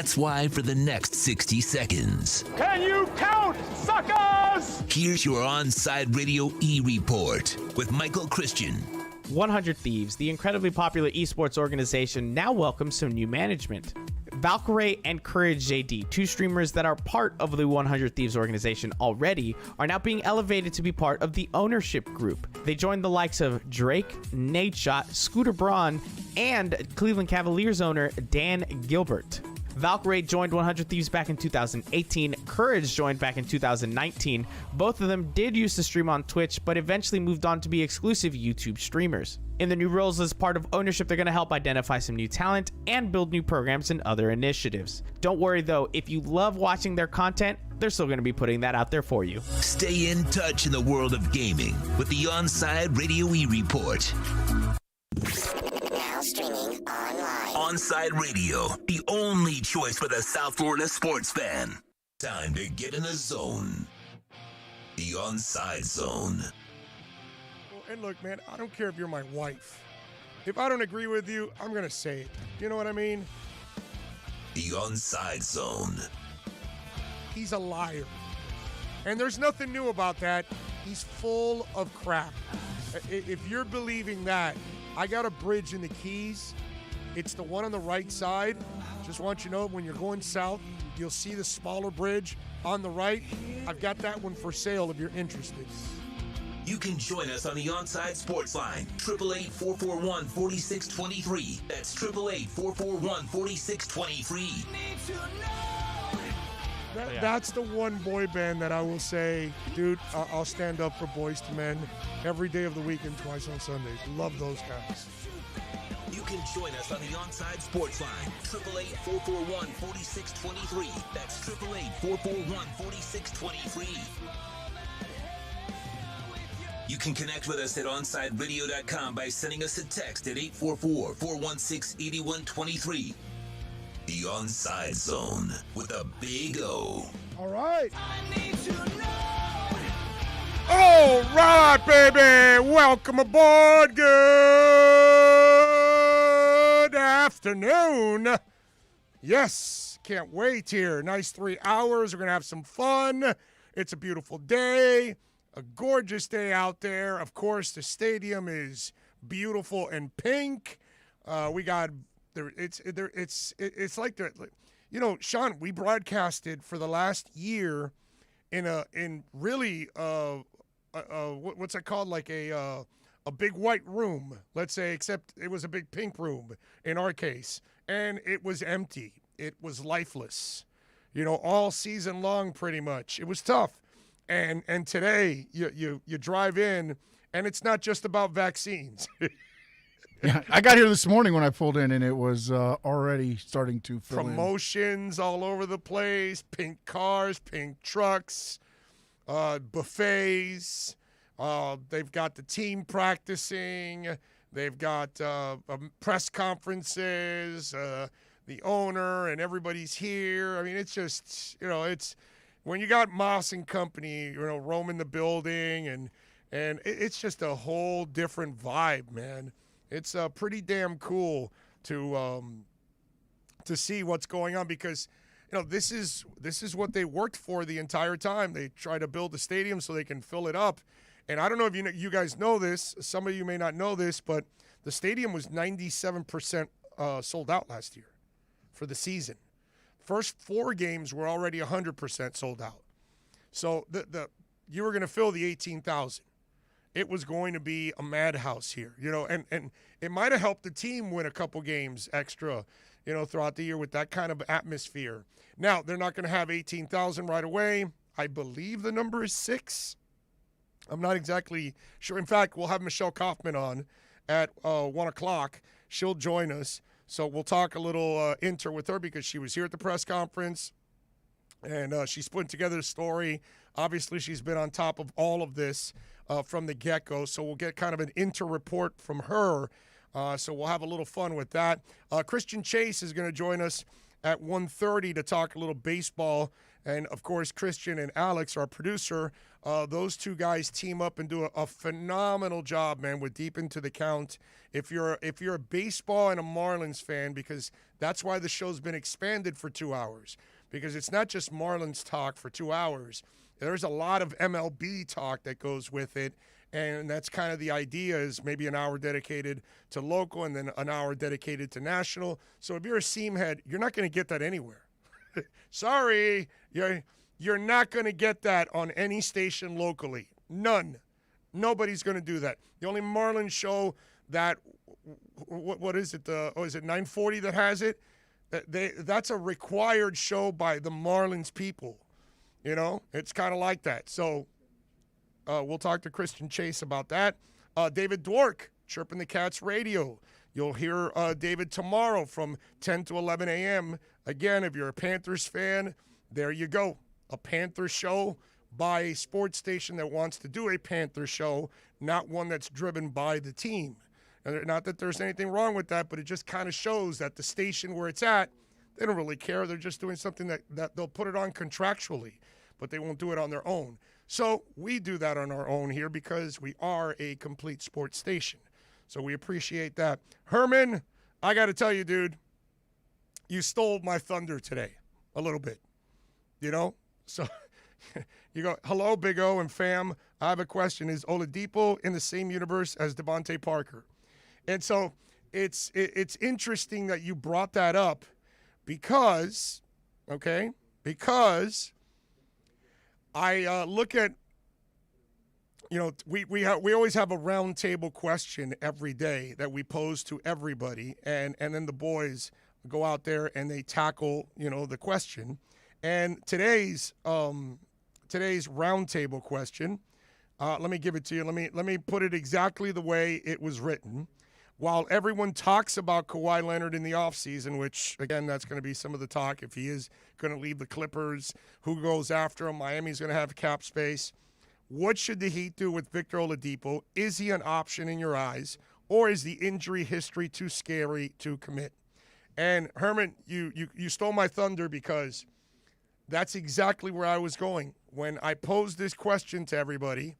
That's why for the next 60 seconds, Can you count, suckers? here's your OnSide Radio E-Report with Michael Christian. 100 Thieves, the incredibly popular esports organization, now welcomes some new management. Valkyrae and Courage JD, two streamers that are part of the 100 Thieves organization already, are now being elevated to be part of the ownership group. They joined the likes of Drake, Nadeshot, Scooter Braun, and Cleveland Cavaliers owner Dan Gilbert. Valkyrae joined 100 Thieves back in 2018. Courage joined back in 2019. Both of them did used to stream on Twitch, but eventually moved on to be exclusive YouTube streamers. In their new roles as part of ownership, they're going to help identify some new talent and build new programs and other initiatives. Don't worry though, if you love watching their content, they're still going to be putting that out there for you. Stay in touch in the world of gaming with the OnSide Radio E-Report. Now streaming online. OnSide Radio, the only choice for the South Florida sports fan. Time to get in the zone. The OnSide Zone. And look, man, I don't care if you're my wife. If I don't agree with you, I'm going to say it. You know what I mean? The OnSide Zone. He's a liar. And there's nothing new about that. He's full of crap. If you're believing that, I got a bridge in the Keys. It's the one on the right side. Just want you to know, when you're going south, you'll see the smaller bridge on the right. I've got that one for sale if you're interested. You can join us on the OnSide Sports Line, 888-441-4623. That's 888-441-4623. That's the one boy band that I will say, dude, I'll stand up for Boys to Men every day of the week and twice on Sundays. Love those guys. You can join us on the OnSide Sports Line, 888-441-4623. That's 888-441-4623. You can connect with us at OnSideRadio.com by sending us a text at 844-416-8123. The OnSide Zone with a big O. All right. All right, baby. Welcome aboard. Good afternoon. Yes, can't wait here. Nice 3 hours. We're going to have some fun. It's a beautiful day. A gorgeous day out there. Of course, the stadium is beautiful and pink. We got there. It's like you know, Sean. We broadcasted for the last year in really what's it called? Like a big white room, let's say, except it was a big pink room in our case, and it was empty. It was lifeless. You know, all season long, pretty much. It was tough. And today you drive in, and it's not just about vaccines. Yeah, I got here this morning when I pulled in, and it was already starting to fill Promotions all over the place, pink cars, pink trucks, buffets. They've got the team practicing. They've got press conferences, the owner, and everybody's here. I mean, it's just, you know, it's when you got Moss and company, you know, roaming the building, and it's just a whole different vibe, man. It's pretty damn cool to see what's going on, because, you know, this is what they worked for the entire time. They try to build the stadium so they can fill it up. And I don't know if you guys know this. Some of you may not know this, but the stadium was 97% sold out last year for the season. First 4 games were already 100% sold out. So you were going to fill the 18,000. It was going to be a madhouse here, you know, and it might have helped the team win a couple games extra, you know, throughout the year with that kind of atmosphere. Now, they're not going to have 18,000 right away. I believe the number is 6. I'm not exactly sure. In fact, we'll have Michelle Kaufman on at 1 o'clock. She'll join us. So we'll talk a little inter with her, because she was here at the press conference, and she's putting together a story. Obviously, she's been on top of all of this from the get-go, so we'll get kind of an inter report from her. So we'll have a little fun with that. Christian Chase is going to join us at 1:30 to talk a little baseball. And, of course, Christian and Alex, our producer, Those two guys team up and do a phenomenal job, man. We're deep into the count. If you're a baseball and a Marlins fan, because that's why the show's been expanded for 2 hours, because it's not just Marlins talk for 2 hours. There's a lot of MLB talk that goes with it, and that's kind of the idea, is maybe an hour dedicated to local and then an hour dedicated to national. So if you're a seam head, you're not going to get that anywhere. Sorry, you're not going to get that on any station locally. None. Nobody's going to do that. The only Marlins show that, what is it? Is it 940 that has it? That's a required show by the Marlins people. You know, it's kind of like that. So we'll talk to Christian Chase about that. David Dwork, Chirping the Cats Radio. You'll hear David tomorrow from 10 to 11 a.m. Again, if you're a Panthers fan, there you go. A Panther show by a sports station that wants to do a Panther show, not one that's driven by the team. And not that there's anything wrong with that, but it just kind of shows that the station where it's at, they don't really care. They're just doing something that they'll put it on contractually, but they won't do it on their own. So we do that on our own here because we are a complete sports station. So we appreciate that. Herman, I got to tell you, dude, you stole my thunder today a little bit, you know? So you go, hello, Big O and fam. I have a question. Is Oladipo in the same universe as Devontae Parker? And so it's interesting that you brought that up because I look at, you know, we always have a round table question every day that we pose to everybody, and then the boys go out there and they tackle, you know, the question. And today's round table question, let me give it to you. Let me put it exactly the way it was written. While everyone talks about Kawhi Leonard in the offseason, which, again, that's going to be some of the talk if he is going to leave the Clippers, who goes after him, Miami's going to have cap space. What should the Heat do with Victor Oladipo? Is he an option in your eyes, or is the injury history too scary to commit? And, Herman, you stole my thunder because that's exactly where I was going. When I posed this question to everybody,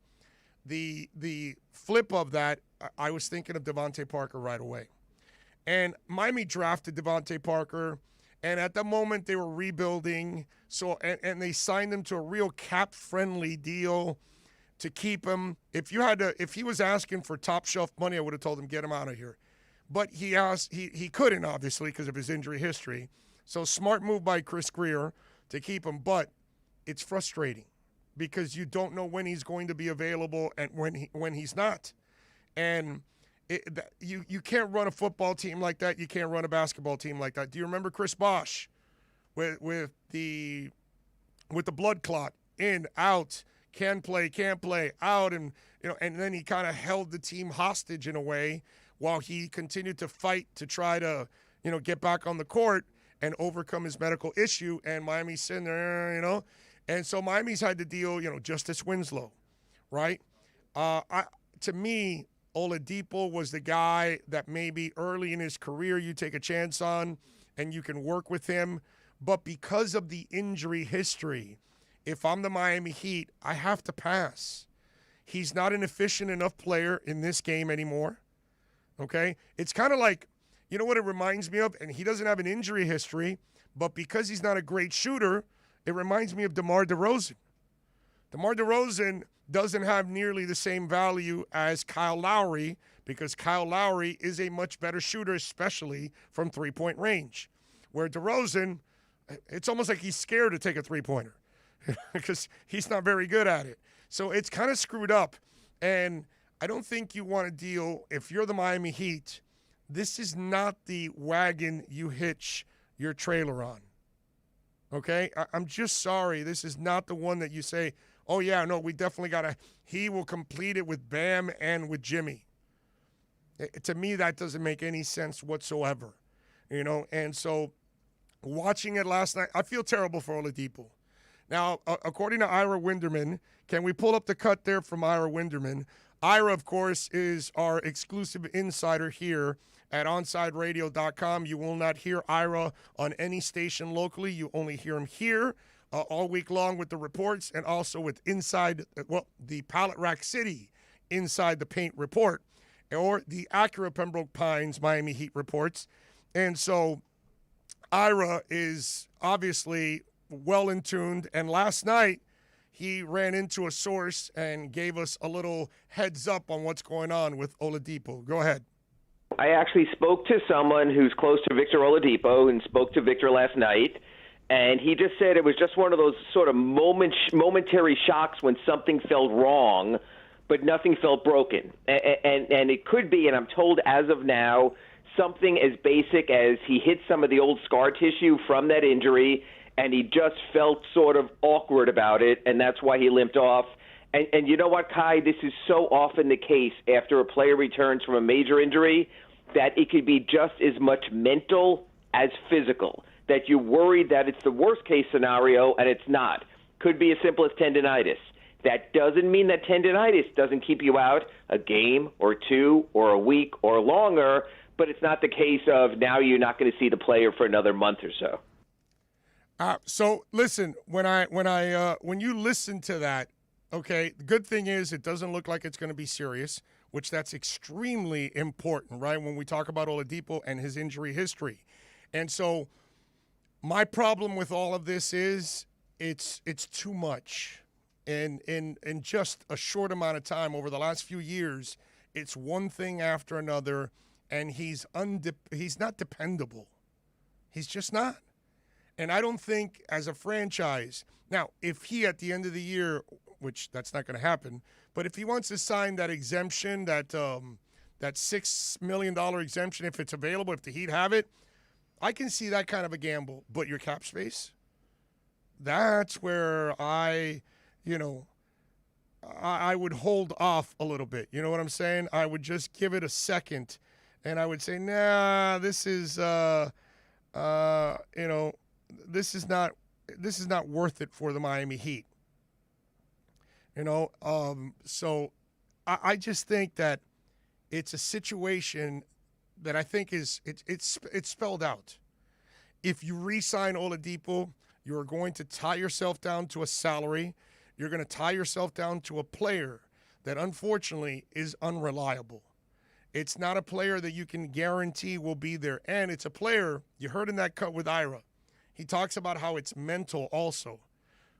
the flip of that, I was thinking of Devontae Parker right away. And Miami drafted Devontae Parker, and at the moment they were rebuilding, so and they signed him to a real cap-friendly deal to keep him. If he was asking for top shelf money, I would have told him, get him out of here. But he couldn't, obviously, because of his injury history. So smart move by Chris Greer to keep him, but it's frustrating because you don't know when he's going to be available and when he's not. And you can't run a football team like that. You can't run a basketball team like that. Do you remember Chris Bosh with the blood clot, in, out, can play, can't play, out, and then he kind of held the team hostage in a way while he continued to fight to try to get back on the court and overcome his medical issue. And Miami's sitting there, and so Miami's had to deal, Justice Winslow, right? To me, Oladipo was the guy that maybe early in his career you take a chance on and you can work with him. But because of the injury history, if I'm the Miami Heat, I have to pass. He's not an efficient enough player in this game anymore. Okay? It's kind of like, you know what it reminds me of? And he doesn't have an injury history, but because he's not a great shooter, it reminds me of DeMar DeRozan. DeMar DeRozan doesn't have nearly the same value as Kyle Lowry because Kyle Lowry is a much better shooter, especially from three-point range. Where DeRozan, it's almost like he's scared to take a three-pointer because he's not very good at it. So it's kind of screwed up. And I don't think you want to deal, if you're the Miami Heat, this is not the wagon you hitch your trailer on. Okay? I'm just sorry. This is not the one that you say, oh, yeah, no, we definitely got to – he will complete it with Bam and with Jimmy. To me, that doesn't make any sense whatsoever, And so watching it last night, I feel terrible for Oladipo. Now, according to Ira Winderman, can we pull up the cut there from Ira Winderman? Ira, of course, is our exclusive insider here at OnSideRadio.com. You will not hear Ira on any station locally. You only hear him here. all week long with the reports and also with the Pallet Rack City Inside the Paint report, or the Acura Pembroke Pines Miami Heat reports. And so Ira is obviously well in tuned. And last night, he ran into a source and gave us a little heads up on what's going on with Oladipo. Go ahead. I actually spoke to someone who's close to Victor Oladipo and spoke to Victor last night, and he just said it was just one of those sort of momentary shocks when something felt wrong, but nothing felt broken. And it could be, and I'm told as of now, something as basic as he hit some of the old scar tissue from that injury, and he just felt sort of awkward about it, and that's why he limped off. And you know what, Kai? This is so often the case after a player returns from a major injury that it could be just as much mental as physical, that you're worried that it's the worst-case scenario, and it's not. Could be as simple as tendinitis. That doesn't mean that tendinitis doesn't keep you out a game or two or a week or longer, but it's not the case of now you're not going to see the player for another month or so. So listen, when you listen to that, okay, the good thing is it doesn't look like it's going to be serious, which that's extremely important, right, when we talk about Oladipo and his injury history. And so my problem with all of this is it's too much. And in just a short amount of time over the last few years, it's one thing after another, and he's not dependable. He's just not. And I don't think as a franchise, now, if he at the end of the year, which that's not going to happen, but if he wants to sign that exemption, that $6 million exemption, if it's available, if the Heat have it, I can see that kind of a gamble. But your cap space, that's where I would hold off a little bit. You know what I'm saying? I would just give it a second, and I would say, nah, this is not worth it for the Miami Heat. So I just think that it's a situation that I think it's spelled out. If you re-sign Oladipo, you're going to tie yourself down to a salary. You're going to tie yourself down to a player that unfortunately is unreliable. It's not a player that you can guarantee will be there. And it's a player, you heard in that cut with Ira, he talks about how it's mental also.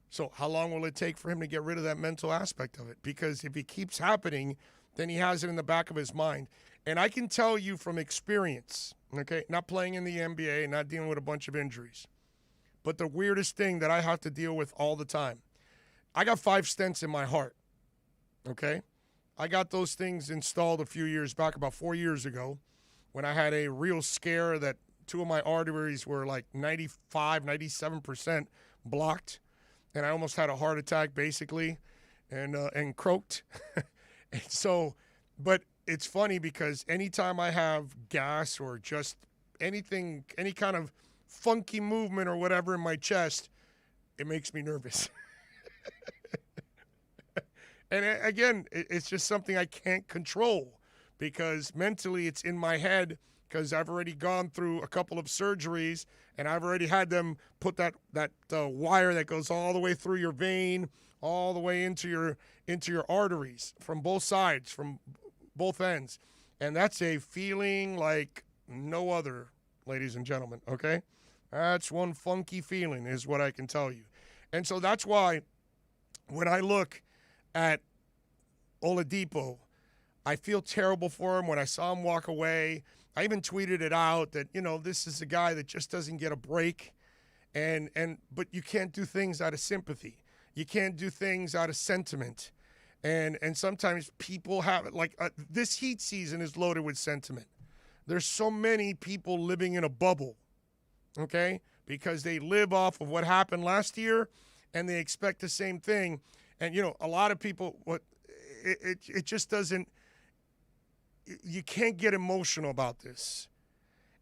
So how long will it take for him to get rid of that mental aspect of it? Because if it keeps happening, then he has it in the back of his mind. And I can tell you from experience, okay, not playing in the NBA, not dealing with a bunch of injuries, but the weirdest thing that I have to deal with all the time, I got 5 stents in my heart, okay? I got those things installed a few years back, about 4 years ago, when I had a real scare that 2 of my arteries were like 97% blocked, and I almost had a heart attack basically, and croaked. And so, but it's funny because anytime I have gas or just anything, any kind of funky movement or whatever in my chest, it makes me nervous. And again, it's just something I can't control because mentally it's in my head because I've already gone through a couple of surgeries and I've already had them put that wire that goes all the way through your vein, all the way into your arteries from both sides, from both ends. And that's a feeling like no other, ladies and gentlemen, okay? That's one funky feeling is what I can tell you. And so that's why when I look at Oladipo, I feel terrible for him when I saw him walk away. I even tweeted it out that, this is a guy that just doesn't get a break. But you can't do things out of sympathy. You can't do things out of sentiment. And sometimes people have it like this Heat season is loaded with sentiment. There's so many people living in a bubble, okay, because they live off of what happened last year and they expect the same thing. And, a lot of people, it just doesn't, you can't get emotional about this.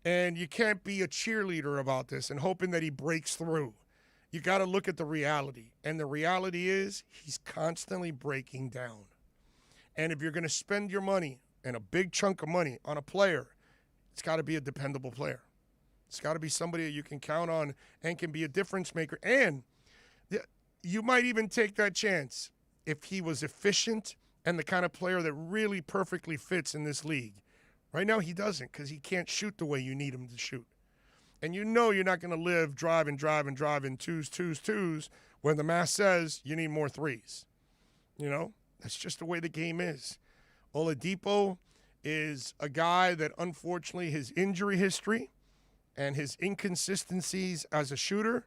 And you can't be a cheerleader about this and hoping that he breaks through. You got to look at the reality. And the reality is he's constantly breaking down. And if you're going to spend your money and a big chunk of money on a player, it's got to be a dependable player. It's got to be somebody that you can count on and can be a difference maker. And You might even take that chance if he was efficient and the kind of player that really perfectly fits in this league. Right now he doesn't because he can't shoot the way you need him to shoot. And you know you're not going to live drive and twos when the math says you need more threes. You know, that's just the way the game is. Oladipo is a guy that unfortunately his injury history and his inconsistencies as a shooter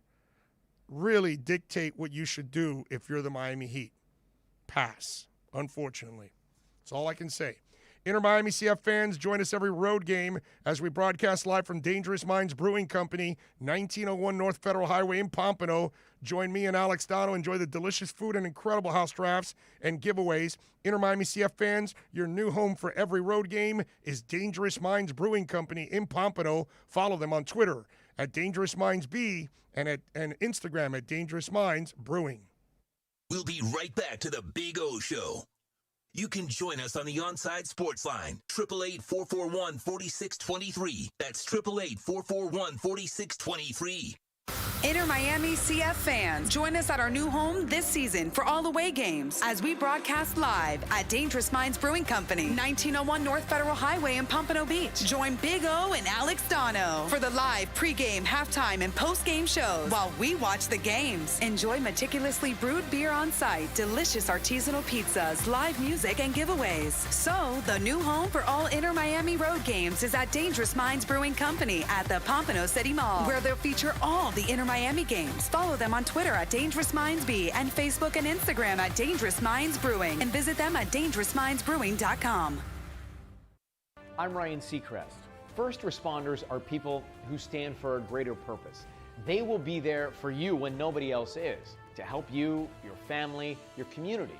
really dictate what you should do if you're the Miami Heat. Pass, unfortunately. That's all I can say. Inter Miami CF fans, join us every road game as we broadcast live from Dangerous Minds Brewing Company, 1901 North Federal Highway in Pompano. Join me and Alex Dono. Enjoy the delicious food and incredible house drafts and giveaways. Inter Miami CF fans, your new home for every road game is Dangerous Minds Brewing Company in Pompano. Follow them on Twitter at Dangerous Minds B and Instagram at Dangerous Minds Brewing. We'll be right back to the Big O Show. You can join us on the OnSide Sports Line, 888-441-4623. That's 888-441-4623. Inter Miami CF fans, join us at our new home this season for all away games as we broadcast live at Dangerous Minds Brewing Company, 1901 North Federal Highway in Pompano Beach. Join Big O and Alex Dono for the live pregame, halftime, and postgame shows while we watch the games. Enjoy meticulously brewed beer on site, delicious artisanal pizzas, live music, and giveaways. So, the new home for all Inter Miami road games is at Dangerous Minds Brewing Company at the Pompano City Mall, where they'll feature all the Inter Miami games. Follow them on Twitter at Dangerous Minds B and Facebook and Instagram at Dangerous Minds Brewing, and visit them at dangerousmindsbrewing.com. I'm Ryan Seacrest. First responders are people who stand for a greater purpose. They will be there for you when nobody else is, to help you, your family, your community.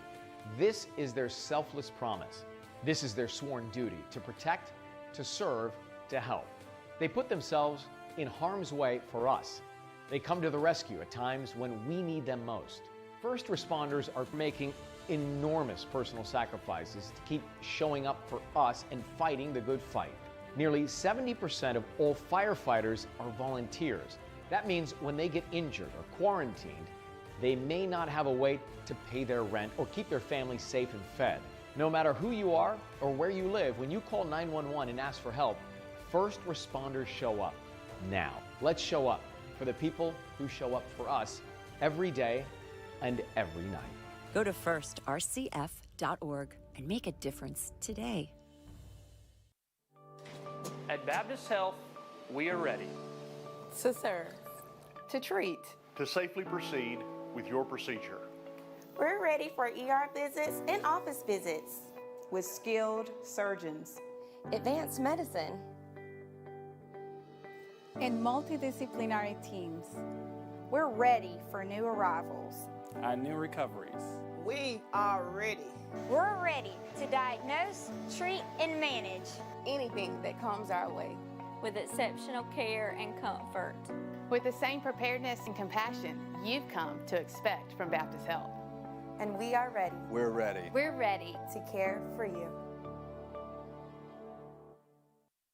This is their selfless promise. This is their sworn duty to protect, to serve, to help. They put themselves in harm's way for us. They come to the rescue at times when we need them most. First responders are making enormous personal sacrifices to keep showing up for us and fighting the good fight. Nearly 70% of all firefighters are volunteers. That means when they get injured or quarantined, they may not have a way to pay their rent or keep their family safe and fed. No matter who you are or where you live, when you call 911 and ask for help, first responders show up. Now, let's show up for the people who show up for us every day and every night. Go to firstrcf.org and make a difference today. At Baptist Health, we are ready to serve, to treat, to safely proceed with your procedure. We're ready for ER visits and office visits with skilled surgeons, advanced medicine, and multidisciplinary teams. We're ready for new arrivals and new recoveries. We are ready. We're ready to diagnose, treat, and manage anything that comes our way with exceptional care and comfort. With the same preparedness and compassion you've come to expect from Baptist Health. And we are ready. We're ready. We're ready to care for you.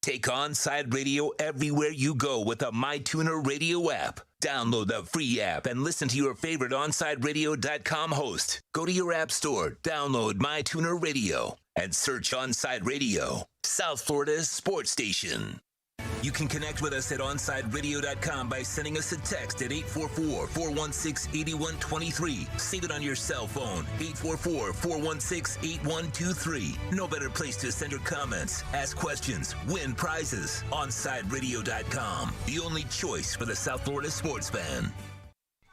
Take OnSide Radio everywhere you go with the MyTuner Radio app. Download the free app and listen to your favorite OnSideRadio.com host. Go to your app store, download MyTuner Radio, and search OnSide Radio, South Florida's sports station. You can connect with us at OnSideRadio.com by sending us a text at 844-416-8123. Save it on your cell phone, 844-416-8123. No better place to send your comments, ask questions, win prizes. OnSideRadio.com, the only choice for the South Florida sports fan.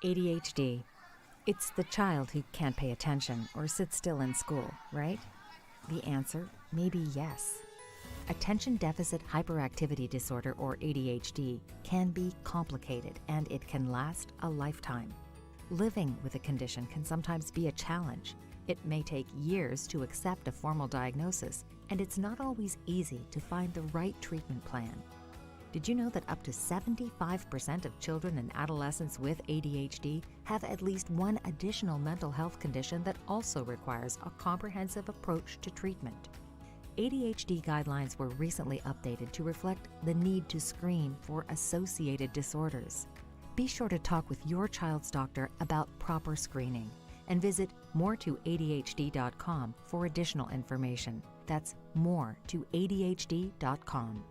ADHD. It's the child who can't pay attention or sit still in school, right? The answer may be yes. Attention Deficit Hyperactivity Disorder, or ADHD, can be complicated and it can last a lifetime. Living with a condition can sometimes be a challenge. It may take years to accept a formal diagnosis, and it's not always easy to find the right treatment plan. Did you know that up to 75% of children and adolescents with ADHD have at least one additional mental health condition that also requires a comprehensive approach to treatment? ADHD guidelines were recently updated to reflect the need to screen for associated disorders. Be sure to talk with your child's doctor about proper screening and visit more2adhd.com for additional information. That's more2adhd.com.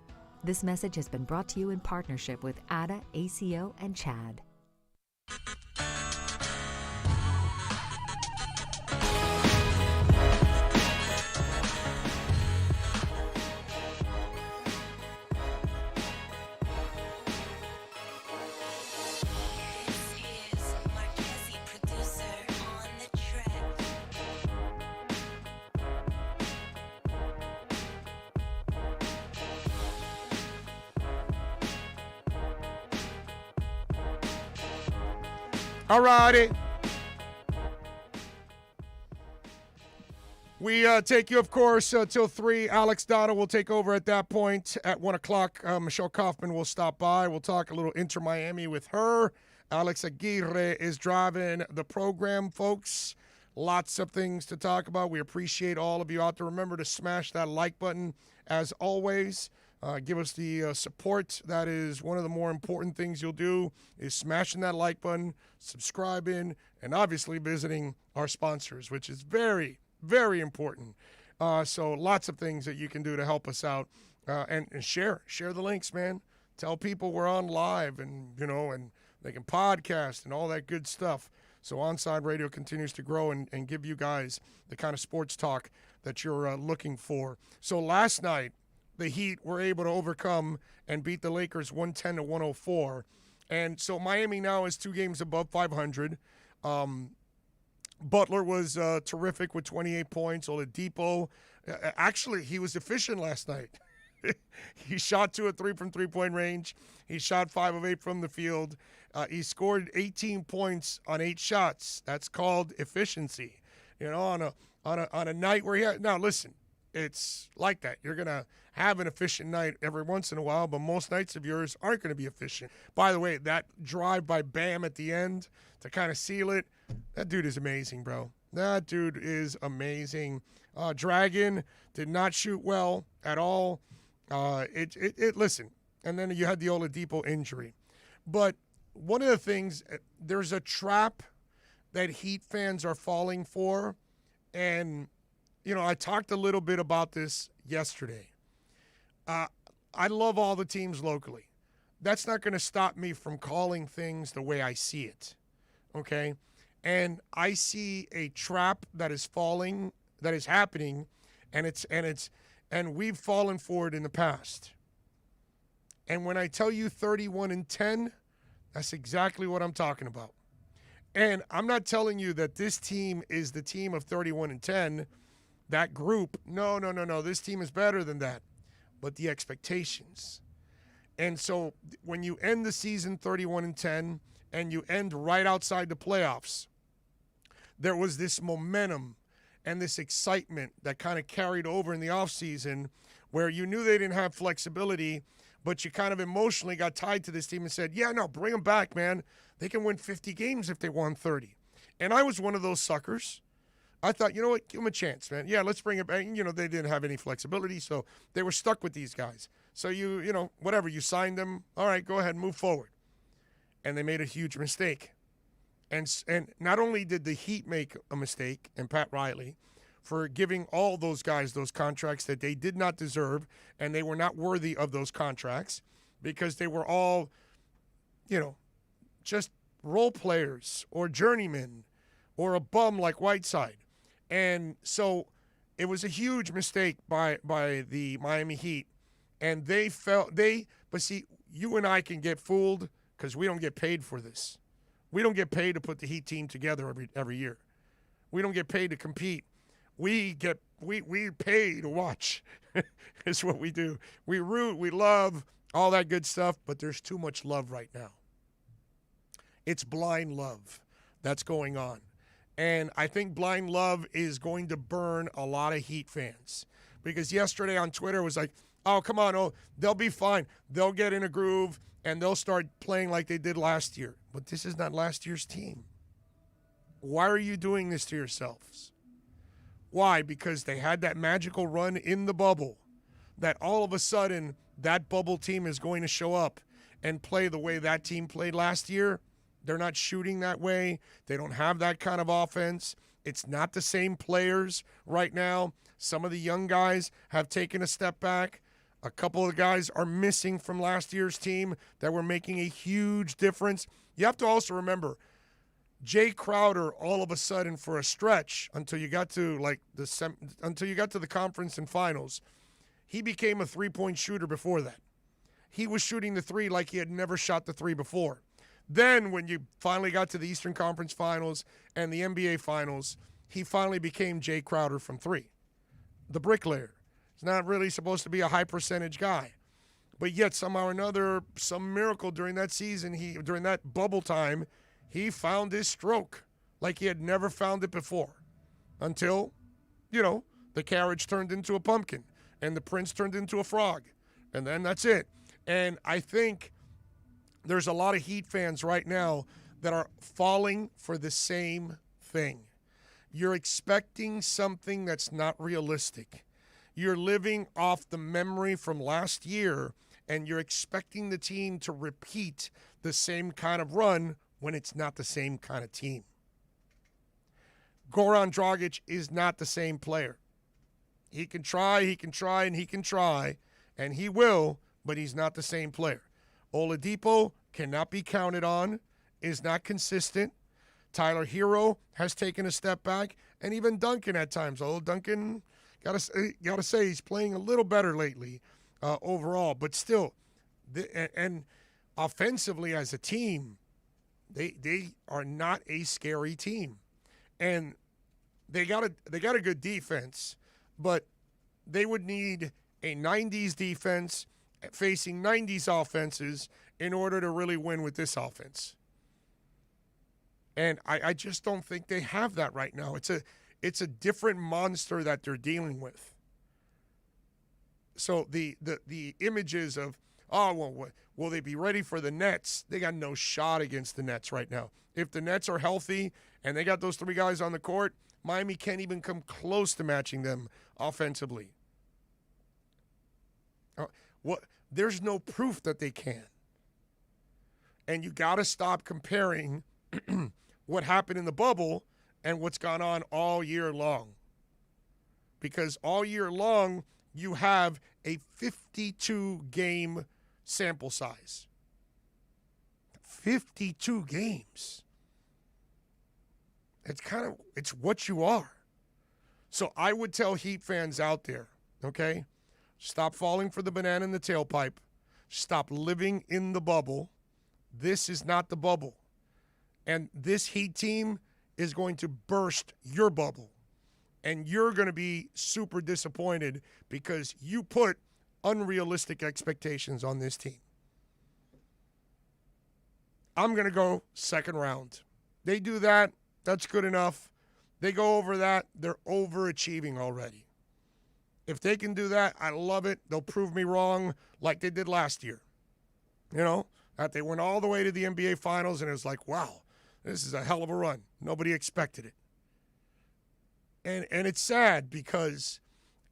This message has been brought to you in partnership with ADA, ACO, and CHAD. All righty. We take you, of course, till 3. Alex Donna will take over at that point. At 1 o'clock, Michelle Kaufman will stop by. We'll talk a little Inter Miami with her. Alex Aguirre is driving the program, folks. Lots of things to talk about. We appreciate all of you out there. Remember to smash that like button, as always. Give us the support. That is one of the more important things you'll do, is smashing that like button, subscribing, and obviously visiting our sponsors, which is very, very important. So lots of things that you can do to help us out. And share the links, man. Tell people we're on live, and and they can podcast and all that good stuff. So OnSide Radio continues to grow and give you guys the kind of sports talk that you're looking for. So last night, the Heat were able to overcome and beat the Lakers 110-104. And so Miami now is 2 games above 500. Butler was terrific with 28 points. Oladipo, actually, he was efficient last night. He shot 2 of 3 from three-point range. He shot 5 of 8 from the field. He scored 18 points on 8 shots. That's called efficiency. On a night where he had, now listen, it's like that. You're gonna have an efficient night every once in a while, but most nights of yours aren't going to be efficient. By the way, that drive by Bam at the end to kind of seal it, that dude is amazing, bro. That dude is amazing. Dragon did not shoot well at all. Listen, and then you had the Oladipo injury. But one of the things, there's a trap that Heat fans are falling for, and I talked a little bit about this yesterday. I love all the teams locally. That's not going to stop me from calling things the way I see it, okay? And I see a trap that is happening, and we've fallen for it in the past. And when I tell you 31-10, that's exactly what I'm talking about. And I'm not telling you that this team is the team of 31-10. That group, no. This team is better than that. But the expectations. And so when you end the season 31-10 and you end right outside the playoffs, there was this momentum and this excitement that kind of carried over in the offseason, where you knew they didn't have flexibility, but you kind of emotionally got tied to this team and said, yeah, no, bring them back, man. They can win 50 games if they won 30. And I was one of those suckers. I thought, you know what, give them a chance, man. Yeah, let's bring it back. They didn't have any flexibility, so they were stuck with these guys. So whatever, you signed them. All right, go ahead, move forward. And they made a huge mistake. And not only did the Heat make a mistake, and Pat Riley, for giving all those guys those contracts that they did not deserve, and they were not worthy of those contracts because they were all, just role players or journeymen or a bum like Whiteside. And so it was a huge mistake by the Miami Heat. And but see, you and I can get fooled because we don't get paid for this. We don't get paid to put the Heat team together every year. We don't get paid to compete. We pay to watch. Is what we do. We root, we love, all that good stuff, but there's too much love right now. It's blind love that's going on. And I think blind love is going to burn a lot of Heat fans. Because yesterday on Twitter it was like, oh, come on, they'll be fine. They'll get in a groove, and they'll start playing like they did last year. But this is not last year's team. Why are you doing this to yourselves? Why? Because they had that magical run in the bubble that all of a sudden that bubble team is going to show up. and play the way that team played last year. They're not shooting that way. They don't have that kind of offense. It's not the same players right now. Some of the young guys have taken a step back. A couple of guys are missing from last year's team that were making a huge difference. You have to also remember, Jay Crowder, all of a sudden, for a stretch, until you got to the conference and finals, he became a three-point shooter before that. He was shooting the three like he had never shot the three before. Then when you finally got to the Eastern Conference Finals and the NBA Finals, he finally became Jay Crowder from three, the bricklayer. He's not really supposed to be a high-percentage guy. But yet, somehow or another, some miracle during that season, during that bubble time, he found his stroke like he had never found it before. Until, the carriage turned into a pumpkin and the prince turned into a frog. And then that's it. And I think there's a lot of Heat fans right now that are falling for the same thing. You're expecting something that's not realistic. You're living off the memory from last year, and you're expecting the team to repeat the same kind of run when it's not the same kind of team. Goran Dragic is not the same player. He can try, and he will, but he's not the same player. Oladipo cannot be counted on, is not consistent. Tyler Hero has taken a step back, and even Duncan at times. Although Duncan, gotta say, he's playing a little better lately overall. But still, and offensively as a team, they are not a scary team, and they got a good defense, but they would need a 90s defense facing 90s offenses in order to really win with this offense. And I just don't think they have that right now. It's a different monster that they're dealing with. So the images of, will they be ready for the Nets? They got no shot against the Nets right now. If the Nets are healthy and they got those three guys on the court, Miami can't even come close to matching them offensively. There's no proof that they can. And you got to stop comparing what happened in the bubble and what's gone on all year long. Because all year long, you have a 52-game sample size. 52 games. It's what you are. So I would tell Heat fans out there, okay, stop falling for the banana in the tailpipe. Stop living in the bubble. This is not the bubble. And this Heat team is going to burst your bubble. And you're going to be super disappointed because you put unrealistic expectations on this team. I'm going to go second round. They do that, that's good enough. They go over that, they're overachieving already. If they can do that, I love it. They'll prove me wrong like they did last year. That they went all the way to the NBA Finals and it was like, wow, this is a hell of a run. Nobody expected it. And it's sad because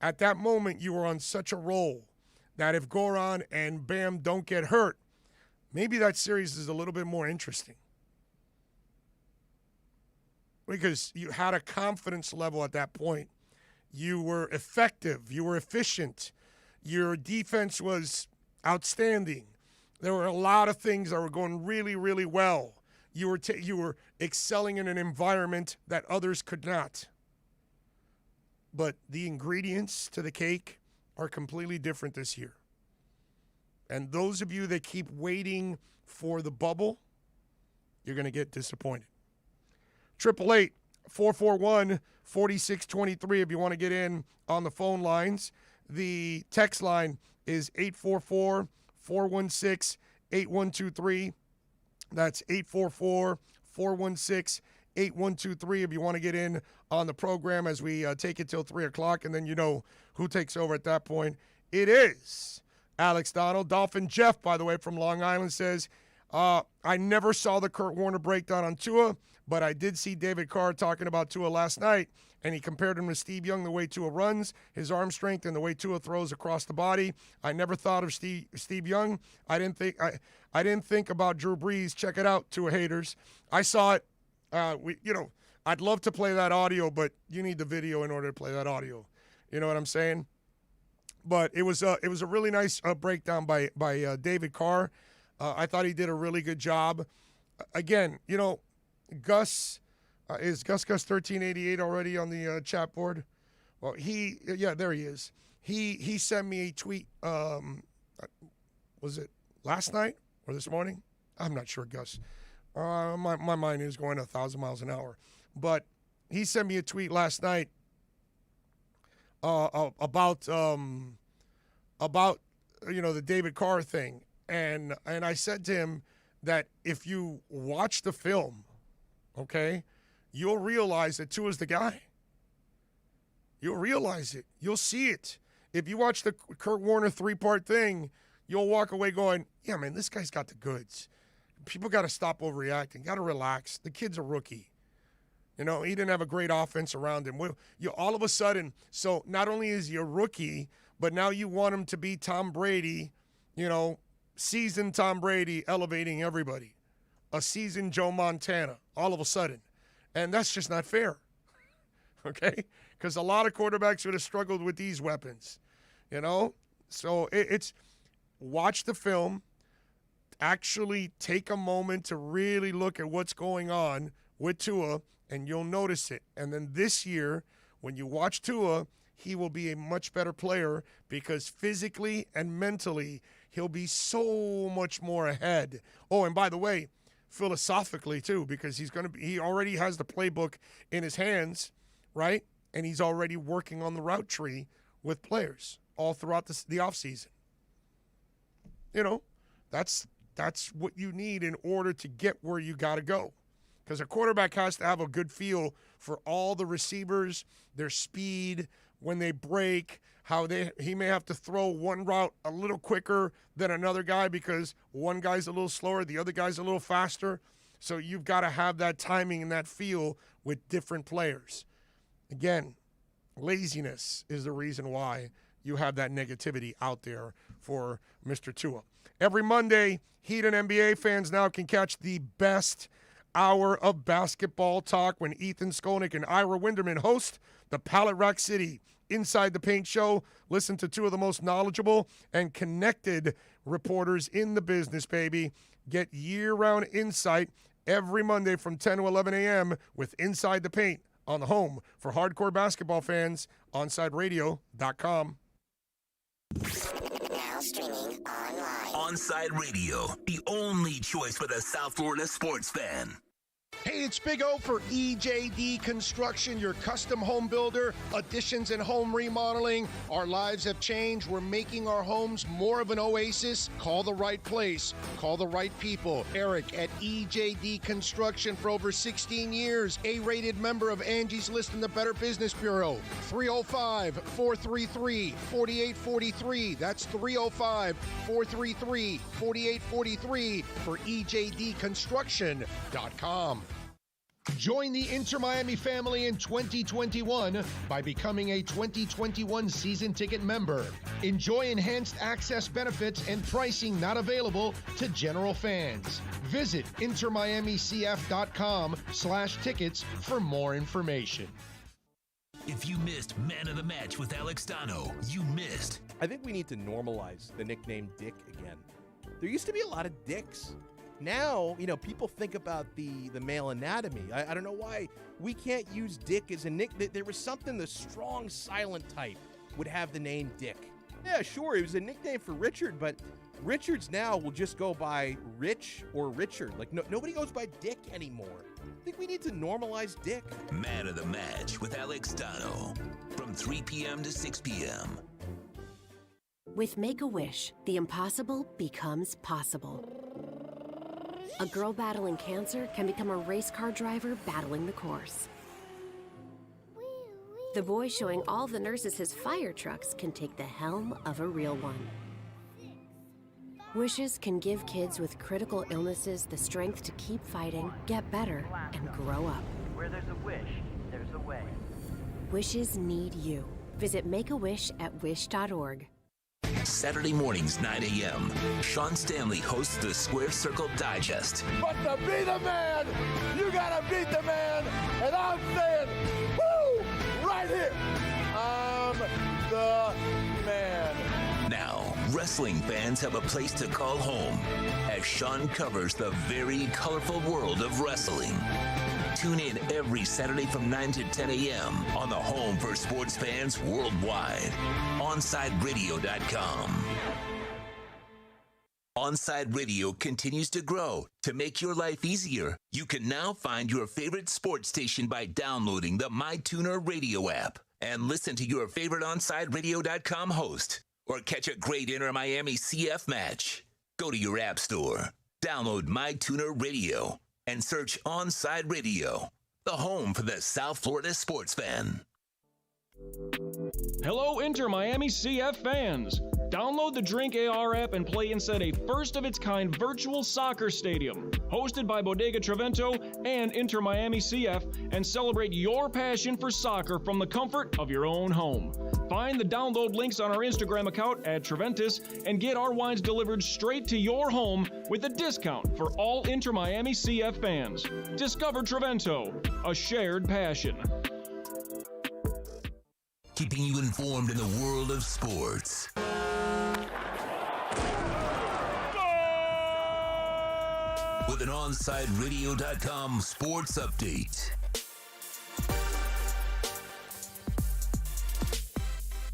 at that moment you were on such a roll that if Goran and Bam don't get hurt, maybe that series is a little bit more interesting. Because you had a confidence level at that point. You were effective. You were efficient. Your defense was outstanding. There were a lot of things that were going really, really well. You were excelling in an environment that others could not. But the ingredients to the cake are completely different this year. And those of you that keep waiting for the bubble, you're going to get disappointed. 888-441-4623 if you want to get in on the phone lines. The text line is 844-416-8123. That's 844-416-8123 if you want to get in on the program as we take it till 3 o'clock, and then you know who takes over at that point. It is Alex Donald. Dolphin Jeff, by the way, from Long Island says, I never saw the Kurt Warner breakdown on Tua, but I did see David Carr talking about Tua last night, and he compared him to Steve Young, the way Tua runs, his arm strength, and the way Tua throws across the body. I never thought of Steve Young. I didn't think about Drew Brees. Check it out, Tua haters. I saw it. I'd love to play that audio, but you need the video in order to play that audio. You know what I'm saying? But it was a really nice breakdown by David Carr. I thought he did a really good job. Again, Gus, is Gus 1388 already on the chat board? Well, there he is. He sent me a tweet. Was it last night or this morning? I'm not sure, Gus. My mind is going 1,000 miles an hour. But he sent me a tweet last night about the David Carr thing. And I said to him that if you watch the film, okay, you'll realize that Tua's the guy. You'll realize it. You'll see it. If you watch the Kurt Warner 3-part thing, you'll walk away going, yeah, man, this guy's got the goods. People got to stop overreacting. Got to relax. The kid's a rookie. He didn't have a great offense around him. All of a sudden, so not only is he a rookie, but now you want him to be Tom Brady, seasoned Tom Brady, elevating everybody. A seasoned Joe Montana, all of a sudden. And that's just not fair, okay? Because a lot of quarterbacks would have struggled with these weapons, So it's watch the film, actually take a moment to really look at what's going on with Tua, and you'll notice it. And then this year, when you watch Tua, he will be a much better player because physically and mentally, he'll be so much more ahead. Oh, and by the way, philosophically too, because he already has the playbook in his hands, right? And he's already working on the route tree with players all throughout the offseason. That's what you need in order to get where you got to go. Because a quarterback has to have a good feel for all the receivers, their speed, when they break, he may have to throw one route a little quicker than another guy because one guy's a little slower, the other guy's a little faster. So you've got to have that timing and that feel with different players. Again, laziness is the reason why you have that negativity out there for Mr. Tua. Every Monday, Heat and NBA fans now can catch the best hour of basketball talk when Ethan Skolnick and Ira Winderman host the Pallet Rack City Inside the Paint show. Listen to two of the most knowledgeable and connected reporters in the business, baby. Get year-round insight every Monday from 10 to 11 a.m. with Inside the Paint on the home for hardcore basketball fans, OnSideRadio.com. Now streaming online. OnSide Radio, the only choice for the South Florida sports fan. Hey, it's Big O for EJD Construction, your custom home builder, additions and home remodeling. Our lives have changed. We're making our homes more of an oasis. Call the right place. Call the right people. Eric at EJD Construction for over 16 years. A-rated member of Angie's List in the Better Business Bureau. 305-433-4843. That's 305-433-4843 for EJDconstruction.com. Join the Inter Miami family in 2021 by becoming a 2021 season ticket member. Enjoy enhanced access benefits and pricing not available to general fans. Visit intermiamicf.com/tickets for more information. If you missed Man of the Match with Alex Dano, you missed. I think we need to normalize the nickname Dick again. There used to be a lot of dicks. Now, people think about the male anatomy. I don't know why we can't use Dick as a nickname. There was something the strong, silent type would have the name Dick. Yeah, sure, it was a nickname for Richard, but Richards now will just go by Rich or Richard. Like, nobody goes by Dick anymore. I think we need to normalize Dick. Man of the Match with Alex Dano from 3 p.m. to 6 p.m. With Make-A-Wish, the impossible becomes possible. A girl battling cancer can become a race car driver battling the course. The boy showing all the nurses his fire trucks can take the helm of a real one. Wishes can give kids with critical illnesses the strength to keep fighting, get better, and grow up. Where there's a wish, there's a way. Wishes need you. Visit Make-A-Wish at wish.org. Saturday mornings, 9 a.m., Sean Stanley hosts the Square Circle Digest. But to be the man, you gotta beat the man. And I'm saying, woo, right here. I'm the man. Now, wrestling fans have a place to call home as Sean covers the very colorful world of wrestling. Tune in every Saturday from 9 to 10 a.m. on the home for sports fans worldwide, OnSideRadio.com. OnSide Radio continues to grow. To make your life easier, you can now find your favorite sports station by downloading the MyTuner Radio app and listen to your favorite OnSideRadio.com host or catch a great Inter-Miami CF match. Go to your app store, download MyTuner Radio, and search OnSide Radio, the home for the South Florida sports fan. Hello, Inter-Miami CF fans. Download the Drink AR app and play inside a first-of-its-kind virtual soccer stadium, hosted by Bodega Trevento and Inter-Miami CF, and celebrate your passion for soccer from the comfort of your own home. Find the download links on our Instagram account at Treventus and get our wines delivered straight to your home with a discount for all Inter-Miami CF fans. Discover Trevento, a shared passion. Keeping you informed in the world of sports. With an OnSideRadio.com sports update.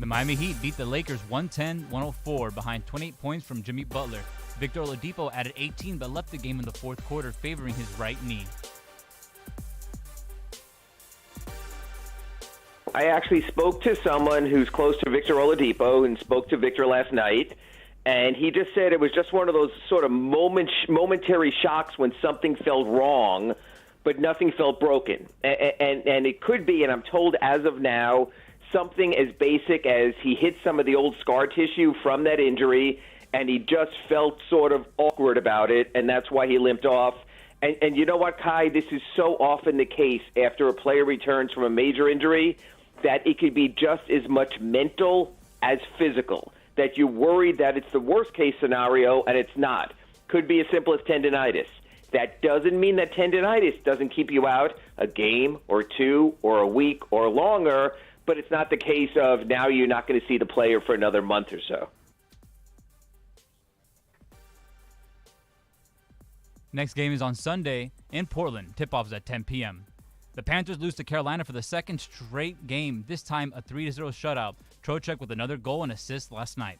The Miami Heat beat the Lakers 110-104 behind 28 points from Jimmy Butler. Victor Oladipo added 18 but left the game in the fourth quarter, favoring his right knee. I actually spoke to someone who's close to Victor Oladipo and spoke to Victor last night, and he just said it was just one of those sort of momentary shocks when something felt wrong, but nothing felt broken. And it could be, and I'm told as of now, something as basic as he hit some of the old scar tissue from that injury, and he just felt sort of awkward about it, and that's why he limped off. And you know what, Kai? This is so often the case after a player returns from a major injury that it could be just as much mental as physical, that you're worried that it's the worst-case scenario, and it's not. Could be as simple as tendinitis. That doesn't mean that tendinitis doesn't keep you out a game or two or a week or longer, but it's not the case of now you're not going to see the player for another month or so. Next game is on Sunday in Portland. Tip-off is at 10 p.m. The Panthers lose to Carolina for the second straight game, this time a 3-0 shutout. Trocheck with another goal and assist last night.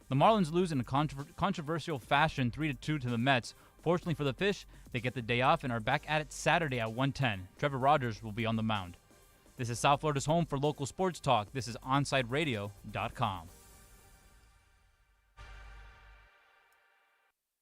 The Marlins lose in a controversial fashion 3-2 to the Mets. Fortunately for the Fish, they get the day off and are back at it Saturday at 1:10. Trevor Rogers will be on the mound. This is South Florida's home for local sports talk. This is OnSideRadio.com.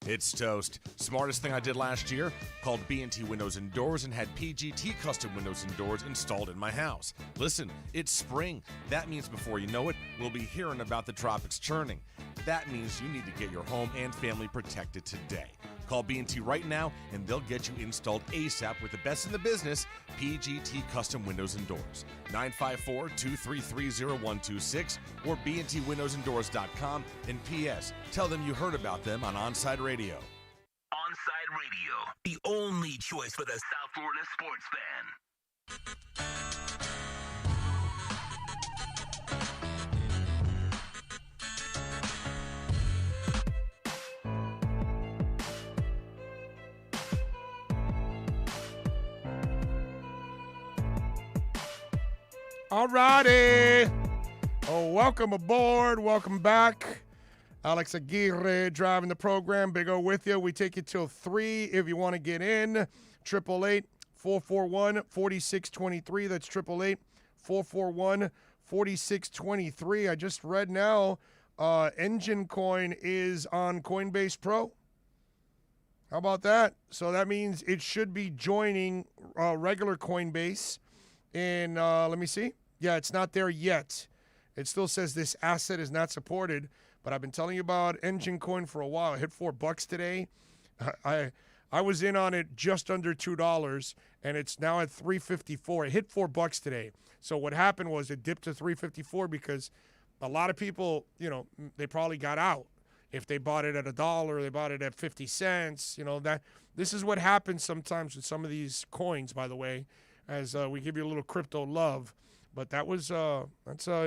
It's toast. Smartest thing I did last year? Called B&T Windows and Doors and had PGT custom windows and doors installed in my house. Listen, it's spring. That means before you know it, we'll be hearing about the tropics churning. That means you need to get your home and family protected today. Call B&T right now and they'll get you installed ASAP with the best in the business, PGT Custom Windows and Doors. 954-233-0126 or bntwindowsanddoors.com. And P.S. Tell them you heard about them on OnSide Radio. OnSide Radio, the only choice for the South Florida sports fan. All righty. Oh, welcome aboard. Welcome back. Alex Aguirre driving the program. Big O with you. We take you till 3 if you want to get in. 888-441-4623. That's 888-441-4623. I just read now Engine Coin is on Coinbase Pro. How about that? So that means it should be joining regular Coinbase. And let me see. Yeah, it's not there yet. It still says this asset is not supported, but I've been telling you about Engine Coin for a while. It hit $4 today. I was in on it just under $2, and it's now at $3.54. It hit $4 today. So what happened was it dipped to $3.54 because a lot of people, they probably got out. If they bought it at $1, they bought it at 50 cents. That this is what happens sometimes with some of these coins, by the way, as we give you a little crypto love. But that's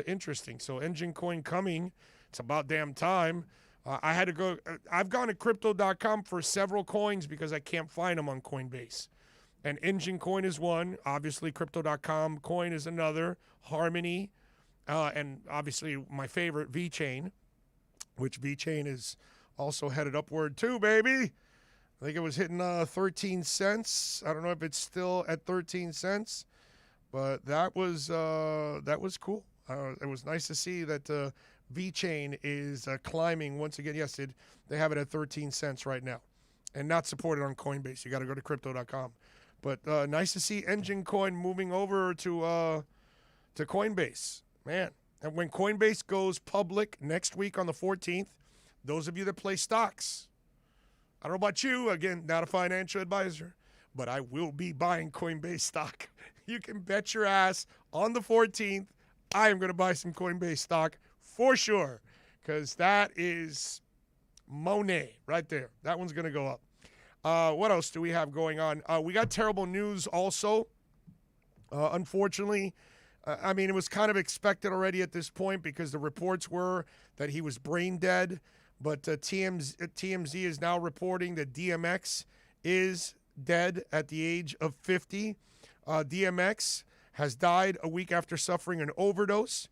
interesting. So Engine Coin coming. It's about damn time. I had to go. I've gone to crypto.com for several coins because I can't find them on Coinbase. And Engine Coin is one. Obviously, crypto.com coin is another. Harmony. And obviously, my favorite, VeChain, which VeChain is also headed upward too, baby. I think it was hitting 13 cents. I don't know if it's still at 13 cents, but that was cool. It was nice to see that VeChain is climbing once again. Yes, they have it at 13 cents right now and not supported on Coinbase. You got to go to crypto.com. But nice to see Engine Coin moving over to Coinbase. Man, and when Coinbase goes public next week on the 14th, those of you that play stocks, I don't know about you, again, not a financial advisor, but I will be buying Coinbase stock. You can bet your ass on the 14th, I am going to buy some Coinbase stock for sure, because that is Monet right there. That one's going to go up. What else do we have going on? We got terrible news also. Unfortunately, it was kind of expected already at this point because the reports were that he was brain dead. But TMZ is now reporting that DMX is dead at the age of 50. DMX has died a week after suffering an overdose.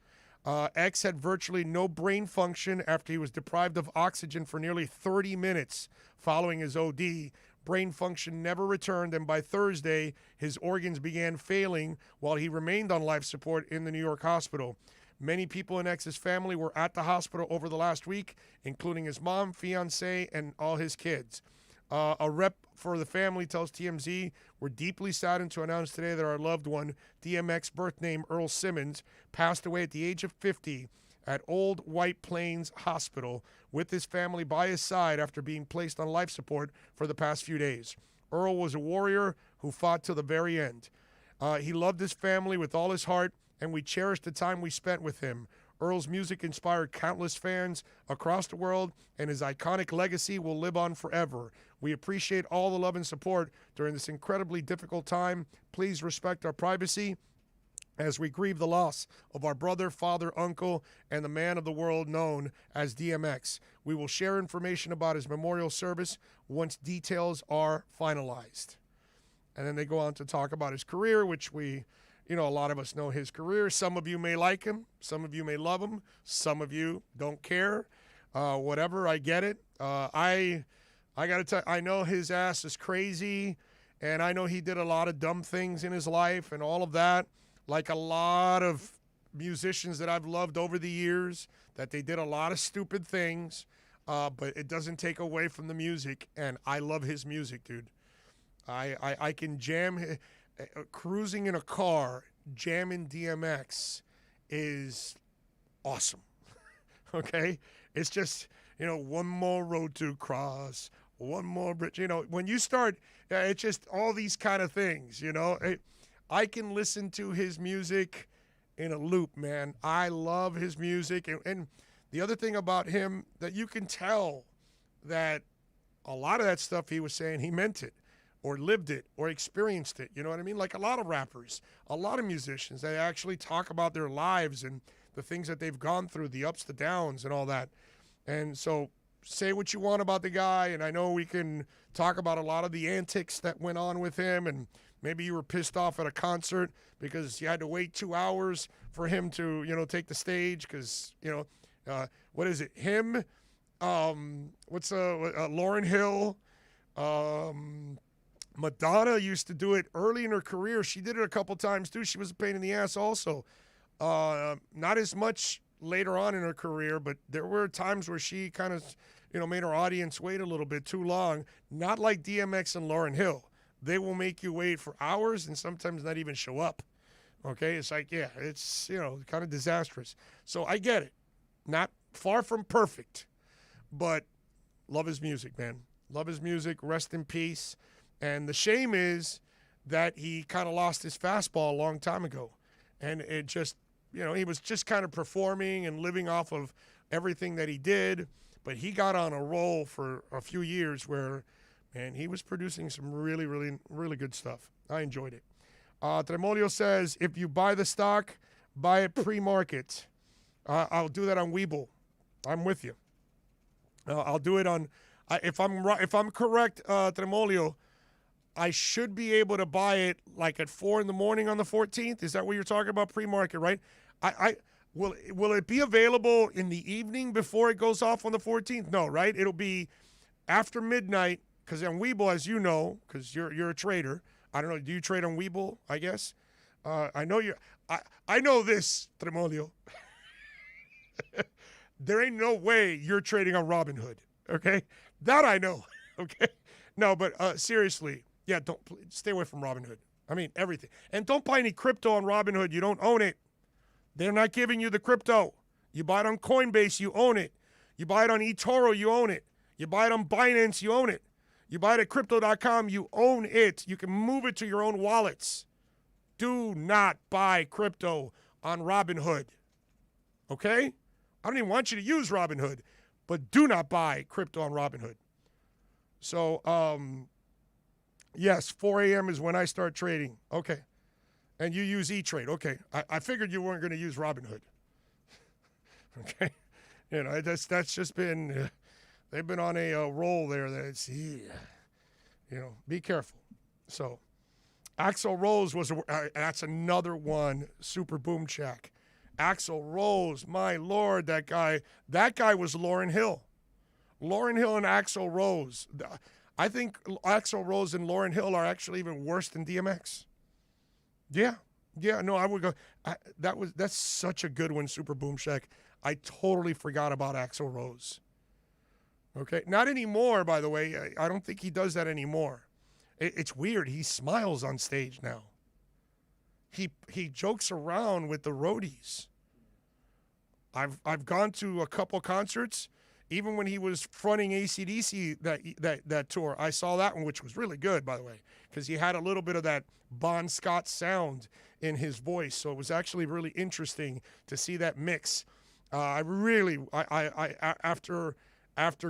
X had virtually no brain function after he was deprived of oxygen for nearly 30 minutes following his OD. Brain function never returned, and by Thursday, his organs began failing while he remained on life support in the New York hospital. Many people in X's family were at the hospital over the last week, including his mom, fiancé, and all his kids. A rep for the family tells TMZ, "We're deeply saddened to announce today that our loved one, DMX birth name Earl Simmons, passed away at the age of 50 at Old White Plains Hospital with his family by his side after being placed on life support for the past few days. Earl was a warrior who fought to the very end. He loved his family with all his heart, and we cherished the time we spent with him. Earl's music inspired countless fans across the world, and his iconic legacy will live on forever. We appreciate all the love and support during this incredibly difficult time. Please respect our privacy as we grieve the loss of our brother, father, uncle, and the man of the world known as DMX. We will share information about his memorial service once details are finalized." And then they go on to talk about his career, which a lot of us know his career. Some of you may like him. Some of you may love him. Some of you don't care. Whatever, I get it. I got to tell you, I know his ass is crazy, and I know he did a lot of dumb things in his life and all of that. Like a lot of musicians that I've loved over the years, that they did a lot of stupid things, but it doesn't take away from the music, and I love his music, dude. I can jam, cruising in a car, jamming DMX is awesome, okay? It's just, one more road to cross, one more bridge. When you start, it's just all these kind of things, I can listen to his music in a loop, man. I love his music. And the other thing about him that you can tell that a lot of that stuff he was saying, he meant it or lived it or experienced it. You know what I mean? Like a lot of rappers, a lot of musicians, they actually talk about their lives and the things that they've gone through, the ups, the downs, and all that. And so say what you want about the guy, and I know we can talk about a lot of the antics that went on with him, and maybe you were pissed off at a concert because you had to wait 2 hours for him to, take the stage because, what is it? Him, Lauryn Hill, Madonna used to do it early in her career. She did it a couple times too. She was a pain in the ass also. Not as much later on in her career, but there were times where she kind of, made her audience wait a little bit too long. Not like DMX and Lauryn Hill. They will make you wait for hours and sometimes not even show up. Okay? It's like, it's, kind of disastrous. So I get it. Not far from perfect, but love his music, man. Love his music. Rest in peace. And the shame is that he kind of lost his fastball a long time ago. And it just, he was just kind of performing and living off of everything that he did. But he got on a roll for a few years where, man, he was producing some really, really, really good stuff. I enjoyed it. Tremolio says, if you buy the stock, buy it pre-market. I'll do that on Webull. I'm with you. I'll do it on. If I'm correct, Tremolio, I should be able to buy it like at 4 in the morning on the 14th. Is that what you're talking about? Pre-market, right? Will it be available in the evening before it goes off on the 14th? No, right? It'll be after midnight because on Webull, as you know, because you're a trader. I don't know. Do you trade on Webull? I guess. I know you. I know this, Tremolio. There ain't no way you're trading on Robinhood, okay? That I know, okay? No, but seriously, yeah, stay away from Robinhood. I mean, everything. And don't buy any crypto on Robinhood. You don't own it. They're not giving you the crypto. You buy it on Coinbase, you own it. You buy it on eToro, you own it. You buy it on Binance, you own it. You buy it at Crypto.com, you own it. You can move it to your own wallets. Do not buy crypto on Robinhood, okay? I don't even want you to use Robinhood, but do not buy crypto on Robinhood. So, yes, 4 a.m. is when I start trading. Okay. And you use E-Trade. Okay. I figured you weren't going to use Robinhood. Okay. That's just been, they've been on a roll there. That's, be careful. So, Axl Rose was, that's another one, Super Boom Shack. Axl Rose, my Lord, that guy was Lauryn Hill. Lauryn Hill and Axl Rose. I think Axl Rose and Lauryn Hill are actually even worse than DMX. Yeah, no, I would go. That's such a good one, Super Boom Shack. I totally forgot about Axl Rose. Okay, not anymore, by the way. I don't think he does that anymore. It's weird. He smiles on stage now. He jokes around with the roadies. I've gone to a couple concerts, even when he was fronting AC/DC that tour. I saw that one, which was really good, by the way, because he had a little bit of that Bon Scott sound in his voice. So it was actually really interesting to see that mix. After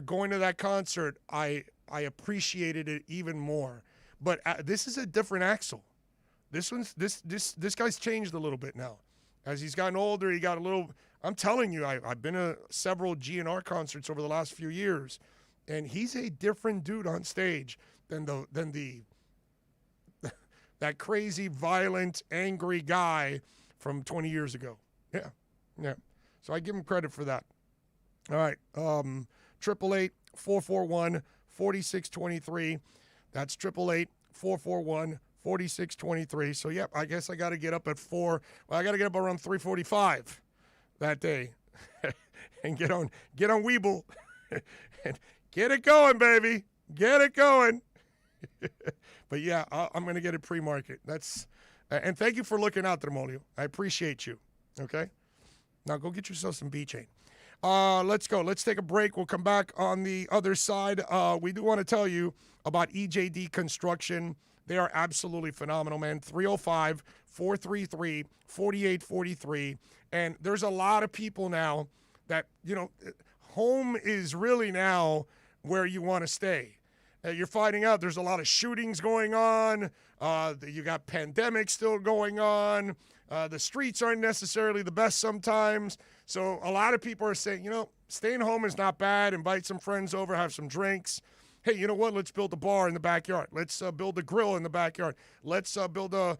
going to that concert, I appreciated it even more. But this is a different Axl. This guy's changed a little bit now. As he's gotten older, he got a little. I'm telling you, I've been to several GNR concerts over the last few years, and he's a different dude on stage than that crazy, violent, angry guy from 20 years ago. Yeah. So I give him credit for that. All right, 888-441-4623. That's 888-441-4623. So, yep, I guess I got to get up at 4. Well, I got to get up around 3:45 that day and get on Webull and get it going, baby. Get it going. But, yeah, I'm going to get it pre-market. And thank you for looking out, Tremolio. I appreciate you, okay? Now go get yourself some B-Chain. Let's go. Let's take a break. We'll come back on the other side. We do want to tell you about EJD Construction. They are absolutely phenomenal, man. 305-433-4843. And there's a lot of people now that, home is really now where you want to stay. You're finding out there's a lot of shootings going on. You got pandemic still going on. The streets aren't necessarily the best sometimes. So a lot of people are saying, staying home is not bad. Invite some friends over, have some drinks. Hey, you know what? Let's build a bar in the backyard. Let's build a grill in the backyard. Let's build a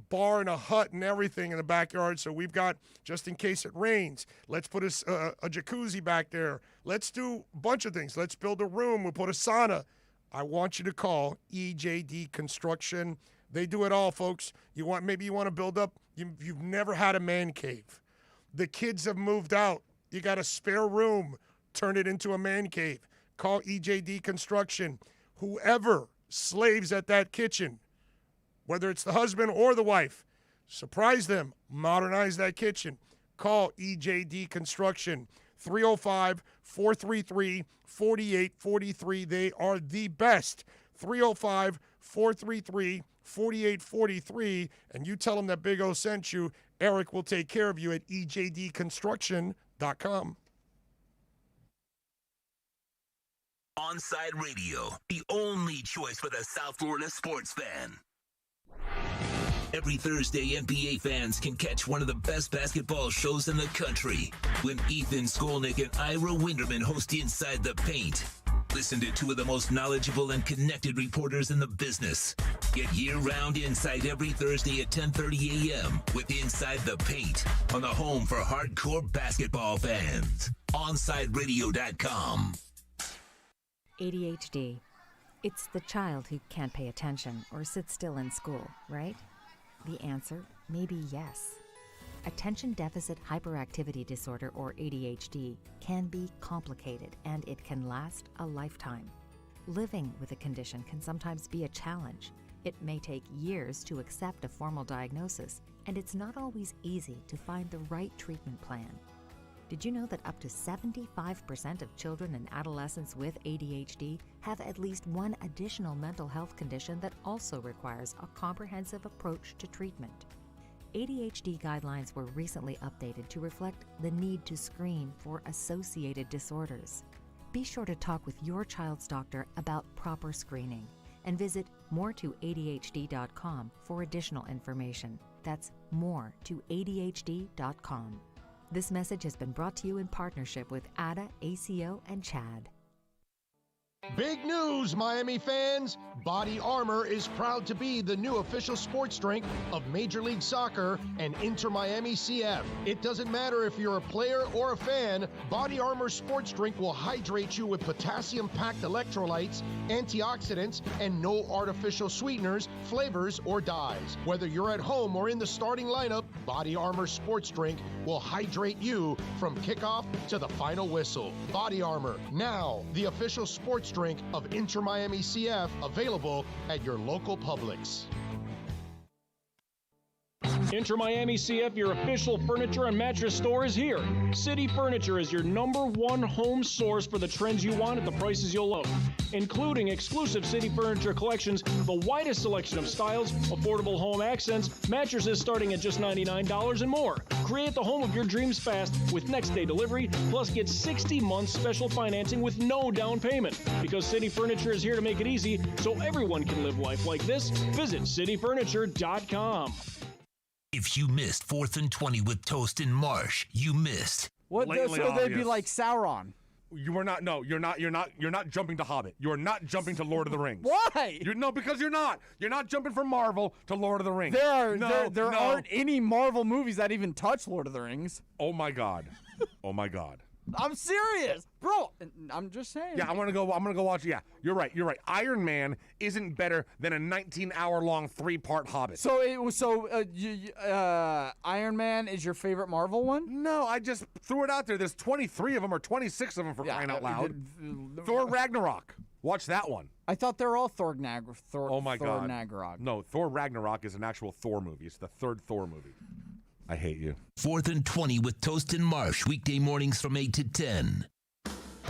bar and a hut and everything in the backyard. So we've got, just in case it rains, let's put a jacuzzi back there. Let's do a bunch of things. Let's build a room. We'll put a sauna. I want you to call EJD Construction. They do it all, folks. Maybe you want to build up. You've never had a man cave. The kids have moved out. You got a spare room. Turn it into a man cave. Call EJD Construction. Whoever slaves at that kitchen, whether it's the husband or the wife, surprise them. Modernize that kitchen. Call EJD Construction. 305-433-4843. They are the best. 305-433-4843. And you tell them that Big O sent you. Eric will take care of you at ejdconstruction.com. OnSide Radio, the only choice for the South Florida sports fan. Every Thursday, NBA fans can catch one of the best basketball shows in the country when Ethan Skolnick and Ira Winderman host Inside the Paint. Listen to two of the most knowledgeable and connected reporters in the business. Get year-round insight every Thursday at 10:30 a.m. with Inside the Paint on the home for hardcore basketball fans. OnSideRadio.com. ADHD. It's the child who can't pay attention or sit still in school, right? The answer may be yes. Attention Deficit Hyperactivity Disorder, or ADHD, can be complicated and it can last a lifetime. Living with a condition can sometimes be a challenge. It may take years to accept a formal diagnosis, and it's not always easy to find the right treatment plan. Did you know that up to 75% of children and adolescents with ADHD have at least one additional mental health condition that also requires a comprehensive approach to treatment? ADHD guidelines were recently updated to reflect the need to screen for associated disorders. Be sure to talk with your child's doctor about proper screening and visit moretoadhd.com for additional information. That's moretoadhd.com. This message has been brought to you in partnership with ADA, ACO, and CHAD. Big news, Miami fans! Body Armor is proud to be the new official sports drink of Major League Soccer and Inter Miami CF. It doesn't matter if you're a player or a fan, Body Armor sports drink will hydrate you with potassium-packed electrolytes, antioxidants, and no artificial sweeteners, flavors, or dyes. Whether you're at home or in the starting lineup, Body Armor sports drink will hydrate you from kickoff to the final whistle. Body Armor, now the official sports drink of Inter Miami CF, available at your local Publix. Inter Miami CF, your official furniture and mattress store, is here. City Furniture is your #1 home source for the trends you want at the prices you'll love, including exclusive City Furniture collections, the widest selection of styles, affordable home accents, mattresses starting at just $99 and more. Create the home of your dreams fast with next-day delivery, plus get 60 months special financing with no down payment. Because City Furniture is here to make it easy so everyone can live life like this, visit cityfurniture.com. If you missed 4th and 20 with Toast and Marsh, you missed. What? Blatantly So they'd be obvious. like Sauron. You are not. No, you're not. You're not jumping to Hobbit. You're not jumping to Lord of the Rings. Why? No, because you're not. You're not jumping from Marvel to Lord of the Rings. There aren't any Marvel movies that even touch Lord of the Rings. Oh my God. Oh my God. I'm serious, bro. I'm just saying. Yeah, I'm gonna go watch. Yeah, you're right. Iron Man isn't better than a 19-hour-long 3-part Hobbit. So Iron Man is your favorite Marvel one? No, I just threw it out there. There's 23 of them or 26 of them for crying out loud. Thor Ragnarok. Watch that one. I thought they were all Thor Oh my God. Ragnarok. No, Thor Ragnarok is an actual Thor movie. It's the 3rd Thor movie. I hate you. 4th and 20 with Toast and Marsh, weekday mornings from 8 to 10.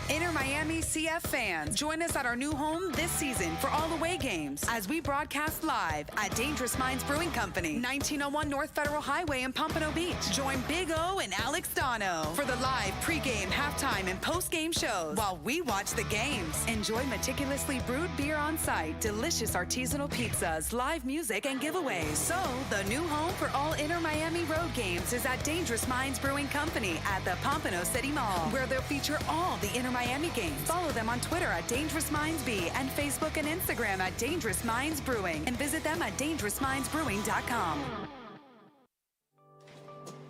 Inter Miami CF fans, join us at our new home this season for all away games as we broadcast live at Dangerous Minds Brewing Company, 1901 North Federal Highway in Pompano Beach. Join Big O and Alex Dono for the live pregame, halftime, and postgame shows while we watch the games. Enjoy meticulously brewed beer on site, delicious artisanal pizzas, live music, and giveaways. So, the new home for all Inter Miami road games is at Dangerous Minds Brewing Company at the Pompano City Mall, where they'll feature all the Inter Miami games. Follow them on Twitter at Dangerous Minds B and Facebook and Instagram at Dangerous Minds Brewing, and visit them at dangerousmindsbrewing.com.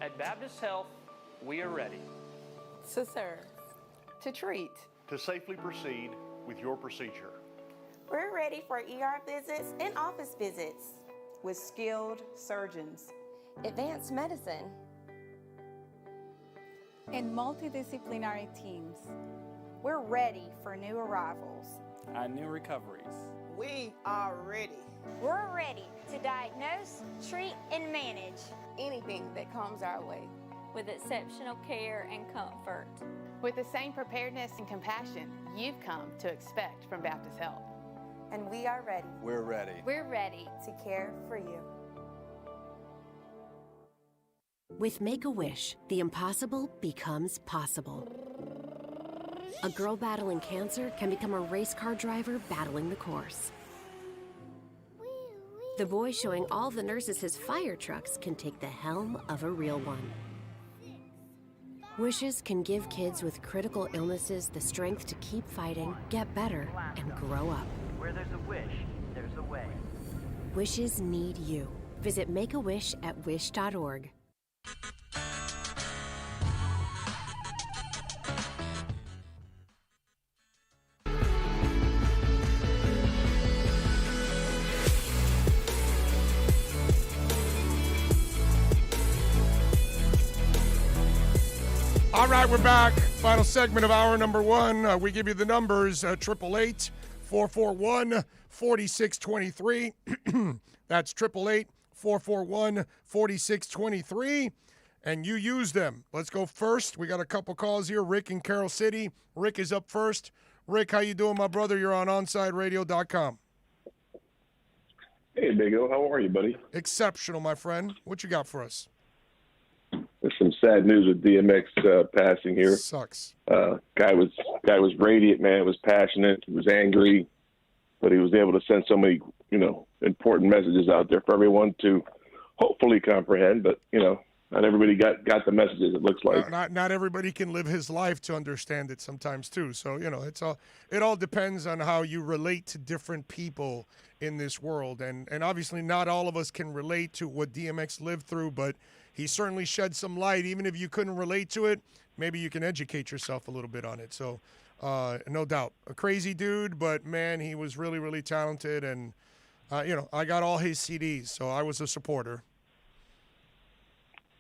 At Baptist Health, we are ready To serve. To treat. To safely proceed with your procedure. We're ready for ER visits and office visits with skilled surgeons. Advanced medicine. And multidisciplinary teams. We're ready for new arrivals. and new recoveries. We are ready. We're ready to diagnose, treat, and manage anything that comes our way with exceptional care and comfort. with the same preparedness and compassion you've come to expect from Baptist Health. And we are ready. We're ready. We're ready to care for you. With Make-A-Wish, the impossible becomes possible. A girl battling cancer can become a race car driver battling the course. The boy showing all the nurses his fire trucks can take the helm of a real one. Wishes can give kids with critical illnesses the strength to keep fighting, get better, and grow up. Where there's a wish, there's a way. Wishes need you. Visit Make-A-Wish at wish.org. All right, we're back. Final segment of hour number one. We give you the numbers, 888-441-4623. That's 888-441-4623. And you use them. Let's go first. We got a couple calls here. Rick in Carroll City. Rick is up first. Rick, how you doing, my brother? You're on OnSideRadio.com. Hey, Big O. How are you, buddy? Exceptional, my friend. What you got for us? There's some sad news with DMX passing here. Sucks. Guy was radiant, man. Was passionate. He was angry, but he was able to send so many, important messages out there for everyone to hopefully comprehend. But not everybody got the messages. It looks like not everybody can live his life to understand it sometimes too. So it all depends on how you relate to different people in this world, and obviously not all of us can relate to what DMX lived through, but he certainly shed some light. Even if you couldn't relate to it, maybe you can educate yourself a little bit on it. So no doubt, a crazy dude, but man, he was really, really talented, and I got all his CDs, so I was a supporter.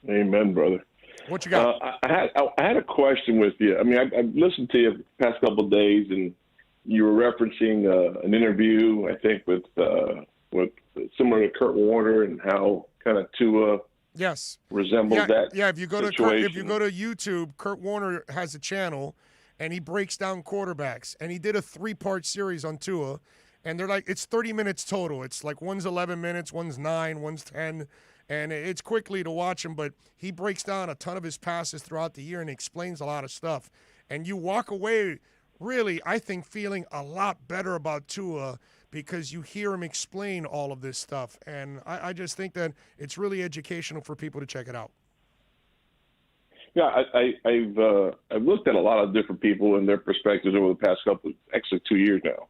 Amen, brother. What you got? I had a question with you. I mean, I've listened to you the past couple of days, and you were referencing an interview, I think, with similar to Kurt Warner, and how kind of Tua resembles that. Yeah, if you go situation. to YouTube, Kurt Warner has a channel, and he breaks down quarterbacks, and he did a 3-part series on Tua, and they're like, it's 30 minutes total. It's like one's 11 minutes, one's 9, one's 10. And it's quickly to watch him, but he breaks down a ton of his passes throughout the year and explains a lot of stuff. And you walk away, really, I think, feeling a lot better about Tua because you hear him explain all of this stuff. And I just think that it's really educational for people to check it out. Yeah, I've looked at a lot of different people and their perspectives over the past actually 2 years now.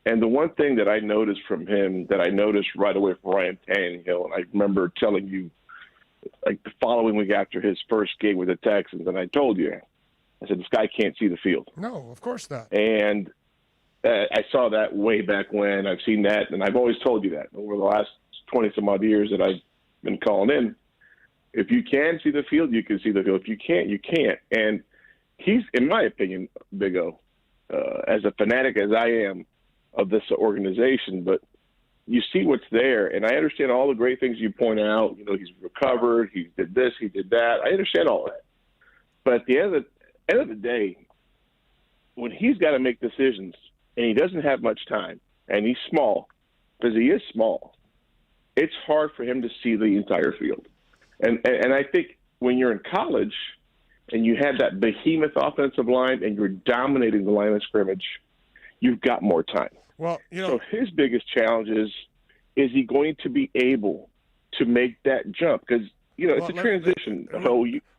And the one thing that I noticed from him that I noticed right away from Ryan Tannehill, and I remember telling you, like the following week after his first game with the Texans, and I told you, I said, this guy can't see the field. No, of course not. And I saw that way back when. I've seen that, and I've always told you that over the last 20-some-odd years that I've been calling in. If you can see the field, you can see the field. If you can't, you can't. And he's, in my opinion, Big O, as a fanatic as I am, of this organization, but you see what's there, and I understand all the great things you point out. He's recovered, he did this, he did that. I understand all that, but at the end of the day, when he's got to make decisions and he doesn't have much time, and he's small, because he is small, it's hard for him to see the entire field. And I think when you're in college and you have that behemoth offensive line and you're dominating the line of scrimmage, you've got more time. Well, so his biggest challenge is he going to be able to make that jump? Because, it's a transition.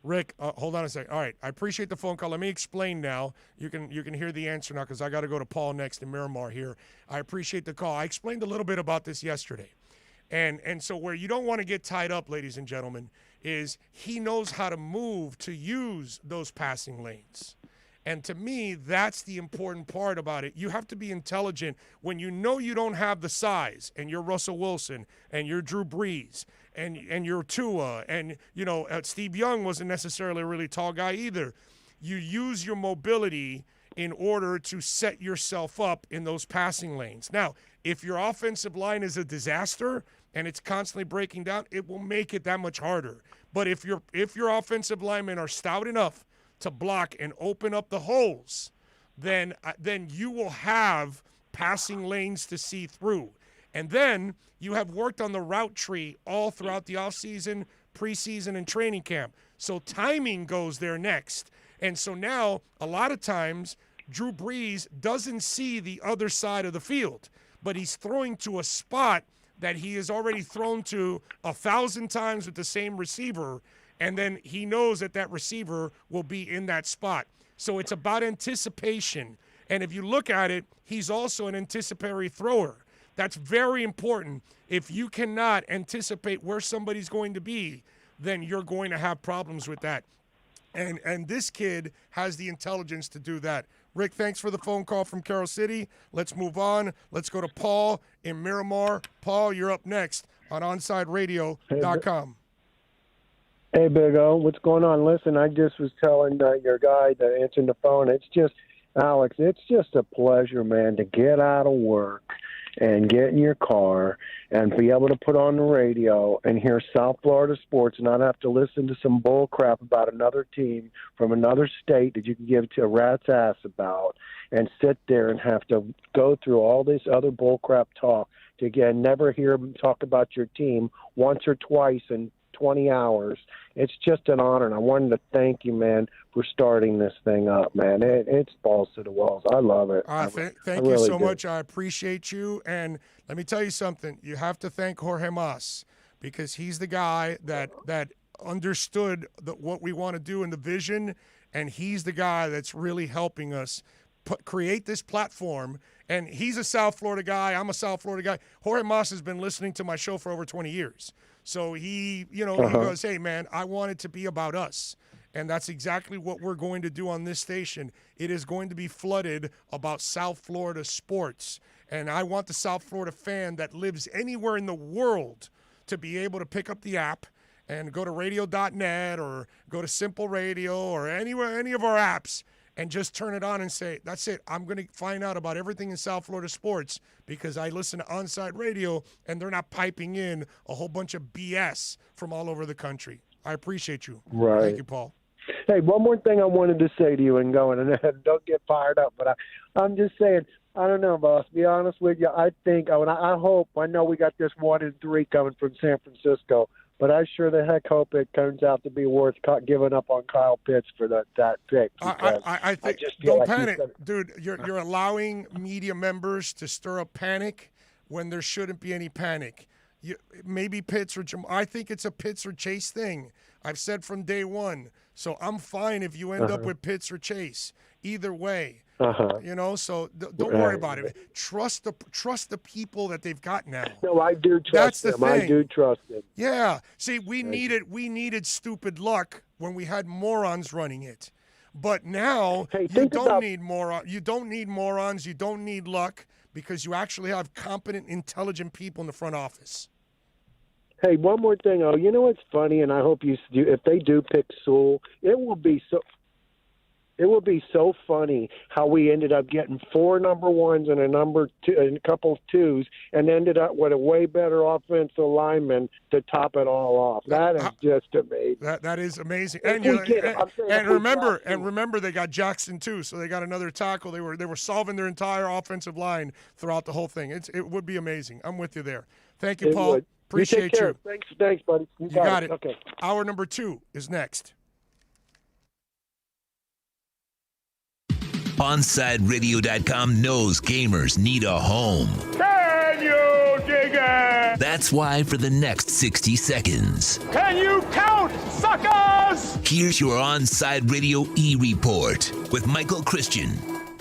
Rick, hold on a second. All right, I appreciate the phone call. Let me explain now. You can hear the answer now because I got to go to Paul next in Miramar here. I appreciate the call. I explained a little bit about this yesterday. And so where you don't want to get tied up, ladies and gentlemen, is he knows how to move to use those passing lanes. And to me, that's the important part about it. You have to be intelligent when you know you don't have the size, and you're Russell Wilson, and you're Drew Brees, and you're Tua, and, Steve Young wasn't necessarily a really tall guy either. You use your mobility in order to set yourself up in those passing lanes. Now, if your offensive line is a disaster and it's constantly breaking down, it will make it that much harder. But if your offensive linemen are stout enough to block and open up the holes, then you will have passing lanes to see through. And then you have worked on the route tree all throughout the offseason, preseason, and training camp. So timing goes there next. And so now, a lot of times, Drew Brees doesn't see the other side of the field, but he's throwing to a spot that he has already thrown to 1,000 times with the same receiver, and then he knows that receiver will be in that spot. So it's about anticipation. And if you look at it, he's also an anticipatory thrower. That's very important. If you cannot anticipate where somebody's going to be, then you're going to have problems with that. And this kid has the intelligence to do that. Rick, thanks for the phone call from Carol City. Let's move on. Let's go to Paul in Miramar. Paul, you're up next on OnSideRadio.com. Hey, Big O, what's going on? Listen, I just was telling your guy that answering the phone, Alex, it's just a pleasure, man, to get out of work and get in your car and be able to put on the radio and hear South Florida sports and not have to listen to some bull crap about another team from another state that you can give to a rat's ass about and sit there and have to go through all this other bull crap talk to, again, never hear them talk about your team once or twice in 20 hours. It's just an honor, and I wanted to thank you, man, for starting this thing up, man. It's balls to the walls. I love it. Thank you so much. I appreciate you. And let me tell you something. You have to thank Jorge Mas, because he's the guy that understood what we want to do in the vision, and he's the guy that's really helping us create this platform. And he's a South Florida guy. I'm a South Florida guy. Jorge Mas has been listening to my show for over 20 years. So he goes, hey, man, I want it to be about us. And that's exactly what we're going to do on this station. It is going to be flooded about South Florida sports. And I want the South Florida fan that lives anywhere in the world to be able to pick up the app and go to radio.net or go to Simple Radio or any of our apps and just turn it on and say, that's it. I'm going to find out about everything in South Florida sports because I listen to OnSide Radio and they're not piping in a whole bunch of BS from all over the country. I appreciate you. Right. Thank you, Paul. Hey, one more thing I wanted to say to you and going, and don't get fired up, but I'm just saying, I don't know, boss. To be honest with you, I think, I hope, I know we got this 1-3 coming from San Francisco, but I sure the heck hope it turns out to be worth giving up on Kyle Pitts for that pick. I think don't panic, dude. You're allowing media members to stir up panic when there shouldn't be any panic. Maybe Pitts or Jamal. I think it's a Pitts or Chase thing. I've said from day one. So I'm fine if you end up with Pitts or Chase. Either way. So don't worry about it. Trust the people that they've got now. No, I do trust them. I do trust them. Yeah. See, we needed stupid luck when we had morons running it. But now you don't need morons. You don't need morons. You don't need luck because you actually have competent, intelligent people in the front office. Hey, one more thing. Oh, you know what's funny, and I hope if they do pick Sewell, it will be so funny how we ended up getting 4 number ones and a number two and a couple of twos, and ended up with a way better offensive lineman to top it all off. That is just amazing. That is amazing. And remember, they got Jackson too, so they got another tackle. They were solving their entire offensive line throughout the whole thing. It would be amazing. I'm with you there. Thank you, Paul. Appreciate you. Thanks, buddy. You got it. Okay. Hour number 2 is next. OnSideRadio.com knows gamers need a home. Can you dig it? That's why for the next 60 seconds, Can you count, suckers? here's your OnSide Radio E-Report with Michael Christian.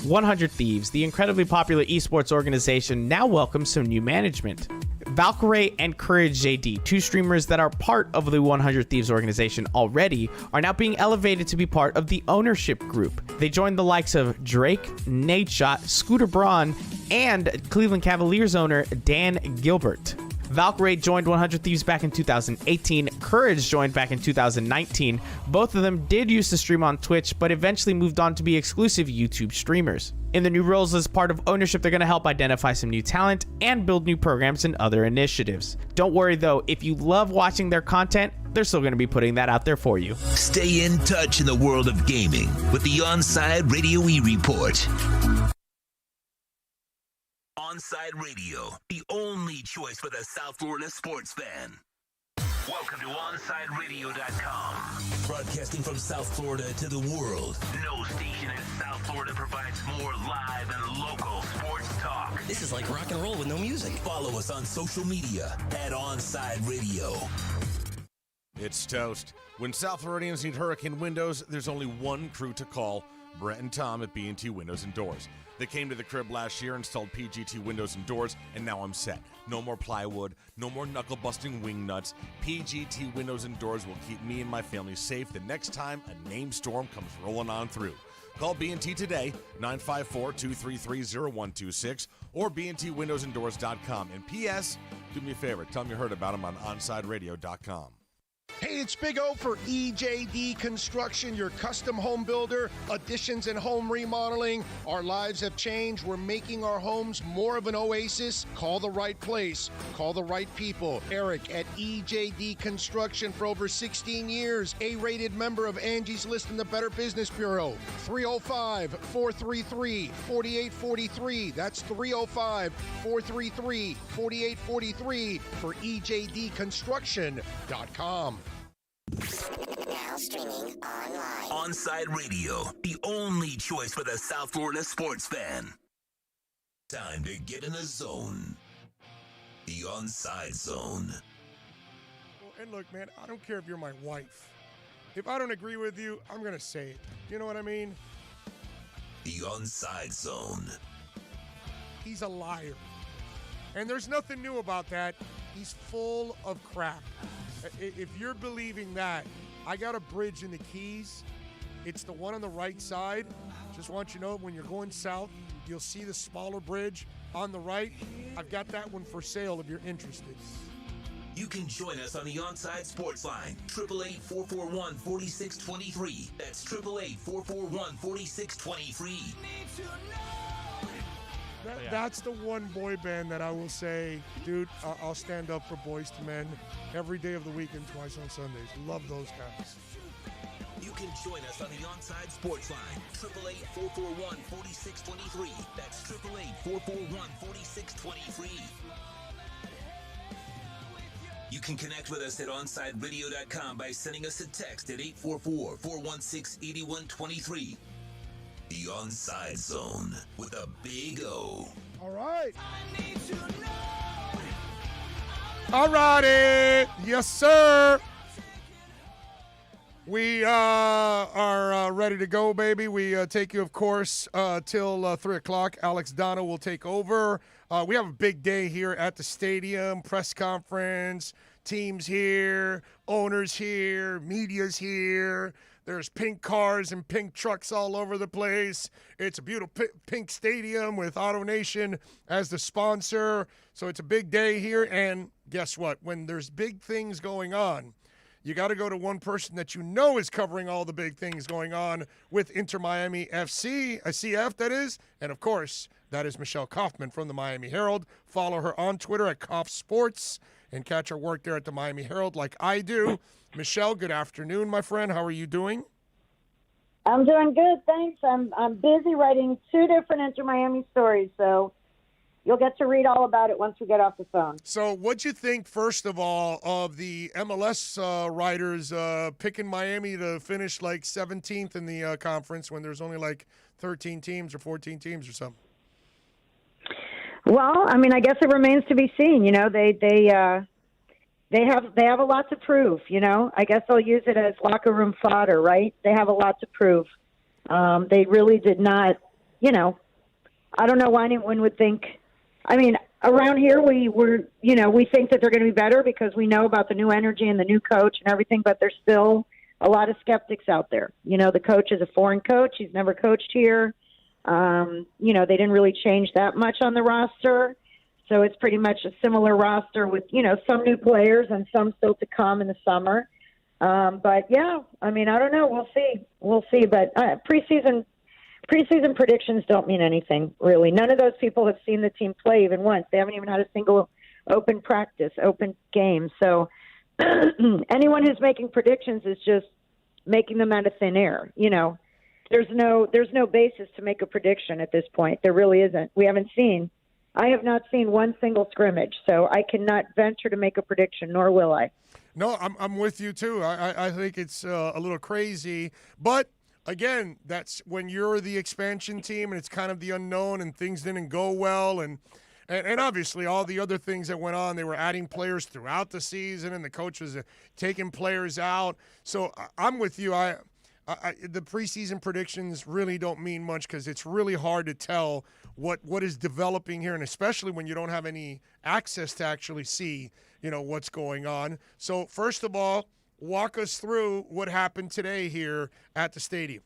100 Thieves, the incredibly popular esports organization, now welcomes some new management. Valkyrae and Courage JD, 2 streamers that are part of the 100 Thieves organization already, are now being elevated to be part of the ownership group. They joined the likes of Drake, Nadeshot, Scooter Braun, and Cleveland Cavaliers owner Dan Gilbert. Valkyrae joined 100 Thieves back in 2018. Courage joined back in 2019. Both of them did used to stream on Twitch, but eventually moved on to be exclusive YouTube streamers. In their new roles as part of ownership, they're going to help identify some new talent and build new programs and other initiatives. Don't worry though, if you love watching their content, they're still going to be putting that out there for you. Stay in touch in the world of gaming with the OnSide Radio E-Report. OnSide Radio, the only choice for the South Florida sports fan. Welcome to OnSideRadio.com. Broadcasting from South Florida to the world. No station in South Florida provides more live and local sports talk. This is like rock and roll with no music. Follow us on social media at OnSide Radio. It's toast. When South Floridians need hurricane windows, there's only one crew to call, Brett and Tom at B&T Windows and Doors. They came to the crib last year, installed PGT windows and doors, and now I'm set. No more plywood, no more knuckle-busting wing nuts. PGT windows and doors will keep me and my family safe the next time a named storm comes rolling on through. Call B&T today, 954-233-0126, or bntwindowsanddoors.com. And P.S., do me a favor, tell them you heard about them on OnSideRadio.com. Hey, it's Big O for EJD Construction, your custom home builder, additions and home remodeling. Our lives have changed. We're making our homes more of an oasis. Call the right place. Call the right people. Eric at EJD Construction for over 16 years. A-rated member of Angie's List in the Better Business Bureau. 305-433-4843. That's 305-433-4843 for EJDConstruction.com. Now streaming online. OnSide Radio, the only choice for the South Florida sports fan. Time to get in the zone. The OnSide Zone. Well, and look, man, I don't care if you're my wife. If I don't agree with you, I'm going to say it. You know what I mean? The OnSide Zone. He's a liar. And there's nothing new about that. He's full of crap. If you're believing that, I got a bridge in the Keys. It's the one on the right side. Just want you to know, when you're going south, you'll see the smaller bridge on the right. I've got that one for sale if you're interested. You can join us on the OnSide Sports Line, 888-441-4623. That's 888-441-4623. That's the one boy band that I will say, dude, I'll stand up for Boys to Men every day of the week and twice on Sundays. Love those guys. You can join us on the OnSide Sports Line, 888-441-4623. That's 888-441-4623. You can connect with us at OnSideRadio.com by sending us a text at 844-416-8123. The OnSide Zone with a big O. All right. All righty. Yes, sir. We are ready to go, baby. We take you, of course, till 3 o'clock. Alex Donna will take over. We have a big day here at the stadium, press conference, teams here, owners here, media's here. There's pink cars and pink trucks all over the place. It's a beautiful pink stadium with Auto Nation as the sponsor. So it's a big day here. And guess what? When there's big things going on, you got to go to one person that you know is covering all the big things going on with Inter Miami FC, a CF that is. And, of course, that is Michelle Kaufman from the Miami Herald. Follow her on Twitter at Kauf Sports and catch her work there at the Miami Herald like I do. Michelle, good afternoon, my friend. How are you doing? I'm doing good, thanks. I'm busy writing 2 different Inter Miami stories, so you'll get to read all about it once we get off the phone. So what'd you think, first of all, of the MLS writers picking Miami to finish like 17th in the conference when there's only like 13 teams or 14 teams or something? Well, I mean, I guess it remains to be seen. You know, they have a lot to prove. You know, I guess they'll use it as locker room fodder, right? They have a lot to prove. They really did not. You know, I don't know why anyone would think. I mean, around here we think that they're going to be better because we know about the new energy and the new coach and everything. But there's still a lot of skeptics out there. You know, the coach is a foreign coach. He's never coached here. You know, they didn't really change that much on the roster. So it's pretty much a similar roster with, you know, some new players and some still to come in the summer. But, yeah, I mean, I don't know. We'll see. But preseason predictions don't mean anything, really. None of those people have seen the team play even once. They haven't even had a single open practice, open game. So anyone who's making predictions is just making them out of thin air. You know, there's no basis to make a prediction at this point. There really isn't. I have not seen one single scrimmage, so I cannot venture to make a prediction, nor will I. No, I'm with you too. I think it's a little crazy, but again, that's when you're the expansion team and it's kind of the unknown and things didn't go well and obviously all the other things that went on. They were adding players throughout the season and the coach was taking players out. So I'm with you. The preseason predictions really don't mean much because it's really hard to tell what is developing here, and especially when you don't have any access to actually see, what's going on. So first of all, walk us through what happened today here at the stadium.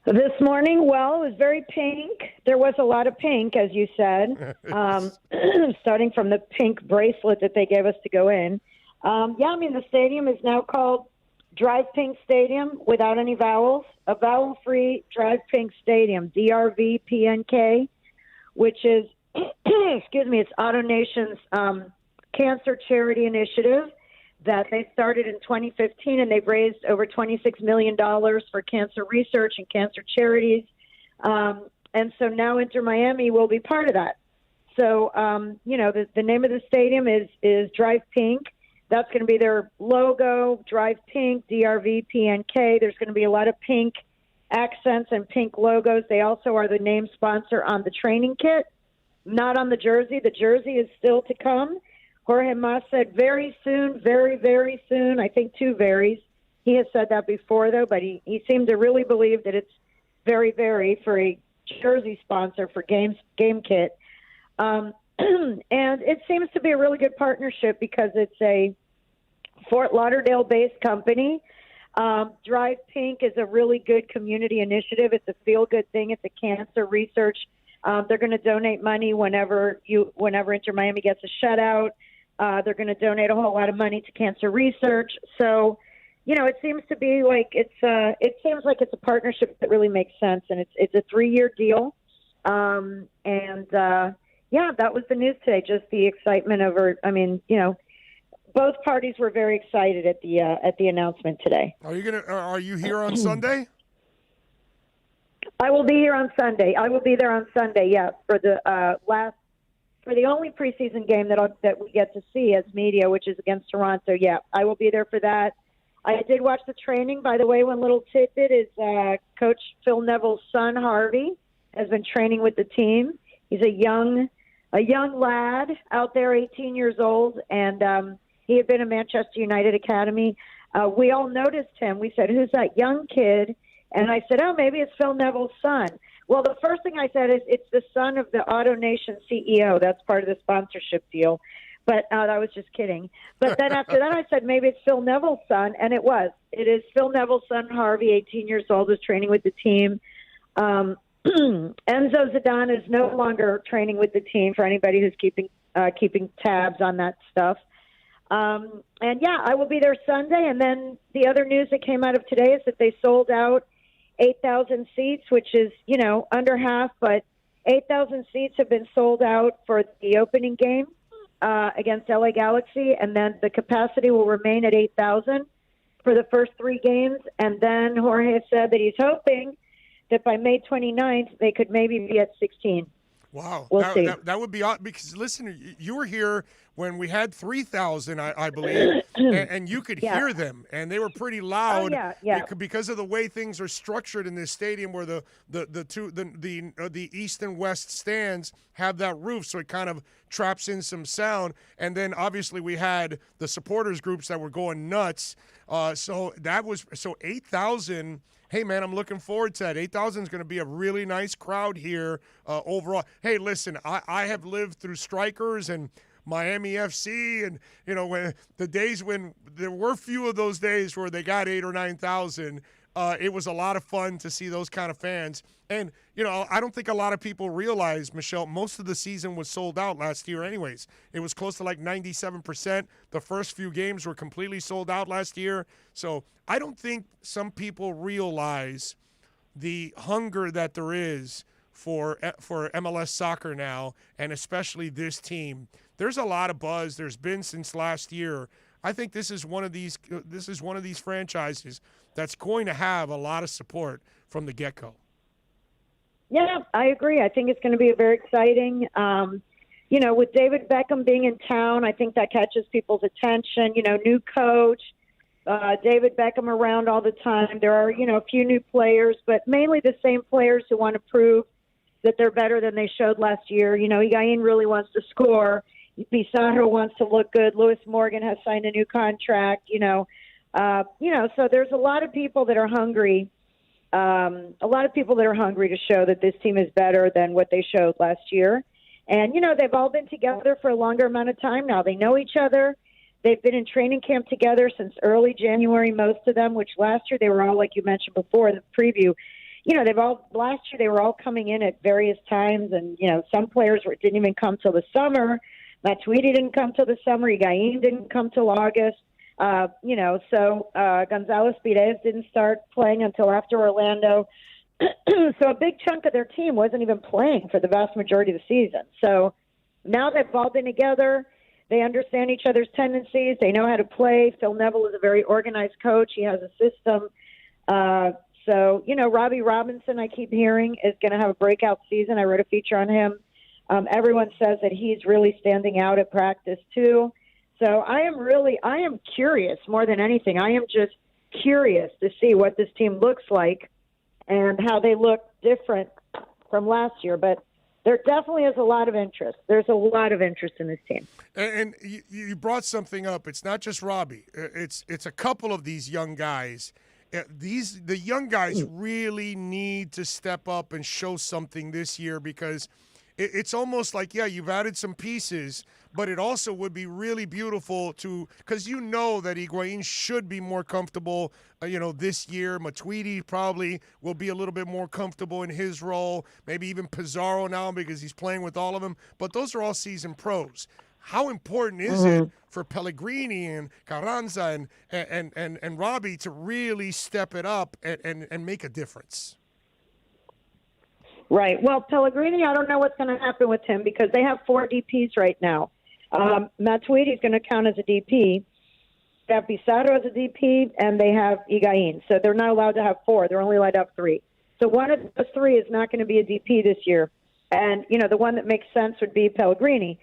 This morning, well, it was very pink. There was a lot of pink, as you said, starting from the pink bracelet that they gave us to go in. The stadium is now called Drive Pink Stadium without any vowels, a vowel-free Drive Pink Stadium, DRVPNK, which is, it's AutoNation's cancer charity initiative that they started in 2015, and they've raised over $26 million for cancer research and cancer charities. And so now Inter Miami will be part of that. So, the name of the stadium is Drive Pink. That's going to be their logo, Drive Pink, DRVPNK. There's going to be a lot of pink accents and pink logos. They also are the name sponsor on the training kit, not on the jersey. The jersey is still to come. Jorge Mas said very soon, very, very soon. I think two varies. He has said that before, though, but he seemed to really believe that it's very, very for a jersey sponsor for game kit. And it seems to be a really good partnership because it's a Fort Lauderdale-based company. Drive Pink is a really good community initiative. It's a feel-good thing. It's a cancer research. They're going to donate money whenever Inter Miami gets a shutout. They're going to donate a whole lot of money to cancer research. So, it seems to be like it's a partnership that really makes sense, and it's a 3-year deal. That was the news today. Just the excitement over. Both parties were very excited at the announcement today. Are you here on Sunday? I will be here on Sunday. I will be there on Sunday. Yes, for the only preseason game that we get to see as media, which is against Toronto. Yeah, I will be there for that. I did watch the training. By the way, one little tidbit is Coach Phil Neville's son Harvey has been training with the team. He's a young lad out there, 18 years old, and he had been in Manchester United Academy. We all noticed him. We said, "Who's that young kid?" And I said, "Oh, maybe it's Phil Neville's son." Well, the first thing I said is it's the son of the AutoNation CEO. That's part of the sponsorship deal. But I was just kidding. But then after that, I said maybe it's Phil Neville's son, and it was. It is Phil Neville's son, Harvey, 18 years old, is training with the team. Enzo Zidane is no longer training with the team for anybody who's keeping tabs on that stuff. I will be there Sunday. And then the other news that came out of today is that they sold out 8,000 seats, which is, under half, but 8,000 seats have been sold out for the opening game against LA Galaxy, and then the capacity will remain at 8,000 for the first 3 games. And then Jorge said that he's hoping that by May 29th, they could maybe be at 16. Wow. We'll see. That would be odd because, listen, you were here when we had 3,000, I believe, and you could hear them, and they were pretty loud. Oh, yeah. Because of the way things are structured in this stadium, where the east and west stands have that roof, so it kind of traps in some sound. And then obviously we had the supporters groups that were going nuts. So 8,000. Hey, man, I'm looking forward to that. 8,000 is going to be a really nice crowd here overall. Hey, listen, I have lived through strikers and Miami FC, and, when the days when there were few of those days where they got 8,000 or 9,000, it was a lot of fun to see those kind of fans. And, I don't think a lot of people realize, Michelle, most of the season was sold out last year anyways. It was close to like 97%. The first few games were completely sold out last year. So I don't think some people realize the hunger that there is for MLS soccer now, and especially this team, there's a lot of buzz. There's been since last year. I think this is one of these franchises that's going to have a lot of support from the get-go. Yeah, I agree. I think it's going to be very exciting. With David Beckham being in town, I think that catches people's attention. New coach, David Beckham around all the time. There are, a few new players, but mainly the same players who want to prove that they're better than they showed last year. Higuain really wants to score. Pizarro wants to look good. Lewis Morgan has signed a new contract. So there's a lot of people that are hungry. To show that this team is better than what they showed last year. And, they've all been together for a longer amount of time now. They know each other. They've been in training camp together since early January, most of them, which last year they were all, like you mentioned before, the preview. Last year they were all coming in at various times. And, some players didn't even come till the summer. Matuidi didn't come till the summer. Higuain didn't come till August. Gonzalez Pires didn't start playing until after Orlando. So a big chunk of their team wasn't even playing for the vast majority of the season. So now they've all been together. They understand each other's tendencies. They know how to play. Phil Neville is a very organized coach. He has a system. Robbie Robinson, I keep hearing, is going to have a breakout season. I wrote a feature on him. Everyone says that he's really standing out at practice too. So I am curious more than anything. I am just curious to see what this team looks like and how they look different from last year. But there definitely is a lot of interest. There's a lot of interest in this team. And you brought something up. It's not just Robbie. It's a couple of these young guys. The young guys really need to step up and show something this year because it's almost like, you've added some pieces, but it also would be really beautiful because that Higuain should be more comfortable, this year. Matuidi probably will be a little bit more comfortable in his role, maybe even Pizarro now because he's playing with all of them. But those are all seasoned pros. How important is it for Pellegrini and Carranza and Robbie to really step it up and make a difference? Right. Well, Pellegrini, I don't know what's going to happen with him because they have 4 DPs right now. Matuidi is going to count as a DP. They have Pizarro as a DP, and they have Higuain. So they're not allowed to have 4. They're only allowed to have 3. So one of those 3 is not going to be a DP this year. And, the one that makes sense would be Pellegrini.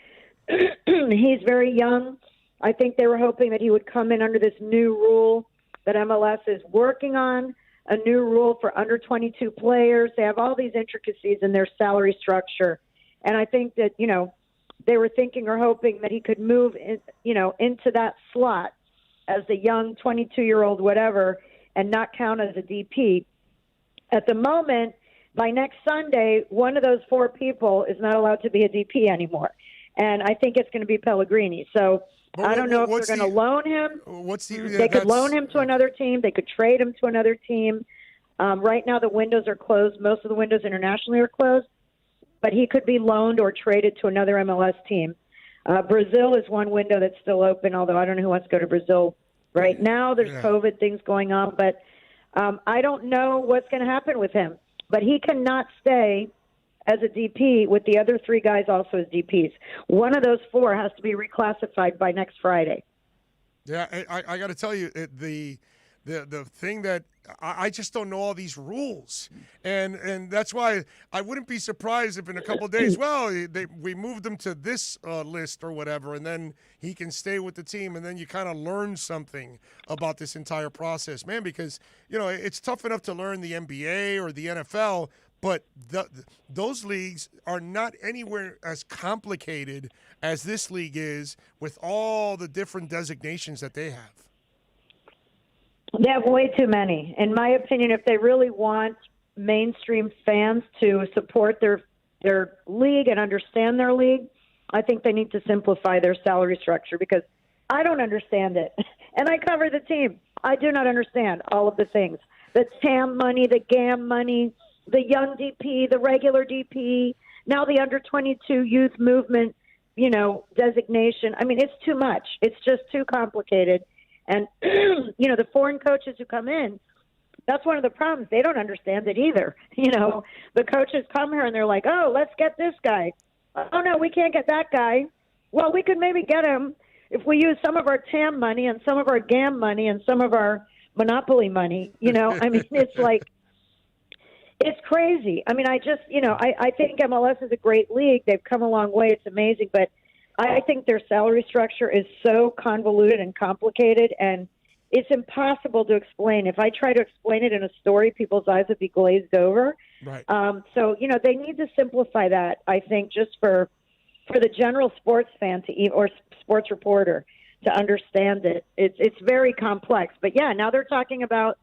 He's very young. I think they were hoping that he would come in under this new rule that MLS is working on, a new rule for under 22 players. They have all these intricacies in their salary structure. And I think that, they were thinking or hoping that he could move in, into that slot as a young 22-year-old whatever and not count as a DP. At the moment, by next Sunday, one of those 4 people is not allowed to be a DP anymore. And I think it's going to be Pellegrini. So I don't know if they're going to loan him. They could loan him to another team. They could trade him to another team. Right now the windows are closed. Most of the windows internationally are closed. But he could be loaned or traded to another MLS team. Brazil is one window that's still open, although I don't know who wants to go to Brazil right now. There's COVID things going on. But I don't know what's going to happen with him. But he cannot stay as a DP with the other 3 guys also as DPs. One of those 4 has to be reclassified by next Friday. Yeah, I got to tell you, the thing that I just don't know all these rules, and that's why I wouldn't be surprised if in a couple of days, we moved him to this list or whatever, and then he can stay with the team, and then you kind of learn something about this entire process, man. Because it's tough enough to learn the NBA or the NFL. But those leagues are not anywhere as complicated as this league is with all the different designations that they have. They have way too many. In my opinion, if they really want mainstream fans to support their league and understand their league, I think they need to simplify their salary structure because I don't understand it. And I cover the team. I do not understand all of the things. The TAM money, the GAM money, the young DP, the regular DP, now the under-22 youth movement, designation. I mean, it's too much. It's just too complicated. And, the foreign coaches who come in, that's one of the problems. They don't understand it either. The coaches come here and they're like, oh, let's get this guy. Oh, no, we can't get that guy. Well, we could maybe get him if we use some of our TAM money and some of our GAM money and some of our Monopoly money. I mean, it's like, it's crazy. I mean, I think MLS is a great league. They've come a long way. It's amazing. But I think their salary structure is so convoluted and complicated, and it's impossible to explain. If I try to explain it in a story, people's eyes would be glazed over. Right. So, they need to simplify that, I think, just for the general sports fan or sports reporter to understand it. It's very complex. But, yeah, now they're talking about,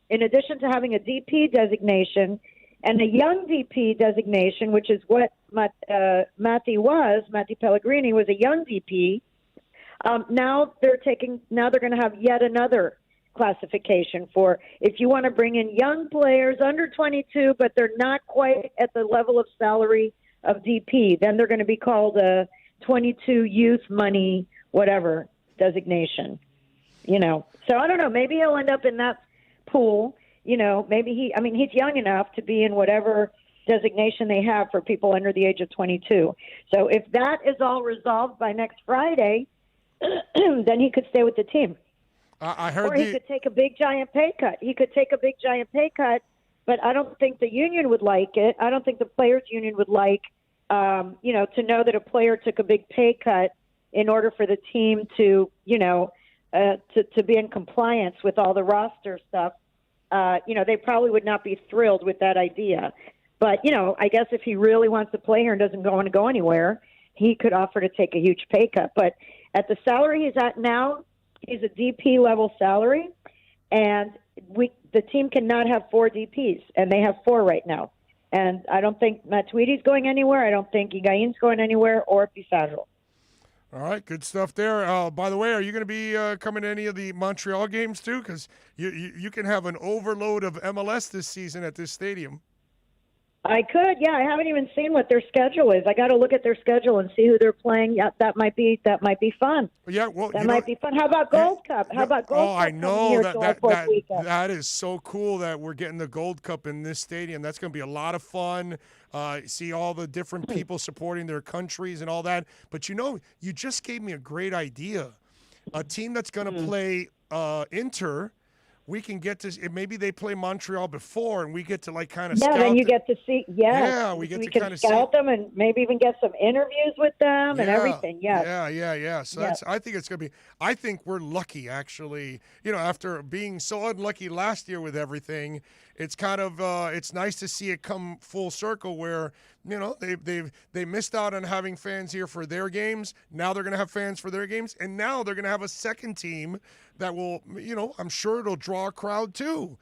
in addition to having a DP designation and a young DP designation, which is what Matty Pellegrini was, a young DP. Now they're going to have yet another classification for if you want to bring in young players under 22, but they're not quite at the level of salary of DP. Then they're going to be called a 22 youth money, whatever designation. So I don't know. Maybe he'll end up in that pool. Maybe he's young enough to be in whatever designation they have for people under the age of 22. So if that is all resolved by next Friday, then he could stay with the team. I heard or he could take a big giant pay cut. But I don't think the union would like it. I don't think the players' union would like, to know that a player took a big pay cut in order for the team to, to be in compliance with all the roster stuff. They probably would not be thrilled with that idea. But, I guess if he really wants to play here and doesn't want to go anywhere, he could offer to take a huge pay cut. But at the salary he's at now, he's a DP level salary, and the team cannot have 4 DPs, and they have 4 right now. And I don't think Matuidi's going anywhere. I don't think Higuain's going anywhere, or Pizarro. All right, good stuff there. By the way, are you going to be coming to any of the Montreal games too? Because you can have an overload of MLS this season at this stadium. I could, yeah. I haven't even seen what their schedule is. I got to look at their schedule and see who they're playing. Yeah, that might be fun. Yeah, well, that might be fun. How about Gold Cup? How about Gold Cup? Oh, I know that that is so cool that we're getting the Gold Cup in this stadium. That's going to be a lot of fun. See all the different people supporting their countries and all that. But you just gave me a great idea. A team that's going to play Inter. We can get to maybe they play Montreal before, and we get to kind of scout. Yeah, then you get to see. Yeah, we get to kind of scout them and maybe even get some interviews with them and everything. Yeah. So I think it's gonna be. I think we're lucky actually. After being so unlucky last year with everything, it's kind of it's nice to see it come full circle where they missed out on having fans here for their games. Now they're gonna have fans for their games, and now they're gonna have a second team that will, I'm sure it'll draw a crowd too,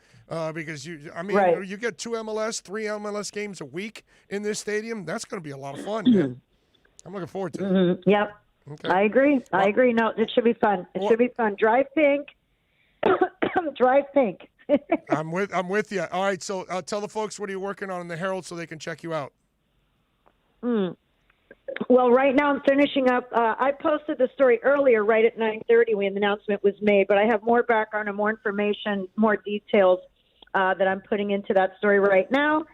because you get 3 MLS games a week in this stadium. That's going to be a lot of fun, man. I'm looking forward to it. Yep. Okay. I agree. No, it should be fun. Should be fun. Drive pink. Drive pink. I'm with you. All right. So tell the folks what are you working on in the Herald so they can check you out. Well, right now I'm finishing up. I posted the story earlier, right at 9:30 when the announcement was made, but I have more background and more information, more details that I'm putting into that story right now.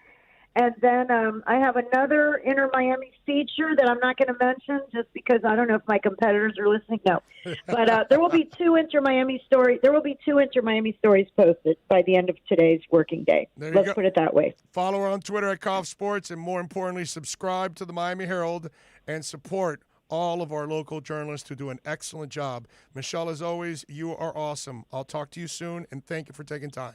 And then I have another Inter Miami feature that I'm not going to mention just because I don't know if my competitors are listening. No, but there will be 2 Inter Miami stories. There will be 2 Inter Miami stories posted by the end of today's working day. Let's put it that way. Follow her on Twitter at Koff Sports, and more importantly, subscribe to the Miami Herald and support all of our local journalists who do an excellent job. Michelle, as always, you are awesome. I'll talk to you soon, and thank you for taking time.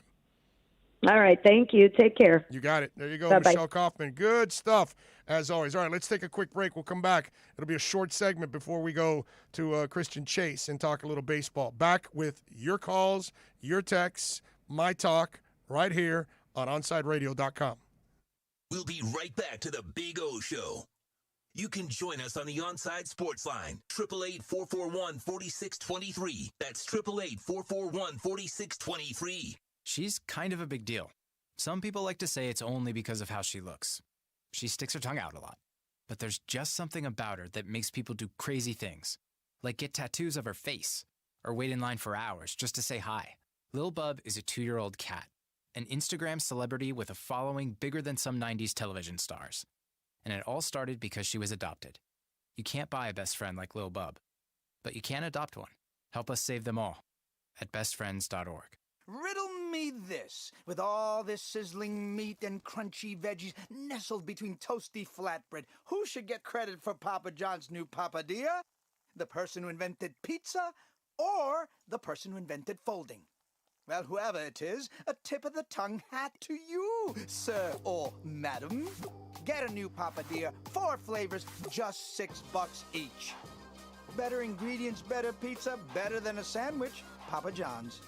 All right. Thank you. Take care. You got it. There you go, Bye-bye. Michelle Kaufman. Good stuff, as always. All right, let's take a quick break. We'll come back. It'll be a short segment before we go to Christian Chase and talk a little baseball. Back with your calls, your texts, my talk, right here on OnSideRadio.com. We'll be right back to the Big O Show. You can join us on the OnSide Sports Line, 888-441-4623. That's 888-441-4623. She's kind of a big deal. Some people like to say it's only because of how she looks. She sticks her tongue out a lot. But there's just something about her that makes people do crazy things, like get tattoos of her face, or wait in line for hours just to say hi. Lil Bub is a 2-year-old cat, an Instagram celebrity with a following bigger than some 90s television stars. And it all started because she was adopted. You can't buy a best friend like Lil Bub, but you can adopt one. Help us save them all at bestfriends.org. Riddle me this. With all this sizzling meat and crunchy veggies nestled between toasty flatbread, who should get credit for Papa John's new papadilla? The person who invented pizza or the person who invented folding? Well, whoever it is, a tip of the tongue hat to you, sir or madam. Get a new papadilla, 4 flavors, just $6 each. Better ingredients, better pizza, better than a sandwich. Papa John's.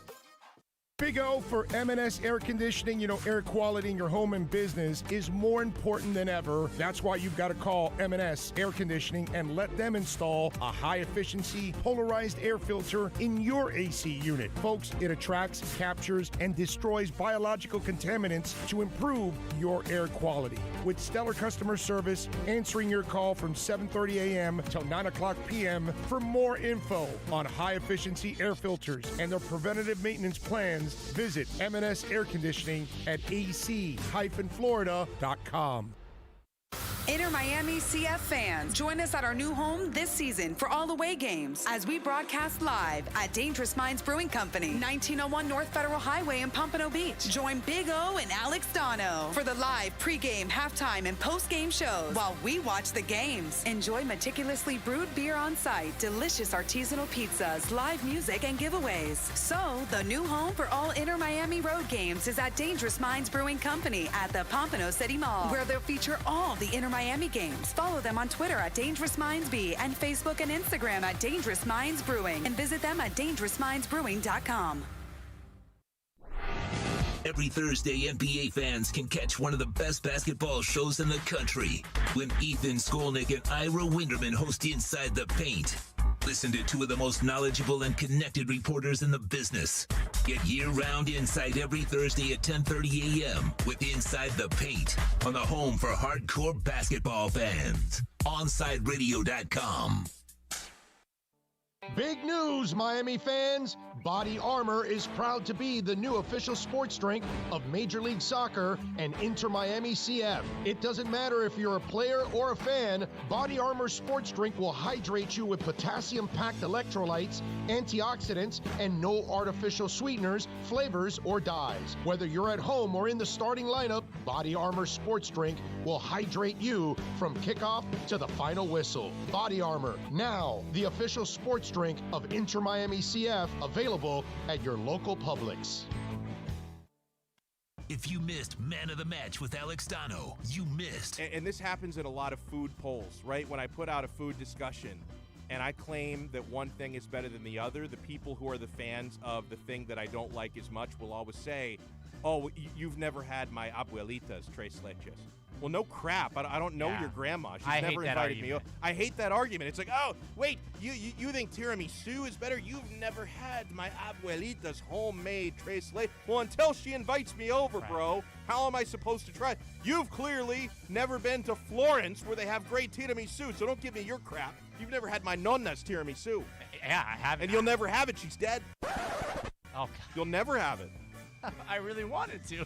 Big O for M&S Air Conditioning. You know, air quality in your home and business is more important than ever. That's why you've got to call M&S Air Conditioning and let them install a high-efficiency polarized air filter in your AC unit. Folks, it attracts, captures, and destroys biological contaminants to improve your air quality. With stellar customer service, answering your call from 7:30 a.m. till 9 o'clock p.m. For more info on high-efficiency air filters and their preventative maintenance plans, visit M&S Air Conditioning at ac-florida.com. Inter Miami CF fans, join us at our new home this season for all away games as we broadcast live at Dangerous Minds Brewing Company, 1901 North Federal Highway in Pompano Beach. Join Big O and Alex Dono for the live pregame, halftime, and postgame shows while we watch the games. Enjoy meticulously brewed beer on site, delicious artisanal pizzas, live music, and giveaways. So, the new home for all Inter Miami road games is at Dangerous Minds Brewing Company at the Pompano City Mall, where they'll feature all the Inter Miami games. Follow them on Twitter at Dangerous Minds B and Facebook and Instagram at Dangerous Minds Brewing, and visit them at dangerousmindsbrewing.com. Every Thursday, NBA fans can catch one of the best basketball shows in the country when Ethan Skolnick and Ira Winderman host Inside the Paint. Listen to 2 of the most knowledgeable and connected reporters in the business. Get year-round insight every Thursday at 10:30 a.m. with Inside the Paint on the home for hardcore basketball fans. OnSideRadio.com. Big news, Miami fans! Body Armor is proud to be the new official sports drink of Major League Soccer and Inter Miami CF. It doesn't matter if you're a player or a fan, Body Armor sports drink will hydrate you with potassium-packed electrolytes, antioxidants, and no artificial sweeteners, flavors, or dyes. Whether you're at home or in the starting lineup, Body Armor sports drink will hydrate you from kickoff to the final whistle. Body Armor, now the official sports drink of Inter Miami CF, available at your local Publix. If you missed Man of the Match with Alex Dono, you missed. And this happens in a lot of food polls, right? When I put out a food discussion and I claim that one thing is better than the other, the people who are the fans of the thing that I don't like as much will always say, oh, you've never had my abuelita's tres leches. Well, no crap. I don't know your grandma. She's never invited me. I hate that argument. It's like, oh, wait, you think tiramisu is better? You've never had my abuelita's homemade tres leches. Well, until she invites me over, bro, how am I supposed to try? You've clearly never been to Florence where they have great tiramisu, so don't give me your crap. You've never had my nonna's tiramisu. Yeah, I haven't. And you'll never have it. She's dead. Oh, God. You'll never have it. I really wanted to.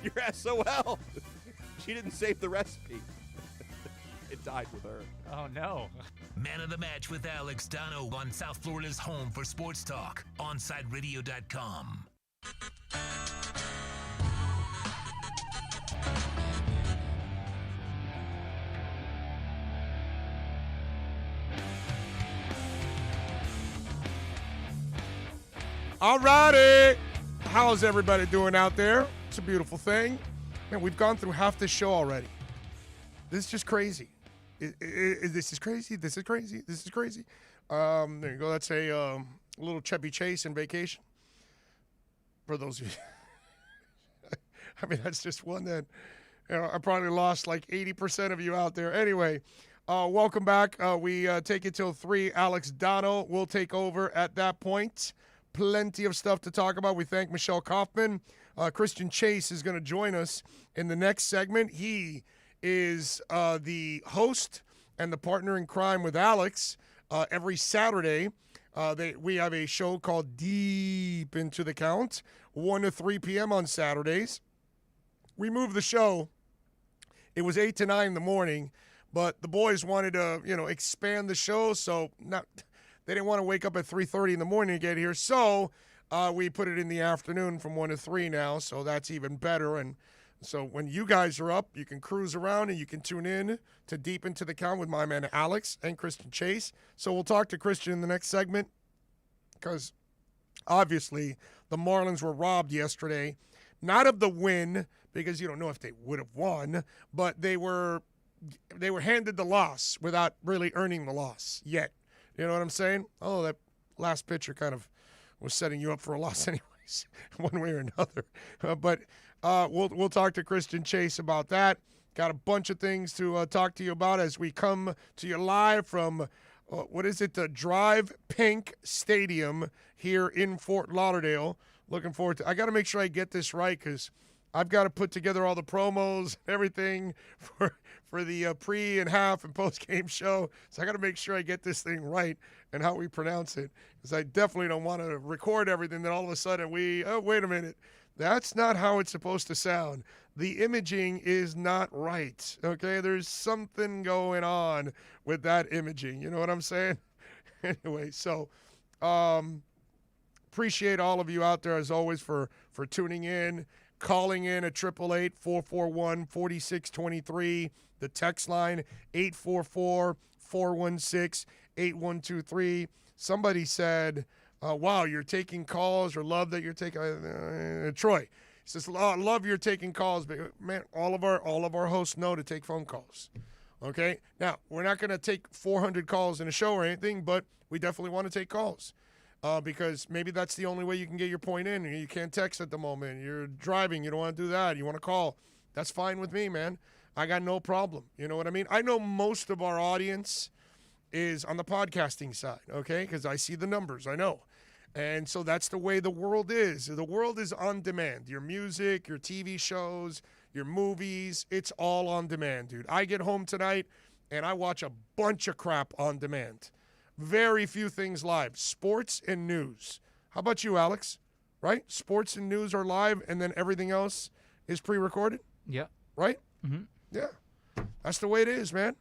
You're SOL. She didn't save the recipe. It died with her. Oh, no. Man of the Match with Alex Dono on South Florida's home for sports talk. OnSideRadio.com. All righty. How's everybody doing out there? It's a beautiful thing. Man, we've gone through half this show already. This is just crazy. This is crazy. This is crazy. This is crazy. There you go. That's a little Chevy Chase in Vacation. For those of you. I mean, that's just one that I probably lost like 80% of you out there. Anyway, welcome back. We take it till 3. Alex Dono will take over at that point. Plenty of stuff to talk about. We thank Michelle Kaufman. Christian Chase is going to join us in the next segment. He is the host and the partner in crime with Alex every Saturday. We have a show called Deep Into the Count, 1 to 3 p.m. on Saturdays. We moved the show. It was 8 to 9 in the morning, but the boys wanted to, expand the show, so they didn't want to wake up at 3:30 in the morning to get here, so we put it in the afternoon from 1 to 3 now, so that's even better. And so when you guys are up, you can cruise around and you can tune in to Deep Into the Count with my man Alex and Christian Chase. So we'll talk to Christian in the next segment because obviously the Marlins were robbed yesterday, not of the win because you don't know if they would have won, but they were handed the loss without really earning the loss yet. You know what I'm saying? Oh, that last pitcher kind of was setting you up for a loss anyways, one way or another. But we'll talk to Christian Chase about that. Got a bunch of things to talk to you about as we come to you live from, the Drive Pink Stadium here in Fort Lauderdale. Looking forward to I got to make sure I get this right because I've got to put together all the promos, everything for the pre and half and post game show. So I got to make sure I get this thing right and how we pronounce it because I definitely don't want to record everything. Then all of a sudden wait a minute. That's not how it's supposed to sound. The imaging is not right. Okay, there's something going on with that imaging. You know what I'm saying? Anyway, so appreciate all of you out there as always for tuning in. Calling in at 888-441-4623. The text line, 844-416-8123. Somebody said, wow, you're taking calls or love that you're taking. Troy says, love you're taking calls. But, man, all of our hosts know to take phone calls. Okay? Now, we're not going to take 400 calls in a show or anything, but we definitely want to take calls. Because maybe that's the only way you can get your point in. You can't text at the moment. You're driving. You don't want to do that. You want to call. That's fine with me, man. I got no problem. You know what I mean? I know most of our audience is on the podcasting side, okay? Because I see the numbers. I know. And so that's the way the world is. The world is on demand. Your music, your TV shows, your movies, it's all on demand, dude. I get home tonight, and I watch a bunch of crap on demand. Very few things live. Sports and news. How about you, Alex? Right? Sports and news are live, and then everything else is pre-recorded? Yeah. Right? Mm-hmm. Yeah. That's the way it is, man.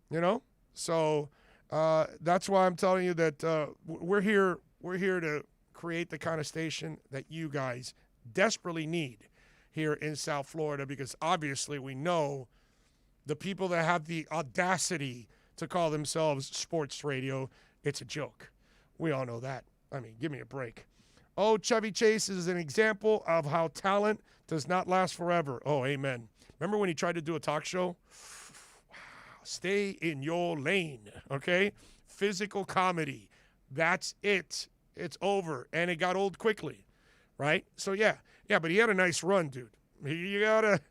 You know? So that's why I'm telling you that we're here to create the kind of station that you guys desperately need here in South Florida because obviously we know the people that have the audacity to call themselves sports radio, it's a joke. We all know that. I mean, give me a break. Oh, Chevy Chase is an example of how talent does not last forever. Oh, amen. Remember when he tried to do a talk show? Wow. Stay in your lane, okay? Physical comedy. That's it. It's over. And it got old quickly, right? So, yeah, but he had a nice run, dude. You got to...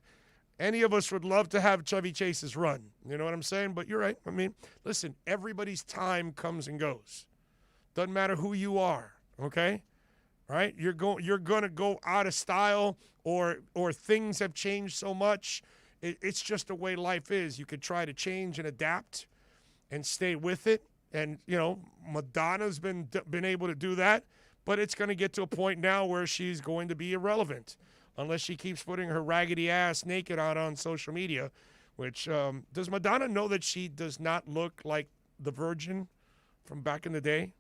Any of us would love to have Chevy Chase's run. You know what I'm saying? But you're right. I mean, listen, everybody's time comes and goes. Doesn't matter who you are, okay? Right? You're going to go out of style or things have changed so much. It's just the way life is. You could try to change and adapt and stay with it. And, Madonna's been able to do that. But it's going to get to a point now where she's going to be irrelevant. Unless she keeps putting her raggedy ass naked out on social media, which does Madonna know that she does not look like the Virgin from back in the day?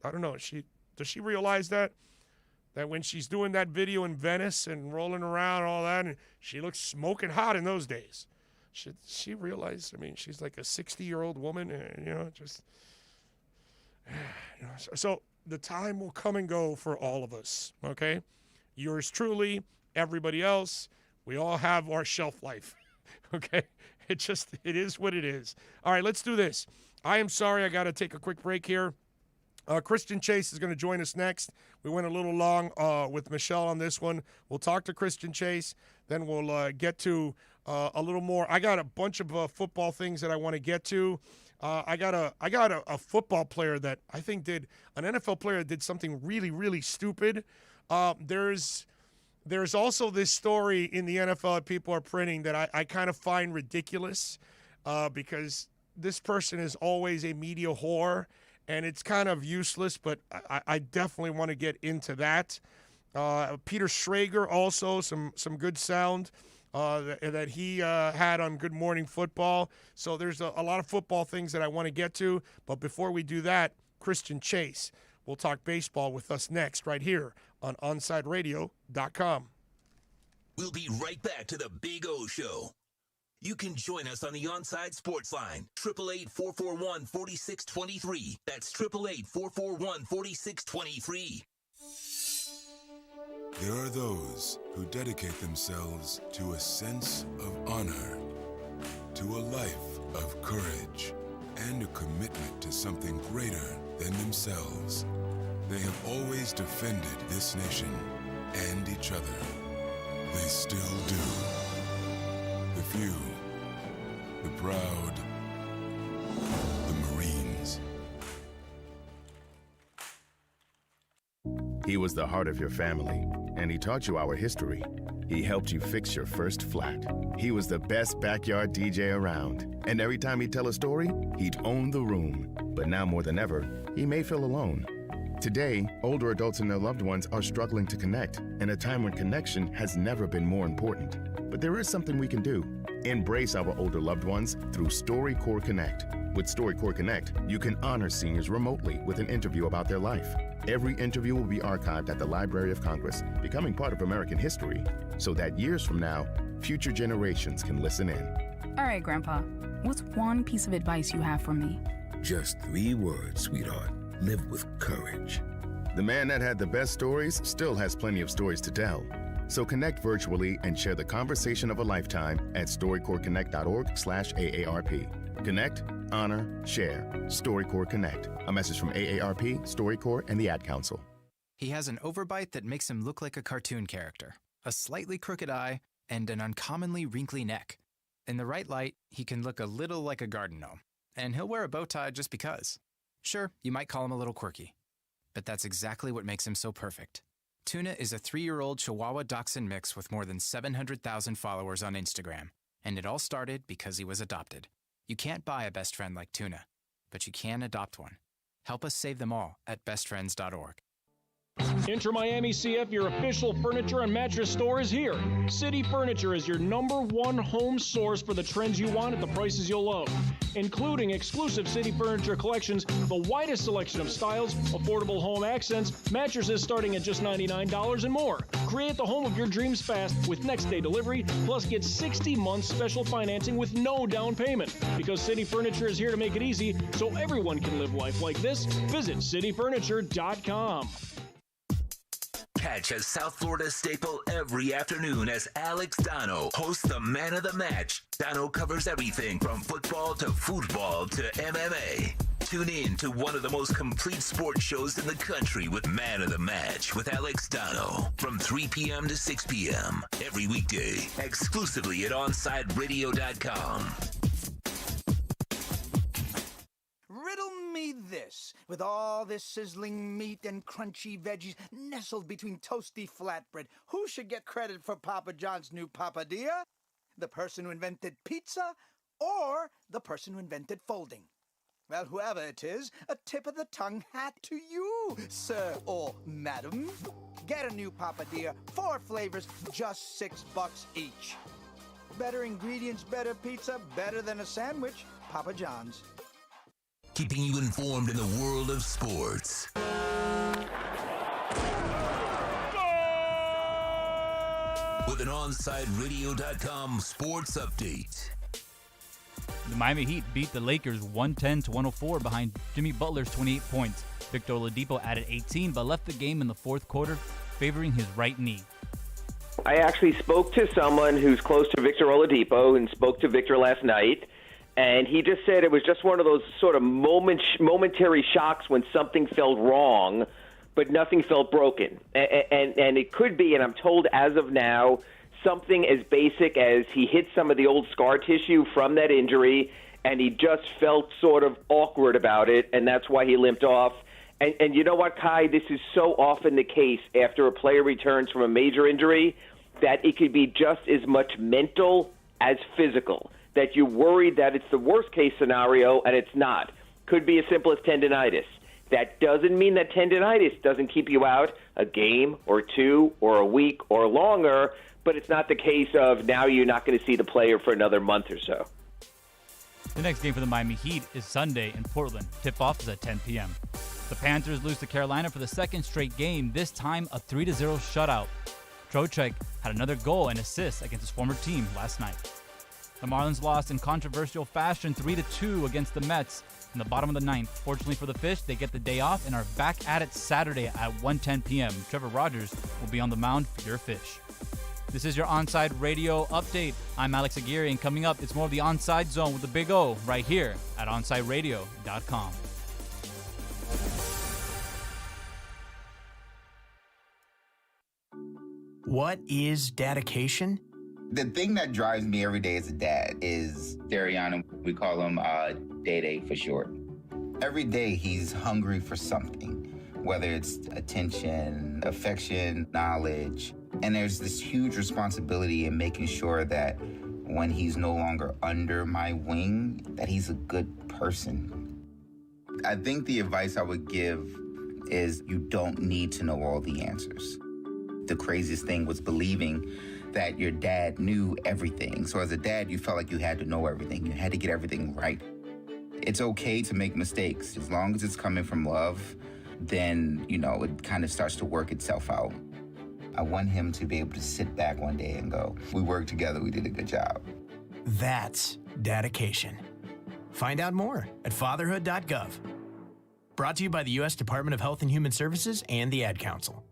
I don't know. Does she realize that when she's doing that video in Venice and rolling around and all that, and she looks smoking hot in those days? Should she realize? I mean, she's like a 60-year-old woman, and, So the time will come and go for all of us. Okay, yours truly. Everybody else, we all have our shelf life, okay? It is what it is. All right, let's do this. I am sorry I got to take a quick break here. Christian Chase is going to join us next. We went a little long with Michelle on this one. We'll talk to Christian Chase. Then we'll get to a little more. I got a bunch of football things that I want to get to. I got a football player that I think an NFL player that did something really, really stupid. There's also this story in the NFL that people are printing that I kind of find ridiculous because this person is always a media whore, and it's kind of useless, but I definitely want to get into that. Peter Schrager also, some good sound that he had on Good Morning Football. So there's a lot of football things that I want to get to. But before we do that, Christian Chase will talk baseball with us next right here on OnSideRadio.com. We'll be right back to the Big O Show. You can join us on the OnSide Sports Line, 888-441-4623. That's 888-441-4623. There are those who dedicate themselves to a sense of honor, to a life of courage, and a commitment to something greater than themselves. They have always defended this nation and each other. They still do. The few, the proud, the Marines. He was the heart of your family, and he taught you our history. He helped you fix your first flat. He was the best backyard DJ around, and every time he'd tell a story, he'd own the room. But now more than ever, he may feel alone. Today, older adults and their loved ones are struggling to connect, in a time when connection has never been more important. But there is something we can do. Embrace our older loved ones through StoryCorps Connect. With StoryCorps Connect, you can honor seniors remotely with an interview about their life. Every interview will be archived at the Library of Congress, becoming part of American history, so that years from now, future generations can listen in. All right, Grandpa, what's one piece of advice you have for me? Just 3 words, sweetheart. Live with courage. The man that had the best stories still has plenty of stories to tell. So connect virtually and share the conversation of a lifetime at StoryCorpsConnect.org/AARP. Connect, honor, share. StoryCorps Connect. A message from AARP, StoryCorps, and the Ad Council. He has an overbite that makes him look like a cartoon character, a slightly crooked eye, and an uncommonly wrinkly neck. In the right light, he can look a little like a garden gnome, and he'll wear a bow tie just because. Sure, you might call him a little quirky, but that's exactly what makes him so perfect. Tuna is a 3-year-old Chihuahua Dachshund mix with more than 700,000 followers on Instagram, and it all started because he was adopted. You can't buy a best friend like Tuna, but you can adopt one. Help us save them all at bestfriends.org. Inter Miami CF, your official furniture and mattress store, is here. City Furniture is your #1 home source for the trends you want at the prices you'll love, including exclusive City Furniture collections, the widest selection of styles, affordable home accents, mattresses starting at just $99 and more. Create the home of your dreams fast with next-day delivery, plus get 60 months special financing with no down payment. Because City Furniture is here to make it easy so everyone can live life like this, visit cityfurniture.com. Catch a South Florida staple every afternoon as Alex Dano hosts the Man of the Match. Dano covers everything from football to football to MMA. Tune in to one of the most complete sports shows in the country with Man of the Match with Alex Dano from 3 p.m. to 6 p.m. every weekday, exclusively at OnSideRadio.com. Riddle me this. With all this sizzling meat and crunchy veggies nestled between toasty flatbread, who should get credit for Papa John's new papadilla? The person who invented pizza or the person who invented folding? Well, whoever it is, a tip of the tongue hat to you, sir or madam. Get a new papadilla, 4 flavors, just $6 each. Better ingredients, better pizza, better than a sandwich. Papa John's. Keeping you informed in the world of sports. With an OnSideRadio.com sports update. The Miami Heat beat the Lakers 110-104 behind Jimmy Butler's 28 points. Victor Oladipo added 18 but left the game in the fourth quarter, favoring his right knee. I actually spoke to someone who's close to Victor Oladipo and spoke to Victor last night. And he just said it was just one of those sort of momentary shocks when something felt wrong, but nothing felt broken. And it could be, and I'm told as of now, something as basic as he hit some of the old scar tissue from that injury, and he just felt sort of awkward about it, and that's why he limped off. And you know what, Kai? This is so often the case after a player returns from a major injury that it could be just as much mental as physical, that you're worried that it's the worst-case scenario, and it's not. Could be as simple as tendinitis. That doesn't mean that tendinitis doesn't keep you out a game or 2 or a week or longer, but it's not the case of now you're not going to see the player for another month or so. The next game for the Miami Heat is Sunday in Portland. Tip-off is at 10 p.m. The Panthers lose to Carolina for the second straight game, this time a 3-0 shutout. Trocheck had another goal and assist against his former team last night. The Marlins lost in controversial fashion 3-2 against the Mets in the bottom of the ninth. Fortunately for the Fish, they get the day off and are back at it Saturday at 1:10 p.m. Trevor Rogers will be on the mound for your Fish. This is your OnSide Radio update. I'm Alex Aguirre, and coming up, it's more of the OnSide Zone with the Big O right here at OnSideRadio.com. What is dedication? The thing that drives me every day as a dad is Darian. We call him Day for short. Every day he's hungry for something, whether it's attention, affection, knowledge. And there's this huge responsibility in making sure that when he's no longer under my wing, that he's a good person. I think the advice I would give is you don't need to know all the answers. The craziest thing was believing that your dad knew everything. So as a dad, you felt like you had to know everything. You had to get everything right. It's okay to make mistakes. As long as it's coming from love, then, it kind of starts to work itself out. I want him to be able to sit back one day and go, we worked together, we did a good job. That's dedication. Find out more at fatherhood.gov. Brought to you by the U.S. Department of Health and Human Services and the Ad Council.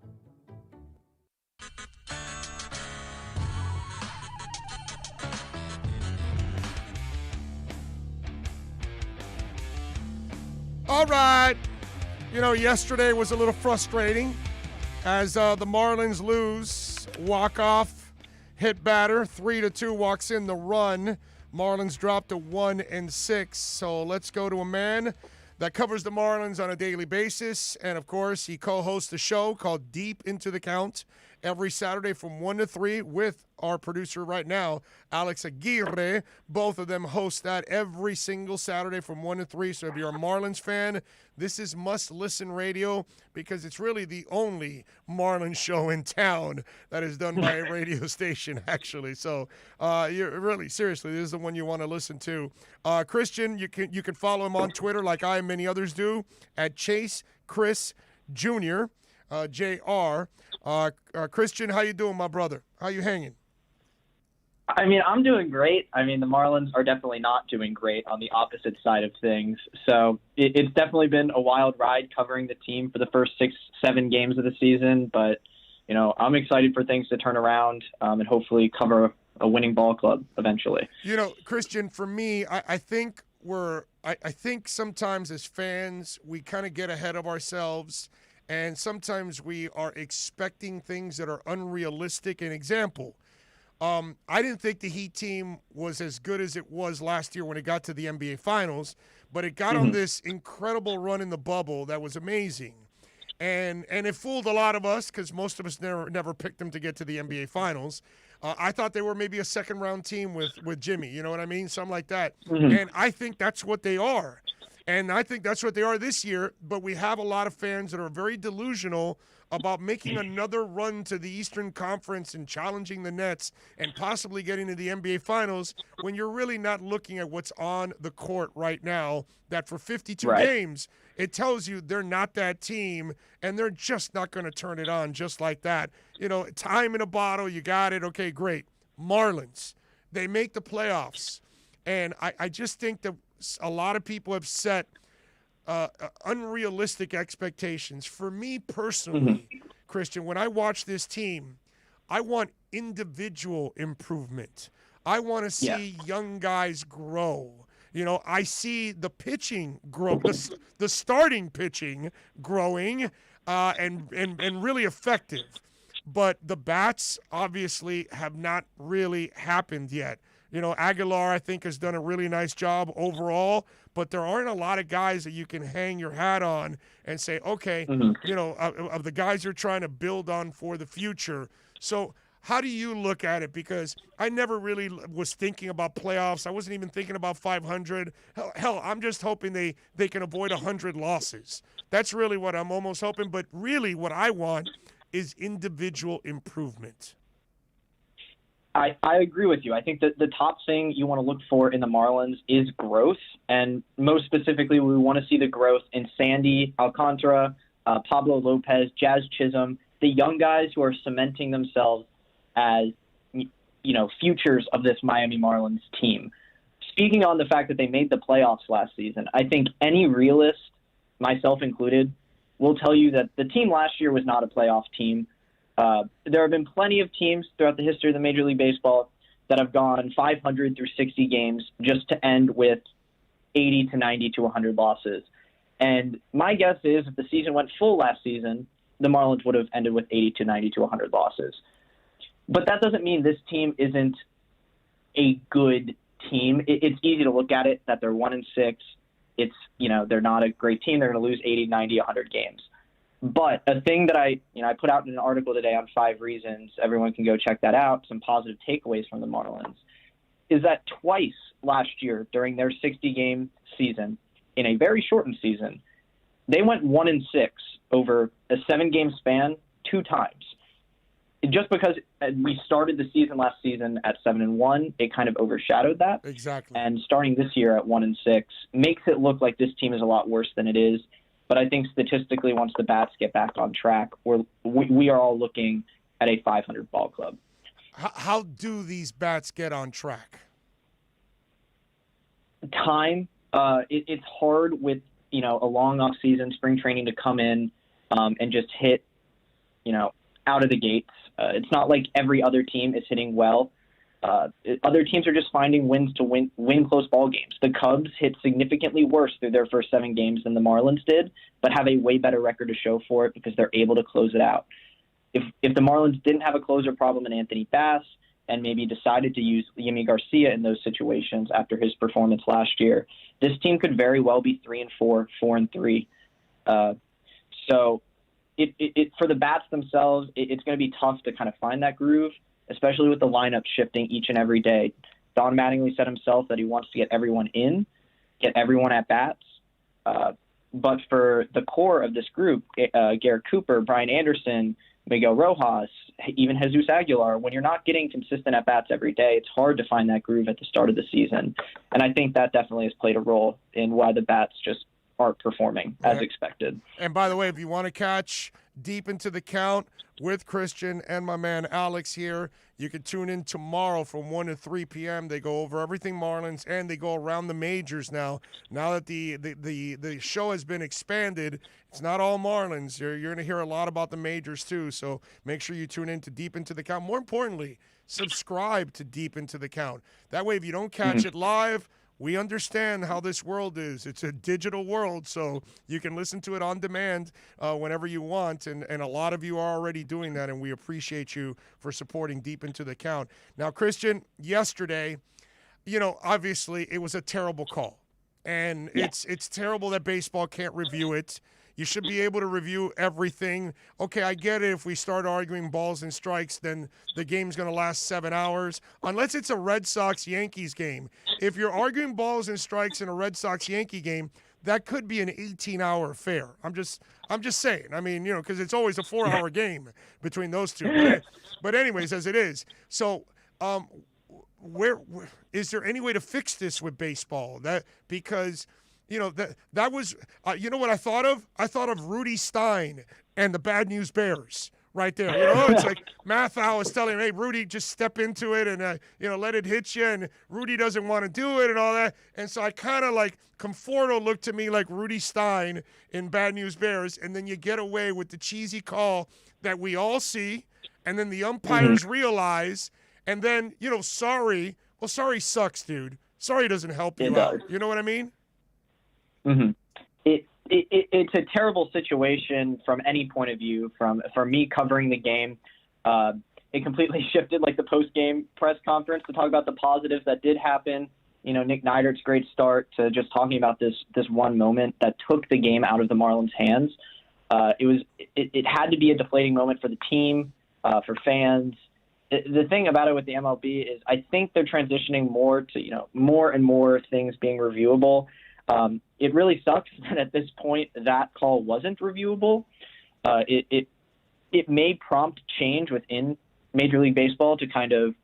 All right. Yesterday was a little frustrating as the Marlins lose. Walk-off hit batter. 3-2 walks in the run. Marlins dropped to 1-6. So let's go to a man that covers the Marlins on a daily basis. And, of course, he co-hosts a show called Deep Into the Count every Saturday from 1 to 3 with our producer right now, Alex Aguirre. Both of them host that every single Saturday from 1 to 3. So if you're a Marlins fan, this is must-listen radio because it's really the only Marlins show in town that is done by a radio station, actually. So you're really, seriously, this is the one you want to listen to. Christian, you can follow him on Twitter like I and many others do at Chase Chris Jr., Jr. Christian, how you doing, my brother? How you hanging? I'm doing great. The Marlins are definitely not doing great on the opposite side of things. So it's definitely been a wild ride covering the team for the first 6-7 games of the season. But, I'm excited for things to turn around and hopefully cover a winning ball club eventually. Christian, for me, I think I think sometimes as fans, we kind of get ahead of ourselves. And sometimes we are expecting things that are unrealistic. An example, I didn't think the Heat team was as good as it was last year when it got to the NBA Finals, but it got on this incredible run in the bubble that was amazing. And it fooled a lot of us because most of us never picked them to get to the NBA Finals. I thought they were maybe a second-round team with Jimmy, you know what I mean? Something like that. And I think that's what they are. And I think that's what they are this year, but we have a lot of fans that are very delusional about making another run to the Eastern Conference and challenging the Nets and possibly getting to the NBA Finals when you're really not looking at what's on the court right now, that for 52 games, it tells you they're not that team and they're just not going to turn it on just like that. Time in a bottle, you got it, okay, great. Marlins, they make the playoffs. And I just think that a lot of people have set unrealistic expectations. For me personally, Christian, when I watch this team, I want individual improvement. I want to see young guys grow. I see the pitching grow, the starting pitching growing and really effective. But the bats obviously have not really happened yet. Aguilar, I think, has done a really nice job overall, but there aren't a lot of guys that you can hang your hat on and say, okay, of the guys you're trying to build on for the future. So how do you look at it? Because I never really was thinking about playoffs. I wasn't even thinking about 500. Hell, I'm just hoping they can avoid 100 losses. That's really what I'm almost hoping. But really what I want is individual improvement. I agree with you. I think that the top thing you want to look for in the Marlins is growth, and most specifically, we want to see the growth in Sandy Alcantara, Pablo Lopez, Jazz Chisholm, the young guys who are cementing themselves as, futures of this Miami Marlins team. Speaking on the fact that they made the playoffs last season, I think any realist, myself included, will tell you that the team last year was not a playoff team. There have been plenty of teams throughout the history of the Major League Baseball that have gone 500 through 60 games just to end with 80 to 90 to 100 losses. And my guess is if the season went full last season, the Marlins would have ended with 80 to 90 to 100 losses. But that doesn't mean this team isn't a good team. It's easy to look at it that they're 1-6. It's, they're not a great team. They're going to lose 80, 90, 100 games. But a thing that I put out in an article today on 5 reasons, everyone can go check that out, some positive takeaways from the Marlins, is that twice last year during their 60-game season, in a very shortened season, they went 1-6 over a 7-game span 2 times. Just because we started the season last season at 7-1, it kind of overshadowed that. Exactly. And starting this year at 1-6 makes it look like this team is a lot worse than it is. But I think statistically, once the bats get back on track, we are all looking at a 500 ball club. How do these bats get on track? Time. It's hard with a long off season, spring training to come in and just hit out of the gates. It's not like every other team is hitting well. Other teams are just finding wins to win close ball games. The Cubs hit significantly worse through their first 7 games than the Marlins did, but have a way better record to show for it because they're able to close it out. If the Marlins didn't have a closer problem in Anthony Bass and maybe decided to use Yimi Garcia in those situations after his performance last year, this team could very well be 3-4, 4-3. So it for the bats themselves, it's going to be tough to kind of find that groove, especially with the lineup shifting each and every day. Don Mattingly said himself that he wants to get everyone in, get everyone at bats. But for the core of this group, Garrett Cooper, Brian Anderson, Miguel Rojas, even Jesus Aguilar, when you're not getting consistent at bats every day, it's hard to find that groove at the start of the season. And I think that definitely has played a role in why the bats just aren't performing as expected. And by the way, if you want to catch Deep Into the Count with Christian and my man Alex here, you can tune in tomorrow from 1 to 3 p.m. They go over everything Marlins, and they go around the majors now. Now that the show has been expanded, it's not all Marlins. You're going to hear a lot about the majors too, so make sure you tune in to Deep Into the Count. More importantly, subscribe to Deep Into the Count. That way, if you don't catch it live, we understand how this world is. It's a digital world, so you can listen to it on demand whenever you want, and a lot of you are already doing that, and we appreciate you for supporting Deep Into the Count. Now, Christian, yesterday, obviously it was a terrible call, and it's terrible that baseball can't review it. You should be able to review everything. Okay, I get it. If we start arguing balls and strikes, then the game's going to last 7 hours, unless it's a Red Sox-Yankees game. If you're arguing balls and strikes in a Red Sox-Yankee game, that could be an 18-hour affair. I'm just saying. I mean, because it's always a 4-hour game between those two. But anyways, as it is. So where is there any way to fix this with baseball? Because that was, what I thought of? I thought of Rudy Stein and the Bad News Bears right there. It's like Mathau is telling him, hey, Rudy, just step into it and, let it hit you. And Rudy doesn't want to do it and all that. And so I kind of like, Conforto looked to me like Rudy Stein in Bad News Bears. And then you get away with the cheesy call that we all see. And then the umpires realize. And then, sorry. Well, sorry sucks, dude. Sorry doesn't help you out. You know what I mean? Mm-hmm. It's a terrible situation from any point of view. From me covering the game, it completely shifted like the post-game press conference to talk about the positives that did happen. Nick Neidert's great start to just talking about this one moment that took the game out of the Marlins' hands. It had to be a deflating moment for the team, for fans. The thing about it with the MLB is I think they're transitioning more to more and more things being reviewable. It really sucks that at this point that call wasn't reviewable. It may prompt change within Major League Baseball to kind of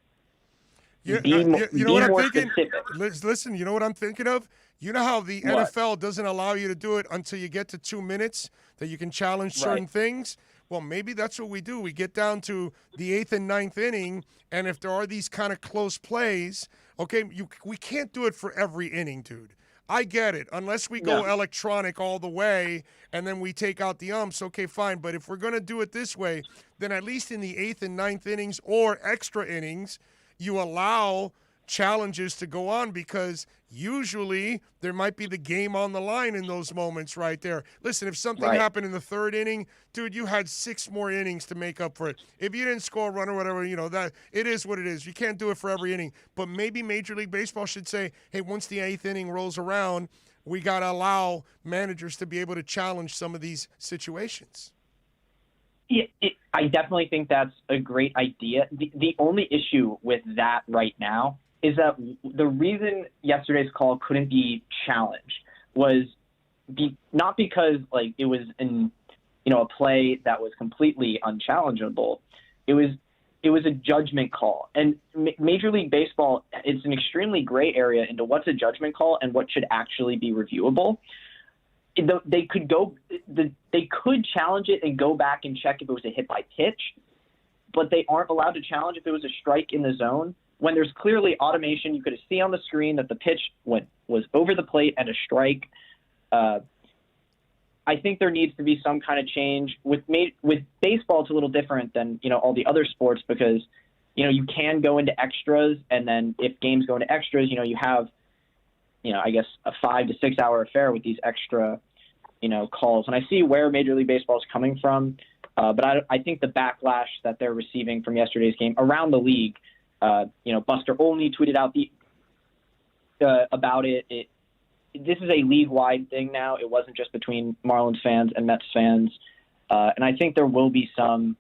Be more specific. Listen, you know what I'm thinking of? You know how the NFL doesn't allow you to do it until you get to 2 minutes, that you can challenge certain things? Well, maybe that's what we do. We get down to the 8th and 9th inning, and if there are these kind of close plays, okay, we can't do it for every inning, dude. I get it. Unless we go electronic all the way and then we take out the umps, okay, fine. But if we're going to do it this way, then at least in the 8th and 9th innings or extra innings, you allow challenges to go on, because usually there might be the game on the line in those moments right there. Listen, if something happened in the 3rd inning, dude, you had 6 more innings to make up for it. If you didn't score a run or whatever, that it is what it is. You can't do it for every inning. But maybe Major League Baseball should say, hey, once the 8th inning rolls around, we got to allow managers to be able to challenge some of these situations. I definitely think that's a great idea. The only issue with that right now is that the reason yesterday's call couldn't be challenged was not because it was a play that was completely unchallengeable. It was a judgment call, and Major League Baseball, it's an extremely gray area into what's a judgment call and what should actually be reviewable. They could challenge it and go back and check if it was a hit by pitch, but they aren't allowed to challenge if it was a strike in the zone, when there's clearly automation. You could see on the screen that the pitch was over the plate and a strike. I think there needs to be some kind of change. With baseball, it's a little different than all the other sports, because you can go into extras, and then if games go into extras, you have I guess a 5 to 6 hour affair with these extra calls. And I see where Major League Baseball is coming from, but I think the backlash that they're receiving from yesterday's game around the league. Buster Olney tweeted out about it. This is a league-wide thing now. It wasn't just between Marlins fans and Mets fans. And I think there will be some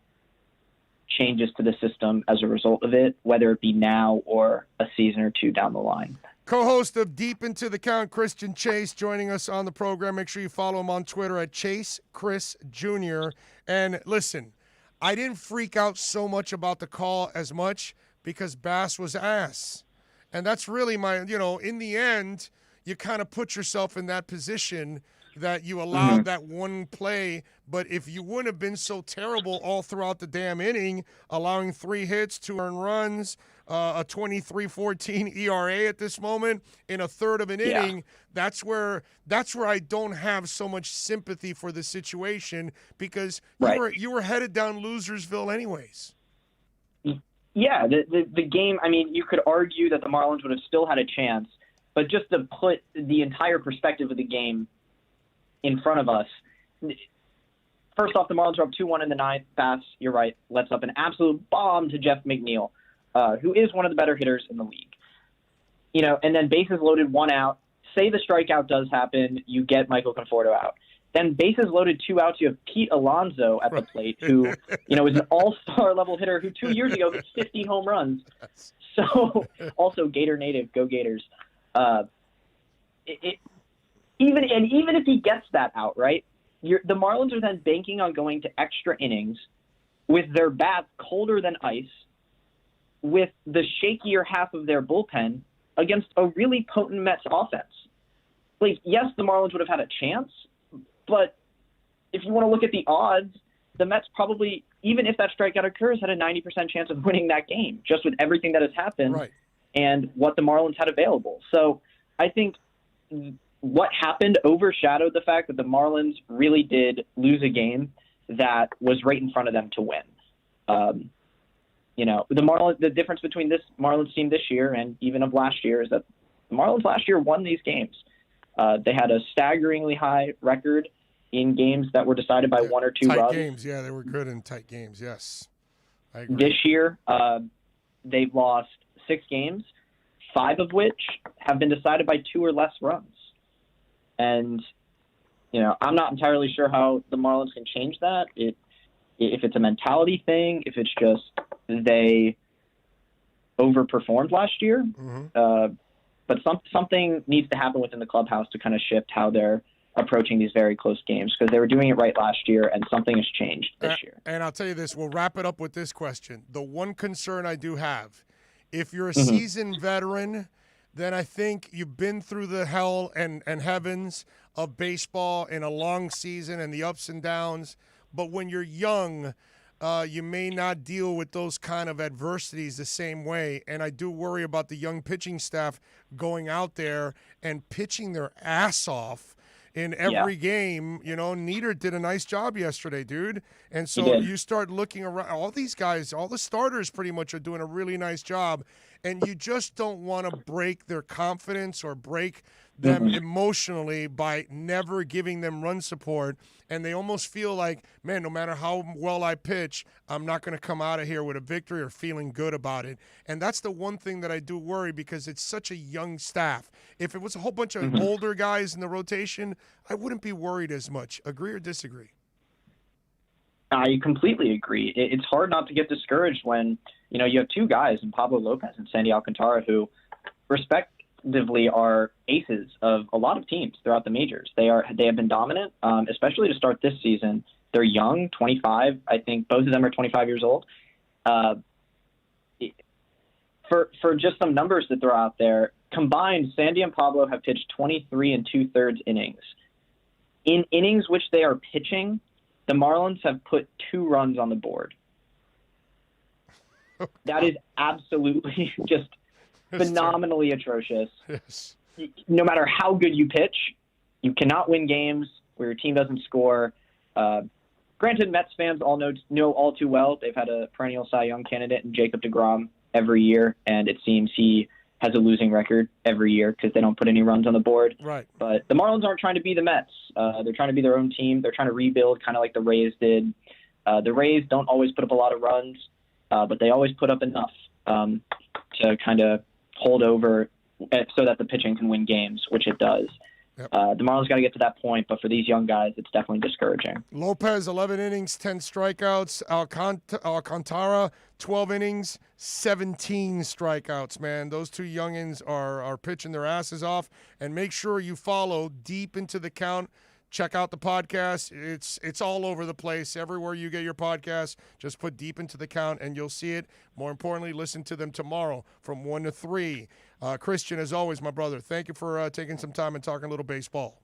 changes to the system as a result of it, whether it be now or a season or two down the line. Co-host of Deep Into the Count, Christian Chase, joining us on the program. Make sure you follow him on Twitter at Chase Chris Jr. And listen, I didn't freak out so much about the call as much because Bass was ass. And that's really in the end, you kind of put yourself in that position that you allowed that one play. But if you wouldn't have been so terrible all throughout the damn inning, allowing 3 hits, 2 earned runs, a 23-14 ERA at this moment in a third of an inning, that's where I don't have so much sympathy for the situation, because you were headed down Losersville anyways. Yeah, the game, you could argue that the Marlins would have still had a chance, but just to put the entire perspective of the game in front of us, first off, the Marlins are up 2-1 in the 9th. Bass, you're right, lets up an absolute bomb to Jeff McNeil, who is one of the better hitters in the league. And then bases loaded, 1 out. Say the strikeout does happen, you get Michael Conforto out. Then bases loaded, 2 outs, you have Pete Alonso at the plate, who, is an all-star level hitter who 2 years ago hit 50 home runs. So, also Gator native, go Gators. Even if he gets that out, right, the Marlins are then banking on going to extra innings with their bats colder than ice, with the shakier half of their bullpen against a really potent Mets offense. Yes, the Marlins would have had a chance, but if you want to look at the odds, the Mets probably, even if that strikeout occurs, had a 90% chance of winning that game, just with everything that has happened and what the Marlins had available. So I think what happened overshadowed the fact that the Marlins really did lose a game that was right in front of them to win. The difference between this Marlins team this year and even of last year is that the Marlins last year won these games. They had a staggeringly high record in games that were decided by 1 or 2 runs. Tight games, yeah, they were good in tight games, yes. I agree. This year, they've lost 6 games, 5 of which have been decided by 2 or less runs. And, I'm not entirely sure how the Marlins can change that. If it's a mentality thing, if it's just they overperformed last year. But something needs to happen within the clubhouse to kind of shift how they're approaching these very close games, because they were doing it right last year, and something has changed this year. And I'll tell you this, we'll wrap it up with this question. The one concern I do have If you're a seasoned veteran, then I think you've been through the hell and heavens of baseball in a long season and the ups and downs. But when you're young, you may not deal with those kind of adversities the same way. And I do worry about the young pitching staff going out there and pitching their ass off in every game. You know, Nieder did a nice job yesterday, dude. And so you start looking around. All these guys, all the starters pretty much are doing a really nice job. And you just don't want to break their confidence or break them emotionally by never giving them run support. And they almost feel like, man, no matter how well I pitch, I'm not going to come out of here with a victory or feeling good about it. And that's the one thing that I do worry, because it's such a young staff. If it was a whole bunch of older guys in the rotation, I wouldn't be worried as much. Agree or disagree? I completely agree. It's hard not to get discouraged when, you know, you have two guys in Pablo Lopez and Sandy Alcantara who respectively are aces of a lot of teams throughout the majors. They have been dominant, especially to start this season. They're young, 25. I think both of them are 25 years old. For just some numbers to throw out there, combined, Sandy and Pablo have pitched 23 and 2/3 innings. In innings which they are pitching, the Marlins have put 2 runs on the board. That is absolutely just phenomenally atrocious. Yes. No matter how good you pitch, you cannot win games where your team doesn't score. Granted, Mets fans all know all too well they've had a perennial Cy Young candidate in Jacob deGrom every year, and it seems he has a losing record every year because they don't put any runs on the board. Right. But the Marlins aren't trying to be the Mets. They're trying to be their own team. They're trying to rebuild kind of like the Rays did. The Rays don't always put up a lot of runs, but they always put up enough to kind of hold over so that the pitching can win games, which it does. Yep. The Marlins got to get to that point, but for these young guys, it's definitely discouraging. Lopez, 11 innings, 10 strikeouts. Alcantara, 12 innings, 17 strikeouts, man. Those two youngins are pitching their asses off. And make sure you follow Deep Into the Count. Check out the podcast. It's all over the place. Everywhere you get your podcast, just put Deep Into the Count and you'll see it. More importantly, listen to them tomorrow from 1 to 3. Christian, as always, my brother, thank you for taking some time and talking a little baseball.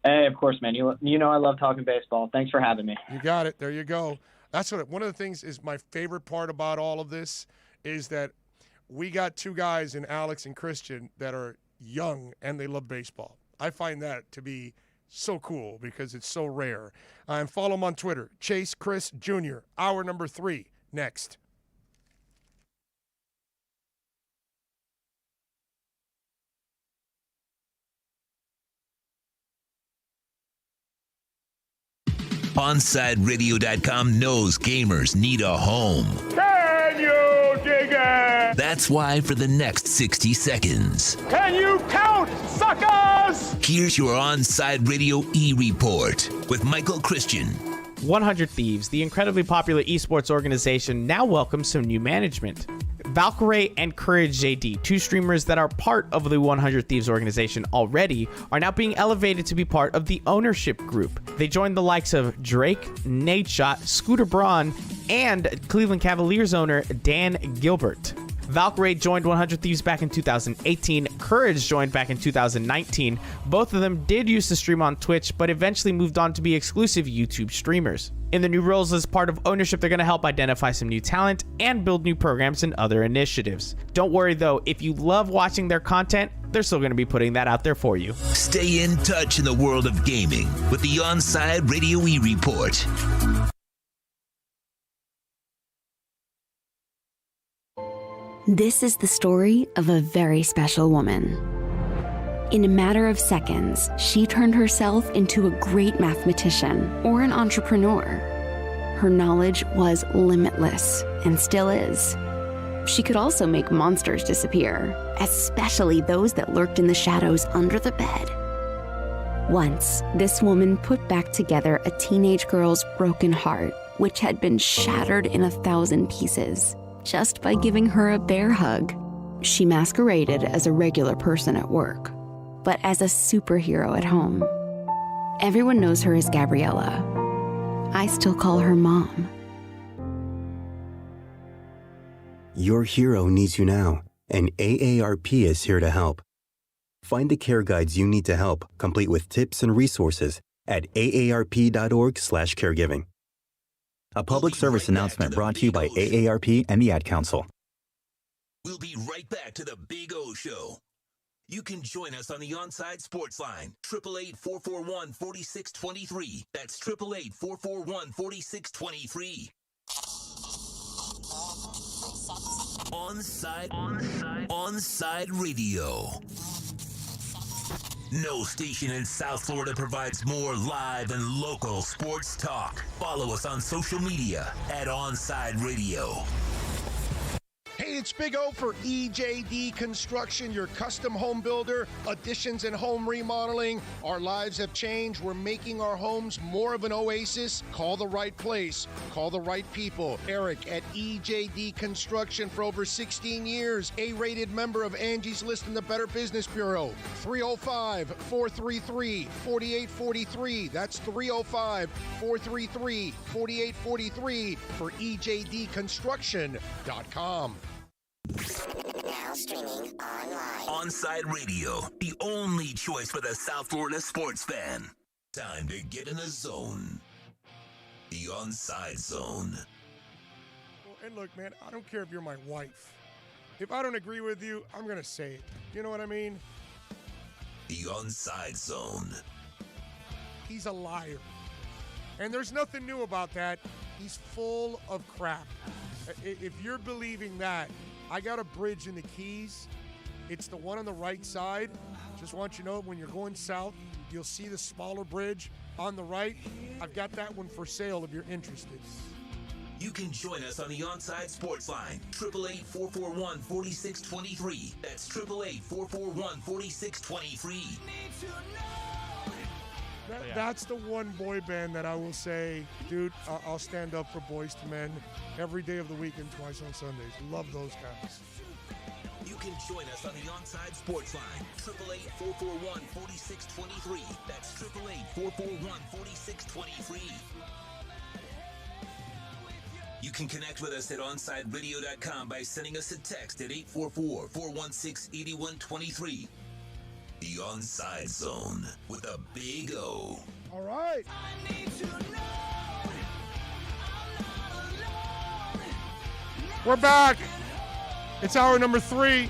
Hey, of course, man. You know I love talking baseball. Thanks for having me. You got it. There you go. That's one of the things is my favorite part about all of this is that we got two guys in Alex and Christian that are young and they love baseball. I find that to be so cool because it's so rare. And follow him on Twitter, Chase Chris Jr. Hour number 3 next. OnSideRadio.com knows gamers need a home. Can you dig it? That's why for the next 60 seconds, Can you count, suckers? here's your OnSide Radio E-Report with Michael Christian. 100 Thieves, the incredibly popular esports organization, now welcomes some new management. Valkyrae and Courage JD, two streamers that are part of the 100 Thieves organization already, are now being elevated to be part of the ownership group. They joined the likes of Drake, Nadeshot, Scooter Braun, and Cleveland Cavaliers owner Dan Gilbert. Valkyrae joined 100 Thieves back in 2018. Courage joined back in 2019. Both of them did used to stream on Twitch, but eventually moved on to be exclusive YouTube streamers. In the new roles as part of ownership, they're going to help identify some new talent and build new programs and other initiatives. Don't worry though, if you love watching their content, they're still going to be putting that out there for you. Stay in touch in the world of gaming with the OnSide Radio E-Report. This is the story of a very special woman. In a matter of seconds, she turned herself into a great mathematician or an entrepreneur. Her knowledge was limitless and still is. She could also make monsters disappear, especially those that lurked in the shadows under the bed. Once, this woman put back together a teenage girl's broken heart, which had been shattered in 1,000 pieces, just by giving her a bear hug. She masqueraded as a regular person at work, but as a superhero at home. Everyone knows her as Gabriella. I still call her Mom. Your hero needs you now, and AARP is here to help. Find the care guides you need to help, complete with tips and resources at aarp.org/caregiving. A public service announcement brought to you by AARP and the Ad Council. We'll be right back to the Big O Show. You can join us on the OnSide Sports Line, 888-441-4623. That's 888-441-4623. OnSide Radio. No station in South Florida provides more live and local sports talk. Follow us on social media at OnSide Radio. Hey, it's Big O for EJD Construction, your custom home builder, additions and home remodeling. Our lives have changed. We're making our homes more of an oasis. Call the right place. Call the right people. Eric at EJD Construction for over 16 years. A-rated member of Angie's List in the Better Business Bureau. 305-433-4843. That's 305-433-4843 for EJDconstruction.com. Now streaming online. OnSide Radio, the only choice for the South Florida sports fan. Time to get in the zone. The OnSide Zone. Well, and look, man, I don't care if you're my wife. If I don't agree with you, I'm going to say it. You know what I mean? The OnSide Zone. He's a liar. And there's nothing new about that. He's full of crap. If you're believing that, I got a bridge in the Keys. It's the one on the right side. Just want you to know, when you're going south, you'll see the smaller bridge on the right. I've got that one for sale if you're interested. You can join us on the OnSide Sports Line, 888-441-4623. That's 888-441-4623. That's the one boy band that I will say, dude, I'll stand up for Boys to Men every day of the week and twice on Sundays. Love those guys. You can join us on the OnSide Sports Line, 888-441-4623. That's 888-441-4623. You can connect with us at OnSideRadio.com by sending us a text at 844-416-8123. The OnSide Zone with a Big O. All right. We're back. It's hour number 3.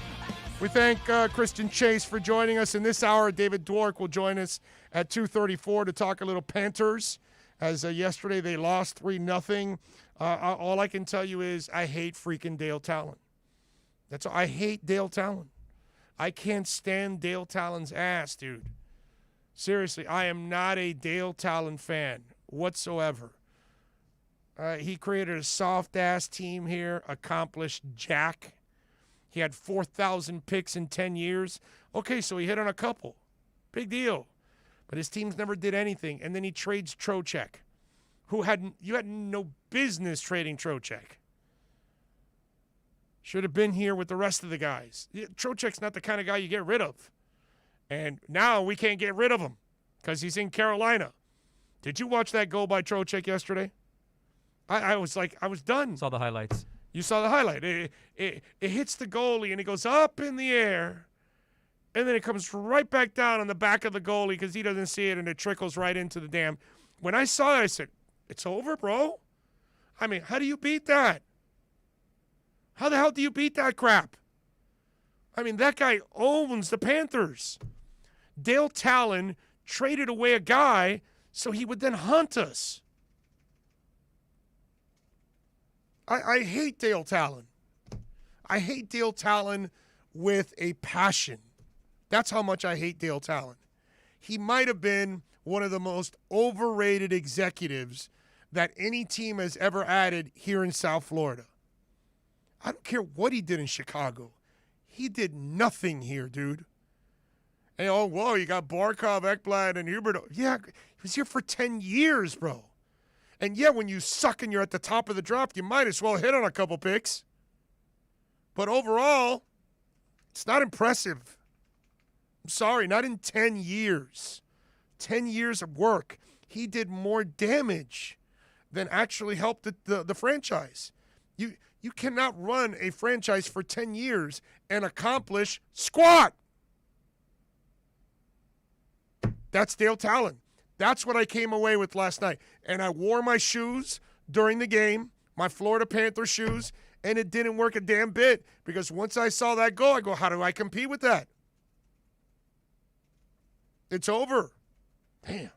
We thank Christian Chase for joining us in this hour. David Dwork will join us at 2:34 to talk a little Panthers. As yesterday they lost 3-0. All I can tell you is I hate freaking Dale Talon. That's all. I hate Dale Talon. I can't stand Dale Talon's ass, dude. Seriously, I am not a Dale Talon fan whatsoever. He created a soft-ass team here, accomplished jack. He had 4,000 picks in 10 years. Okay, so he hit on a couple. Big deal. But his teams never did anything. And then he trades Trocheck, you had no business trading Trocheck. Should have been here with the rest of the guys. Trocheck's not the kind of guy you get rid of. And now we can't get rid of him because he's in Carolina. Did you watch that goal by Trocheck yesterday? I was done. Saw the highlights. You saw the highlight. It hits the goalie, and it goes up in the air, and then it comes right back down on the back of the goalie because he doesn't see it, and it trickles right into the dam. When I saw it, I said, it's over, bro. I mean, how do you beat that? How the hell do you beat that crap? I mean, that guy owns the Panthers. Dale Talon traded away a guy so he would then hunt us. I hate Dale Talon. I hate Dale Talon with a passion. That's how much I hate Dale Talon. He might have been one of the most overrated executives that any team has ever added here in South Florida. I don't care what he did in Chicago. He did nothing here, dude. And, you got Barkov, Ekblad, and Huberto. Yeah, he was here for 10 years, bro. And, yeah, when you suck and you're at the top of the draft, you might as well hit on a couple picks. But overall, it's not impressive. I'm sorry, not in 10 years. 10 years of work. He did more damage than actually helped the franchise. You cannot run a franchise for 10 years and accomplish squat. That's Dale Talon. That's what I came away with last night. And I wore my shoes during the game, my Florida Panther shoes, and it didn't work a damn bit because once I saw that go, I go, how do I compete with that? It's over. Damn.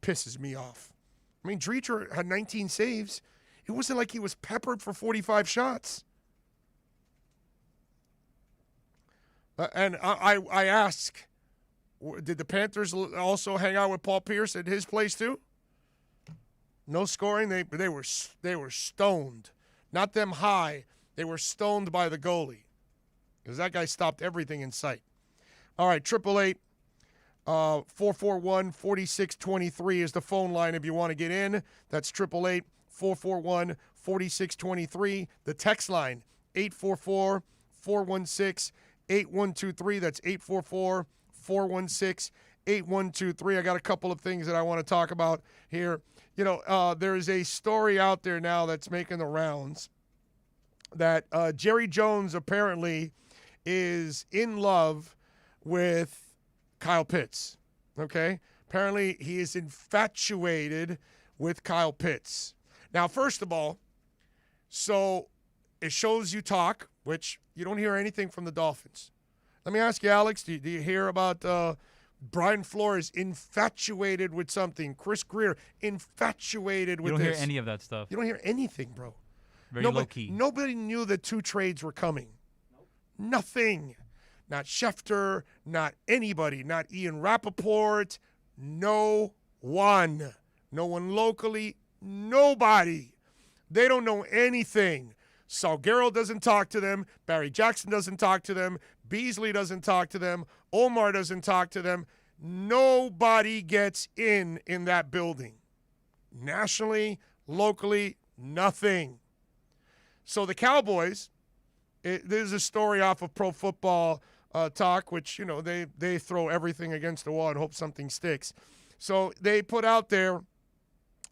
Pisses me off. I mean, Dreacher had 19 saves. It wasn't like he was peppered for 45 shots. And I ask, did the Panthers also hang out with Paul Pierce at his place too? No scoring. They were stoned. Not them high. They were stoned by the goalie because that guy stopped everything in sight. All right, 888-441-4623 is the phone line if you want to get in. That's 888-441-4623. The text line, 844-416-8123. That's 844-416-8123. I got a couple of things that I want to talk about here. You know, there's a story out there now that's making the rounds that Jerry Jones apparently is in love with Kyle Pitts, okay? Apparently he is infatuated with Kyle Pitts. Now, first of all, so it shows you talk, which you don't hear anything from the Dolphins. Let me ask you, Alex, do you hear about Brian Flores infatuated with something? Chris Greer infatuated with this? You don't hear any of that stuff. You don't hear anything, bro. Very low-key. Nobody knew that 2 trades were coming. Nothing. Not Schefter, not anybody, not Ian Rappaport, no one. No one locally, nobody. They don't know anything. Salguero doesn't talk to them. Barry Jackson doesn't talk to them. Beasley doesn't talk to them. Omar doesn't talk to them. Nobody gets in that building. Nationally, locally, nothing. So the Cowboys, there's a story off of Pro Football Talk, which, you know, they throw everything against the wall and hope something sticks. So they put out there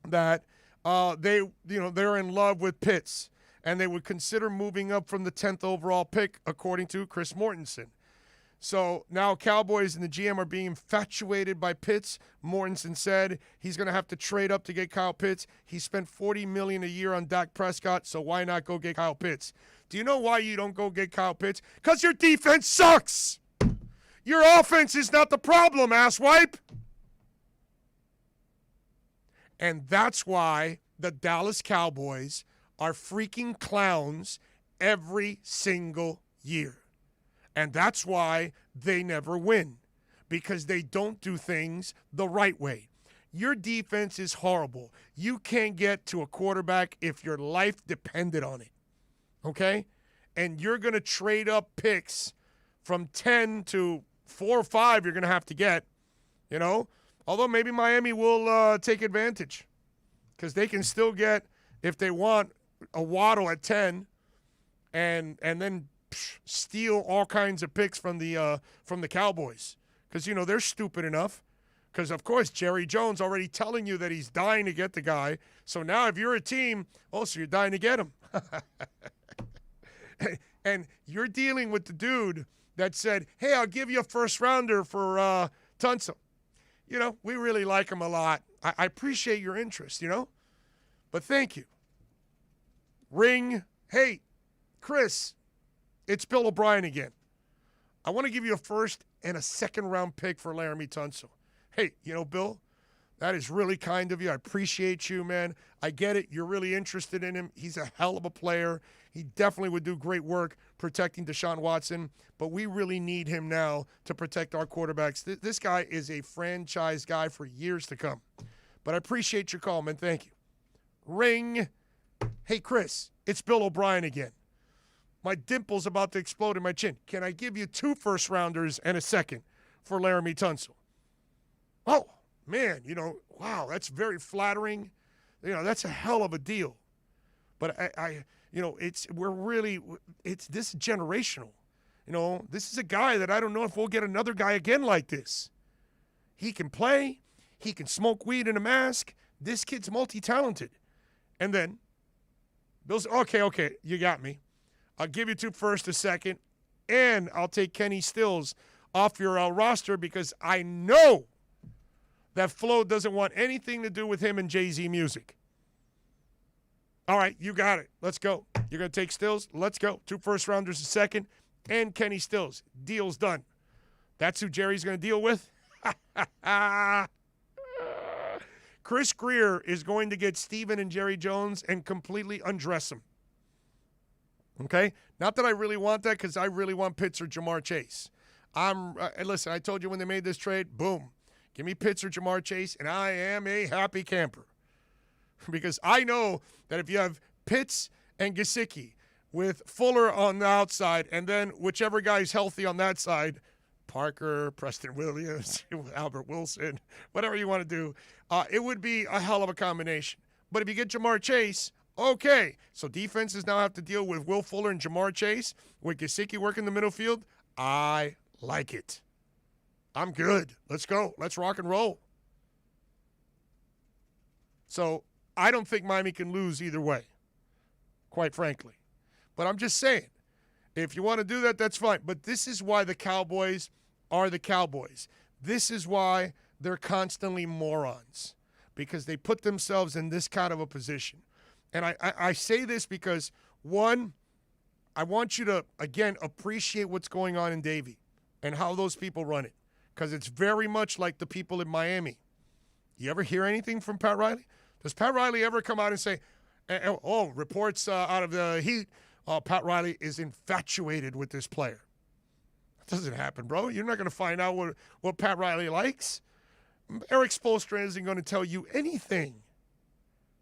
that they're in love with Pitts and they would consider moving up from the 10th overall pick, according to Chris Mortensen. So now Cowboys and the GM are being infatuated by Pitts. Mortensen said he's going to have to trade up to get Kyle Pitts. He spent $40 million a year on Dak Prescott, so why not go get Kyle Pitts? Do you know why you don't go get Kyle Pitts? Because your defense sucks. Your offense is not the problem, asswipe. And that's why the Dallas Cowboys are freaking clowns every single year. And that's why they never win, because they don't do things the right way. Your defense is horrible. You can't get to a quarterback if your life depended on it, okay? And you're going to trade up picks from 10 to 4 or 5 you're going to have to get, you know? Although maybe Miami will take advantage because they can still get, if they want, a Waddle at 10 and then steal all kinds of picks from the Cowboys because, you know, they're stupid enough because, of course, Jerry Jones already telling you that he's dying to get the guy. So now if you're a team, so you're dying to get him. And you're dealing with the dude that said, hey, I'll give you a first-rounder for Tunsil. You know, we really like him a lot. I appreciate your interest, you know, but thank you. Ring. Hey, Chris. It's Bill O'Brien again. I want to give you a first and a second-round pick for Laramie Tunsil. Hey, you know, Bill, that is really kind of you. I appreciate you, man. I get it. You're really interested in him. He's a hell of a player. He definitely would do great work protecting Deshaun Watson, but we really need him now to protect our quarterbacks. This guy is a franchise guy for years to come. But I appreciate your call, man. Thank you. Ring. Hey, Chris, it's Bill O'Brien again. My dimple's about to explode in my chin. Can I give you 2 first-rounders and a second for Laramie Tunsil? Oh, man, you know, wow, that's very flattering. You know, that's a hell of a deal. But I you know, this is generational. You know, this is a guy that I don't know if we'll get another guy again like this. He can play. He can smoke weed in a mask. This kid's multi-talented. And then Bills. Okay, you got me. I'll give you 2 first, a second, and I'll take Kenny Stills off your roster because I know that Flo doesn't want anything to do with him and Jay-Z music. All right, you got it. Let's go. You're going to take Stills? Let's go. 2 first-rounders, a second, and Kenny Stills. Deal's done. That's who Jerry's going to deal with? Chris Greer is going to get Steven and Jerry Jones and completely undress them. Okay? Not that I really want that because I really want Pitts or Jamar Chase. Listen, I told you when they made this trade, boom. Give me Pitts or Jamar Chase, and I am a happy camper. Because I know that if you have Pitts and Gesicki with Fuller on the outside and then whichever guy's healthy on that side, Parker, Preston Williams, Albert Wilson, whatever you want to do, it would be a hell of a combination. But if you get Jamar Chase, okay. So defenses now have to deal with Will Fuller and Jamar Chase with Gesicki working the middle field. I like it. I'm good. Let's go. Let's rock and roll. So I don't think Miami can lose either way, quite frankly. But I'm just saying, if you want to do that, that's fine. But this is why the Cowboys are the Cowboys. This is why they're constantly morons, because they put themselves in this kind of a position. And I say this because, one, I want you to, again, appreciate what's going on in Davie and how those people run it, because it's very much like the people in Miami. You ever hear anything from Pat Riley? Does Pat Riley ever come out and say, reports out of the Heat, Pat Riley is infatuated with this player? That doesn't happen, bro. You're not going to find out what Pat Riley likes. Eric Spoelstra isn't going to tell you anything.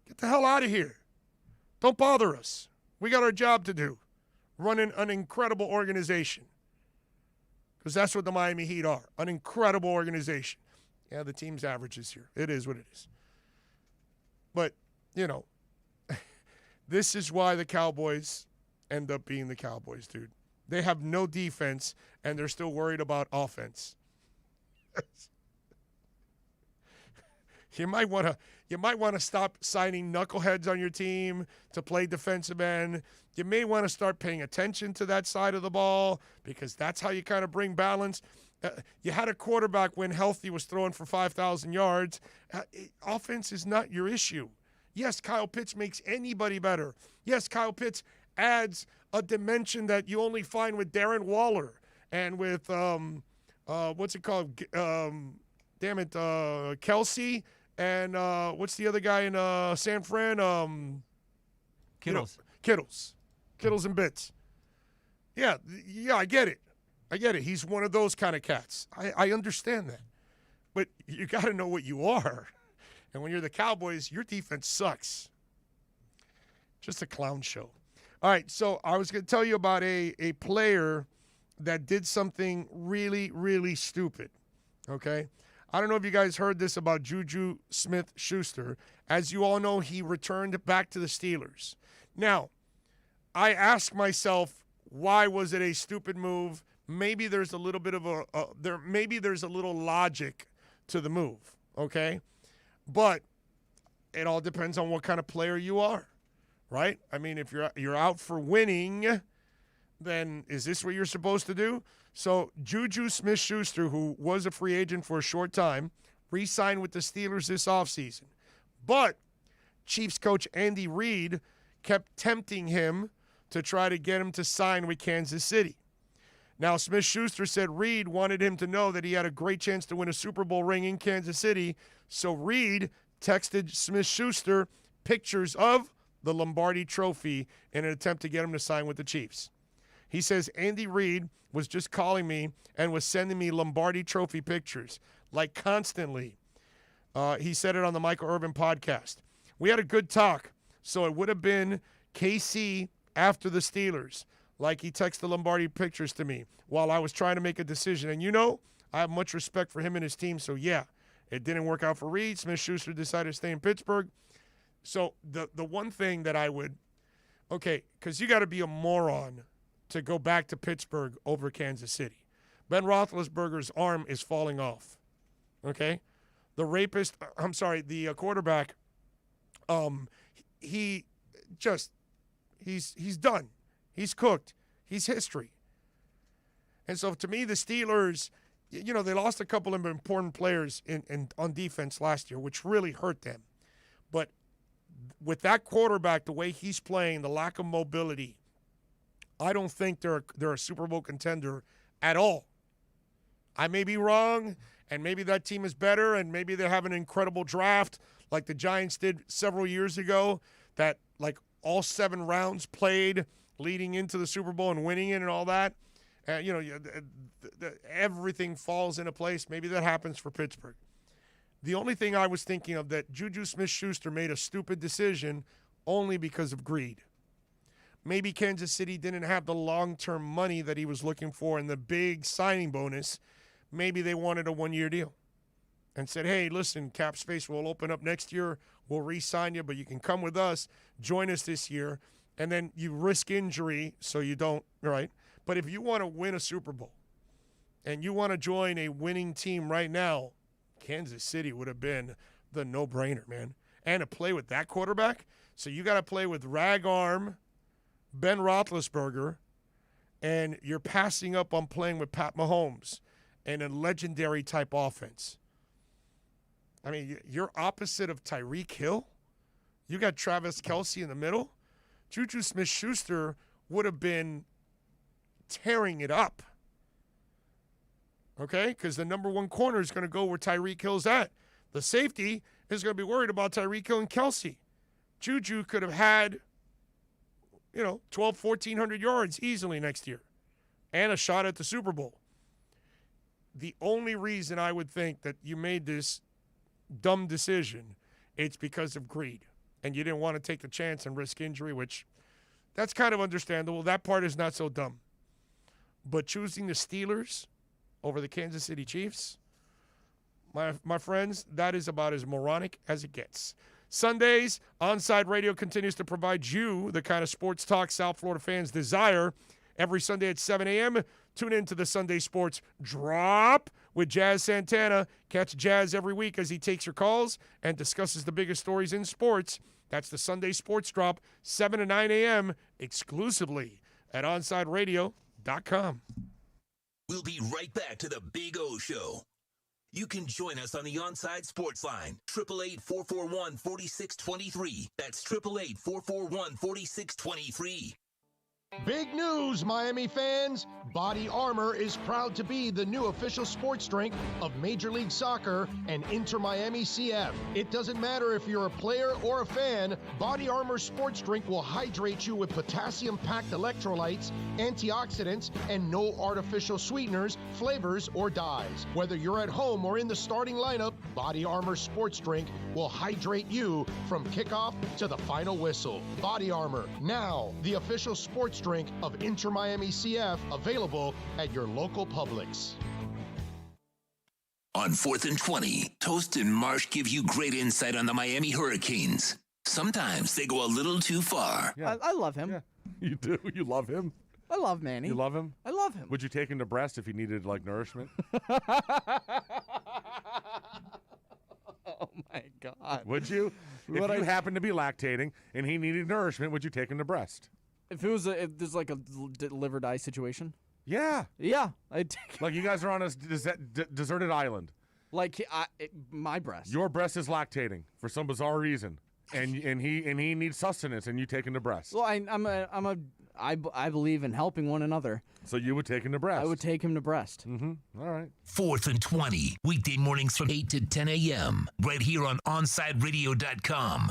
Get the hell out of here. Don't bother us. We got our job to do, running an incredible organization. Because that's what the Miami Heat are, an incredible organization. Yeah, the team's average is here. It is what it is. But, this is why the Cowboys end up being the Cowboys, dude. They have no defense, and they're still worried about offense. You might want to stop signing knuckleheads on your team to play defensive end. You may want to start paying attention to that side of the ball because that's how you kind of bring balance. You had a quarterback when healthy was throwing for 5,000 yards. Offense is not your issue. Yes, Kyle Pitts makes anybody better. Yes, Kyle Pitts adds a dimension that you only find with Darren Waller and with, what's it called? Kelsey. And what's the other guy in San Fran? Kittles. Kittles and bits. Yeah, I get it. He's one of those kind of cats. I understand that. But you got to know what you are. And when you're the Cowboys, your defense sucks. Just a clown show. All right, so I was going to tell you about a player that did something really, really stupid, okay? I don't know if you guys heard this about Juju Smith-Schuster. As you all know, he returned back to the Steelers. Now, I ask myself, why was it a stupid move? Maybe there's a little bit of maybe there's a little logic to the move, okay? But it all depends on what kind of player you are, right? I mean, if you're out for winning, then is this what you're supposed to do? So Juju Smith-Schuster, who was a free agent for a short time, re-signed with the Steelers this offseason. But Chiefs coach Andy Reid kept tempting him to try to get him to sign with Kansas City. Now, Smith-Schuster said Reid wanted him to know that he had a great chance to win a Super Bowl ring in Kansas City, so Reid texted Smith-Schuster pictures of the Lombardi Trophy in an attempt to get him to sign with the Chiefs. He says, Andy Reid was just calling me and was sending me Lombardi Trophy pictures, like constantly. He said it on the Michael Irvin podcast. We had a good talk, so it would have been KC after the Steelers, like he texted Lombardi pictures to me while I was trying to make a decision. And I have much respect for him and his team, so yeah, it didn't work out for Reid. Smith-Schuster decided to stay in Pittsburgh. So the one thing that I would, because you got to be a moron to go back to Pittsburgh over Kansas City. Ben Roethlisberger's arm is falling off, okay? The quarterback, he just He's done. He's cooked. He's history. And so to me, the Steelers, they lost a couple of important players on defense last year, which really hurt them. But with that quarterback, the way he's playing, the lack of mobility, I don't think they're a Super Bowl contender at all. I may be wrong, and maybe that team is better, and maybe they have an incredible draft like the Giants did several years ago, that like all 7 rounds played leading into the Super Bowl and winning it and all that. Everything falls into place. Maybe that happens for Pittsburgh. The only thing I was thinking of, that Juju Smith-Schuster made a stupid decision only because of greed. Maybe Kansas City didn't have the long-term money that he was looking for and the big signing bonus. Maybe they wanted a 1-year deal and said, hey, listen, cap space will open up next year. We'll re-sign you, but you can come with us, join us this year, and then you risk injury so you don't, right? But if you want to win a Super Bowl and you want to join a winning team right now, Kansas City would have been the no-brainer, man. And to play with that quarterback, so you got to play with rag arm Ben Roethlisberger, and you're passing up on playing with Pat Mahomes and a legendary type offense. I mean, you're opposite of Tyreek Hill. You got Travis Kelce in the middle. Juju Smith-Schuster would have been tearing it up. Okay? Because the number 1 corner is going to go where Tyreek Hill's at. The safety is going to be worried about Tyreek Hill and Kelce. Juju could have had, 1,400 yards easily next year and a shot at the Super Bowl. The only reason I would think that you made this dumb decision, it's because of greed. And you didn't want to take the chance and risk injury, which that's kind of understandable. That part is not so dumb. But choosing the Steelers over the Kansas City Chiefs, my friends, that is about as moronic as it gets. Sundays, OnSide Radio continues to provide you the kind of sports talk South Florida fans desire. Every Sunday at 7 a.m., tune in to the Sunday Sports Drop with Jazz Santana. Catch Jazz every week as he takes your calls and discusses the biggest stories in sports. That's the Sunday Sports Drop, 7 to 9 a.m., exclusively at OnSideRadio.com. We'll be right back to the Big O Show. You can join us on the OnSide Sports Line, 888-441-4623. That's 888-441-4623. Big news, Miami fans! Body Armor is proud to be the new official sports drink of Major League Soccer and Inter Miami CF. It doesn't matter if you're a player or a fan, Body Armor sports drink will hydrate you with potassium-packed electrolytes, antioxidants, and no artificial sweeteners, flavors, or dyes. Whether you're at home or in the starting lineup, Body Armor sports drink will hydrate you from kickoff to the final whistle. Body Armor, now the official sports drink of Inter Miami CF, available at your local Publix. On 4th and 20, Toast and Marsh give you great insight on the Miami Hurricanes. Sometimes they go a little too far. Yeah. I love him. Yeah. You do? You love him? I love Manny. You love him? I love him. Would you take him to breast if he needed, nourishment? Oh, my God. Would you? If you happened to be lactating and he needed nourishment, would you take him to breast? If there's like a live or die situation? Yeah. Yeah. I'd take like you guys are on a deserted island. Like my breast. Your breast is lactating for some bizarre reason. And he needs sustenance, and you take him to breast. Well, I believe in helping one another. So you would take him to breast? I would take him to breast. Mm-hmm. All right. 4th and 20, weekday mornings from 8 to 10 a.m. right here on OnSideRadio.com.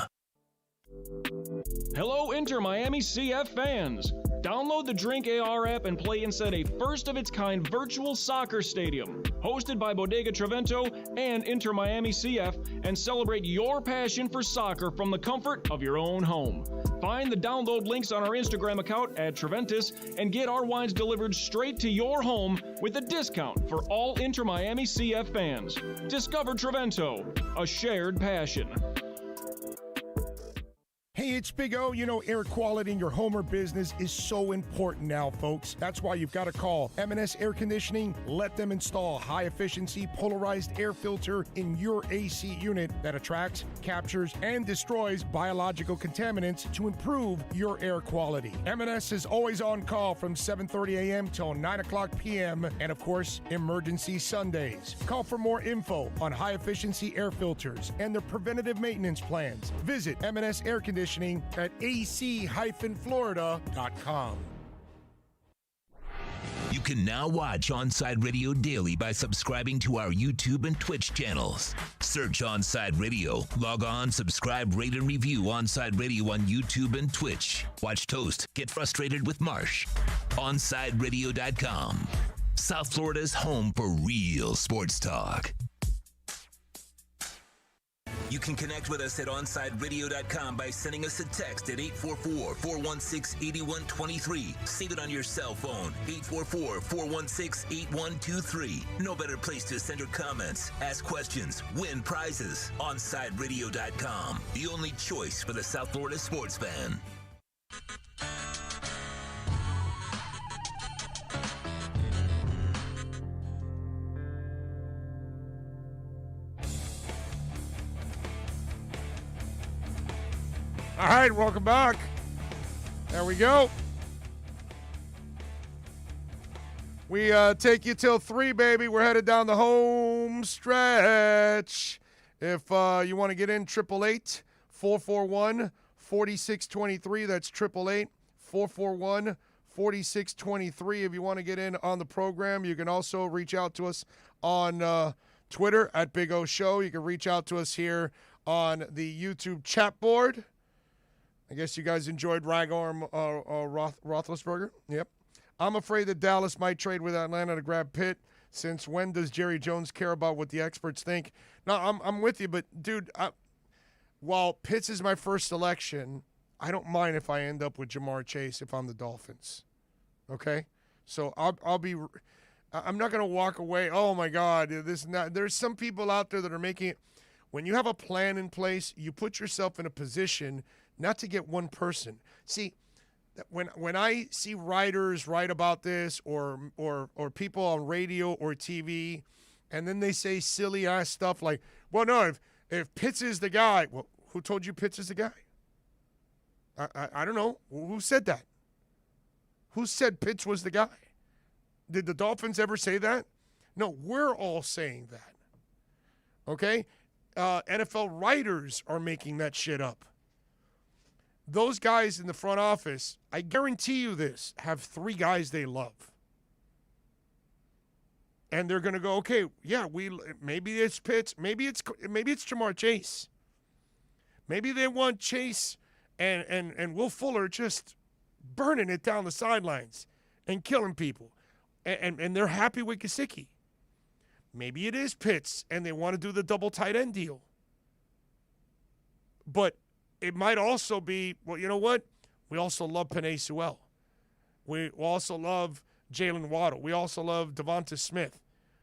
Hello, Inter Miami CF fans. Download the Drink AR app and play inside a first-of-its-kind virtual soccer stadium, hosted by Bodega Trevento and Inter Miami CF, and celebrate your passion for soccer from the comfort of your own home. Find the download links on our Instagram account at Treventus and get our wines delivered straight to your home with a discount for all Inter Miami CF fans. Discover Trevento, a shared passion. Hey, Hey, it's Big O. You know, air quality in your home or business is so important now, folks. That's why you've got to call M&S Air Conditioning. Let them install high-efficiency polarized air filter in your AC unit that attracts, captures, and destroys biological contaminants to improve your air quality. M&S is always on call from 7:30 a.m. till 9 o'clock p.m. and, of course, emergency Sundays. Call for more info on high-efficiency air filters and their preventative maintenance plans. Visit M&S Air Conditioning at ac-florida.com. You can now watch OnSide Radio daily by subscribing to our YouTube and Twitch channels. Search OnSide Radio, log on, subscribe, rate, and review OnSide Radio on YouTube and Twitch. Watch Toast get frustrated with Marsh. OnSideRadio.com. South Florida's home for real sports talk. You can connect with us at OnSideRadio.com by sending us a text at 844-416-8123. Save it on your cell phone, 844-416-8123. No better place to send your comments, ask questions, win prizes. OnSideRadio.com, the only choice for the South Florida sports fan. All right, welcome back. There we go. We take you till 3, baby. We're headed down the home stretch. If you want to get in, 888-441-4623. That's 888-441-4623. If you want to get in on the program, you can also reach out to us on Twitter at Big O Show. You can reach out to us here on the YouTube chat board. I guess you guys enjoyed Ragorn Roethlisberger. Yep. I'm afraid that Dallas might trade with Atlanta to grab Pitt. Since when does Jerry Jones care about what the experts think? No, I'm with you, but dude, while Pitts is my first selection, I don't mind if I end up with Jamar Chase if I'm the Dolphins. Okay, so I'm not gonna walk away. Oh my God, there's some people out there that are making it. When you have a plan in place, you put yourself in a position not to get one person. See, when I see writers write about this or people on radio or TV, and then they say silly ass stuff like, well, no, if Pitts is the guy, well, who told you Pitts is the guy? I don't know. Who said that? Who said Pitts was the guy? Did the Dolphins ever say that? No, we're all saying that. Okay? NFL writers are making that shit up. Those guys in the front office, I guarantee you this, have 3 guys they love. And they're going to go, okay, yeah, maybe it's Pitts, maybe it's Jamar Chase. Maybe they want Chase and Will Fuller just burning it down the sidelines and killing people. And they're happy with Gesicki. Maybe it is Pitts and they want to do the double tight end deal. But it might also be, well, you know what? We also love Penei Sewell. We also love Jalen Waddle. We also love Devonta Smith.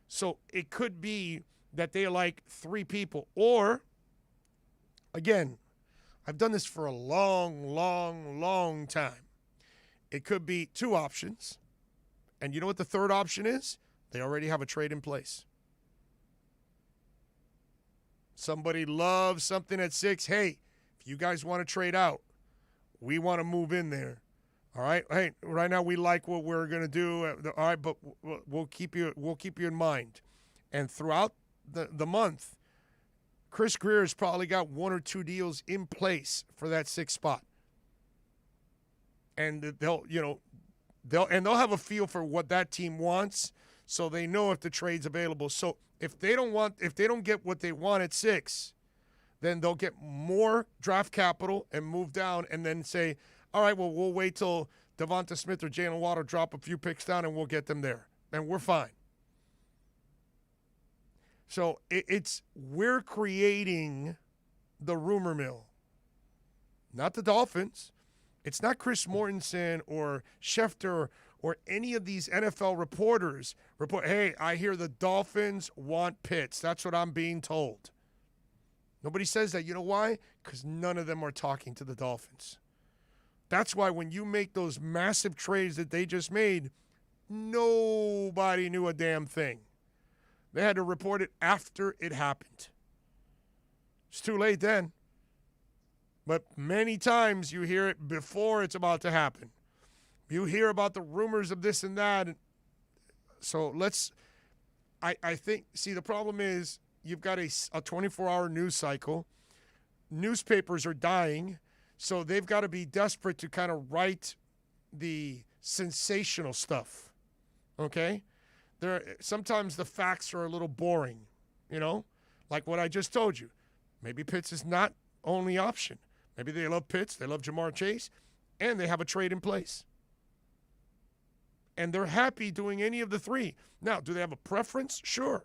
So it could be that they like 3 people. Or, again, I've done this for a long, long, long time. It could be 2 options. And you know what the third option is? They already have a trade in place. Somebody loves something at 6. Hey, if you guys want to trade out, we want to move in there. All right. Hey, right now we like what we're gonna do. All right, but we'll keep you in mind. And throughout the month, Chris Greer's probably got 1 or 2 deals in place for that 6th spot. And they'll have a feel for what that team wants, so they know if the trade's available. So if they don't get what they want at 6, then they'll get more draft capital and move down and then say, all right, well, we'll wait till Devonta Smith or Jalen Waddle drop a few picks down and we'll get them there. And we're fine. So we're creating the rumor mill, not the Dolphins. It's not Chris Mortensen or Schefter or any of these NFL reporters report, hey, I hear the Dolphins want Pitts. That's what I'm being told. Nobody says that. You know why? Because none of them are talking to the Dolphins. That's why when you make those massive trades that they just made, nobody knew a damn thing. They had to report it after it happened. It's too late then. But many times you hear it before it's about to happen. You hear about the rumors of this and that. So I think, see, the problem is you've got a 24-hour news cycle. Newspapers are dying, so they've got to be desperate to kind of write the sensational stuff, okay? Sometimes the facts are a little boring, like what I just told you. Maybe Pitts is not only option. Maybe they love Pitts, they love Jamar Chase, and they have a trade in place. And they're happy doing any of the three. Now, do they have a preference? Sure.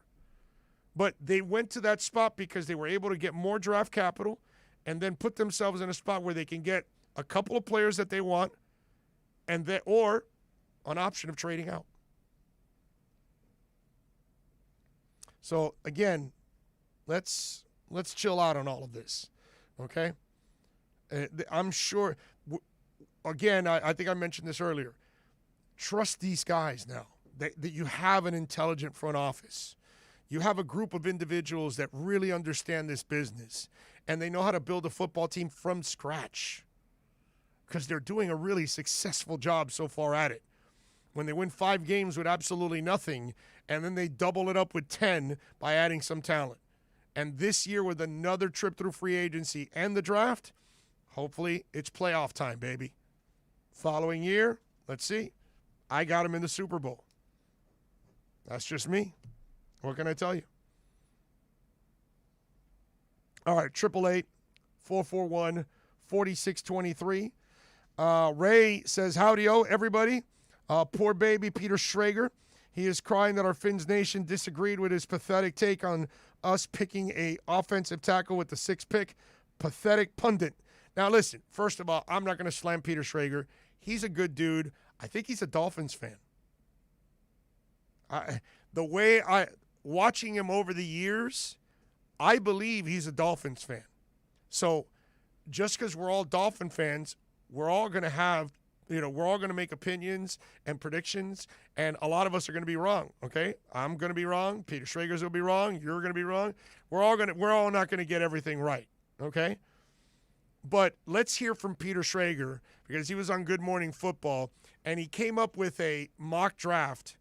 But they went to that spot because they were able to get more draft capital and then put themselves in a spot where they can get a couple of players that they want or an option of trading out. So, again, let's chill out on all of this, okay? I'm sure, again, I think I mentioned this earlier. Trust these guys now, that you have an intelligent front office. You have a group of individuals that really understand this business, and they know how to build a football team from scratch because they're doing a really successful job so far at it. When they win 5 games with absolutely nothing, and then they double it up with 10 by adding some talent. And this year with another trip through free agency and the draft, hopefully it's playoff time, baby. Following year, let's see. I got him in the Super Bowl. That's just me. What can I tell you? All right, 888-441-4623. Ray says, howdy-o, everybody. Poor baby Peter Schrager. He is crying that our Finns Nation disagreed with his pathetic take on us picking a offensive tackle with the 6th pick. Pathetic pundit. Now, listen, first of all, I'm not going to slam Peter Schrager. He's a good dude. I think he's a Dolphins fan. Watching him over the years, I believe he's a Dolphins fan. So just because we're all Dolphin fans, we're all going to have, we're all going to make opinions and predictions, and a lot of us are going to be wrong, okay? I'm going to be wrong. Peter Schrager's going to be wrong. You're going to be wrong. We're all not going to get everything right, okay? But let's hear from Peter Schrager because he was on Good Morning Football, and he came up with a mock draft,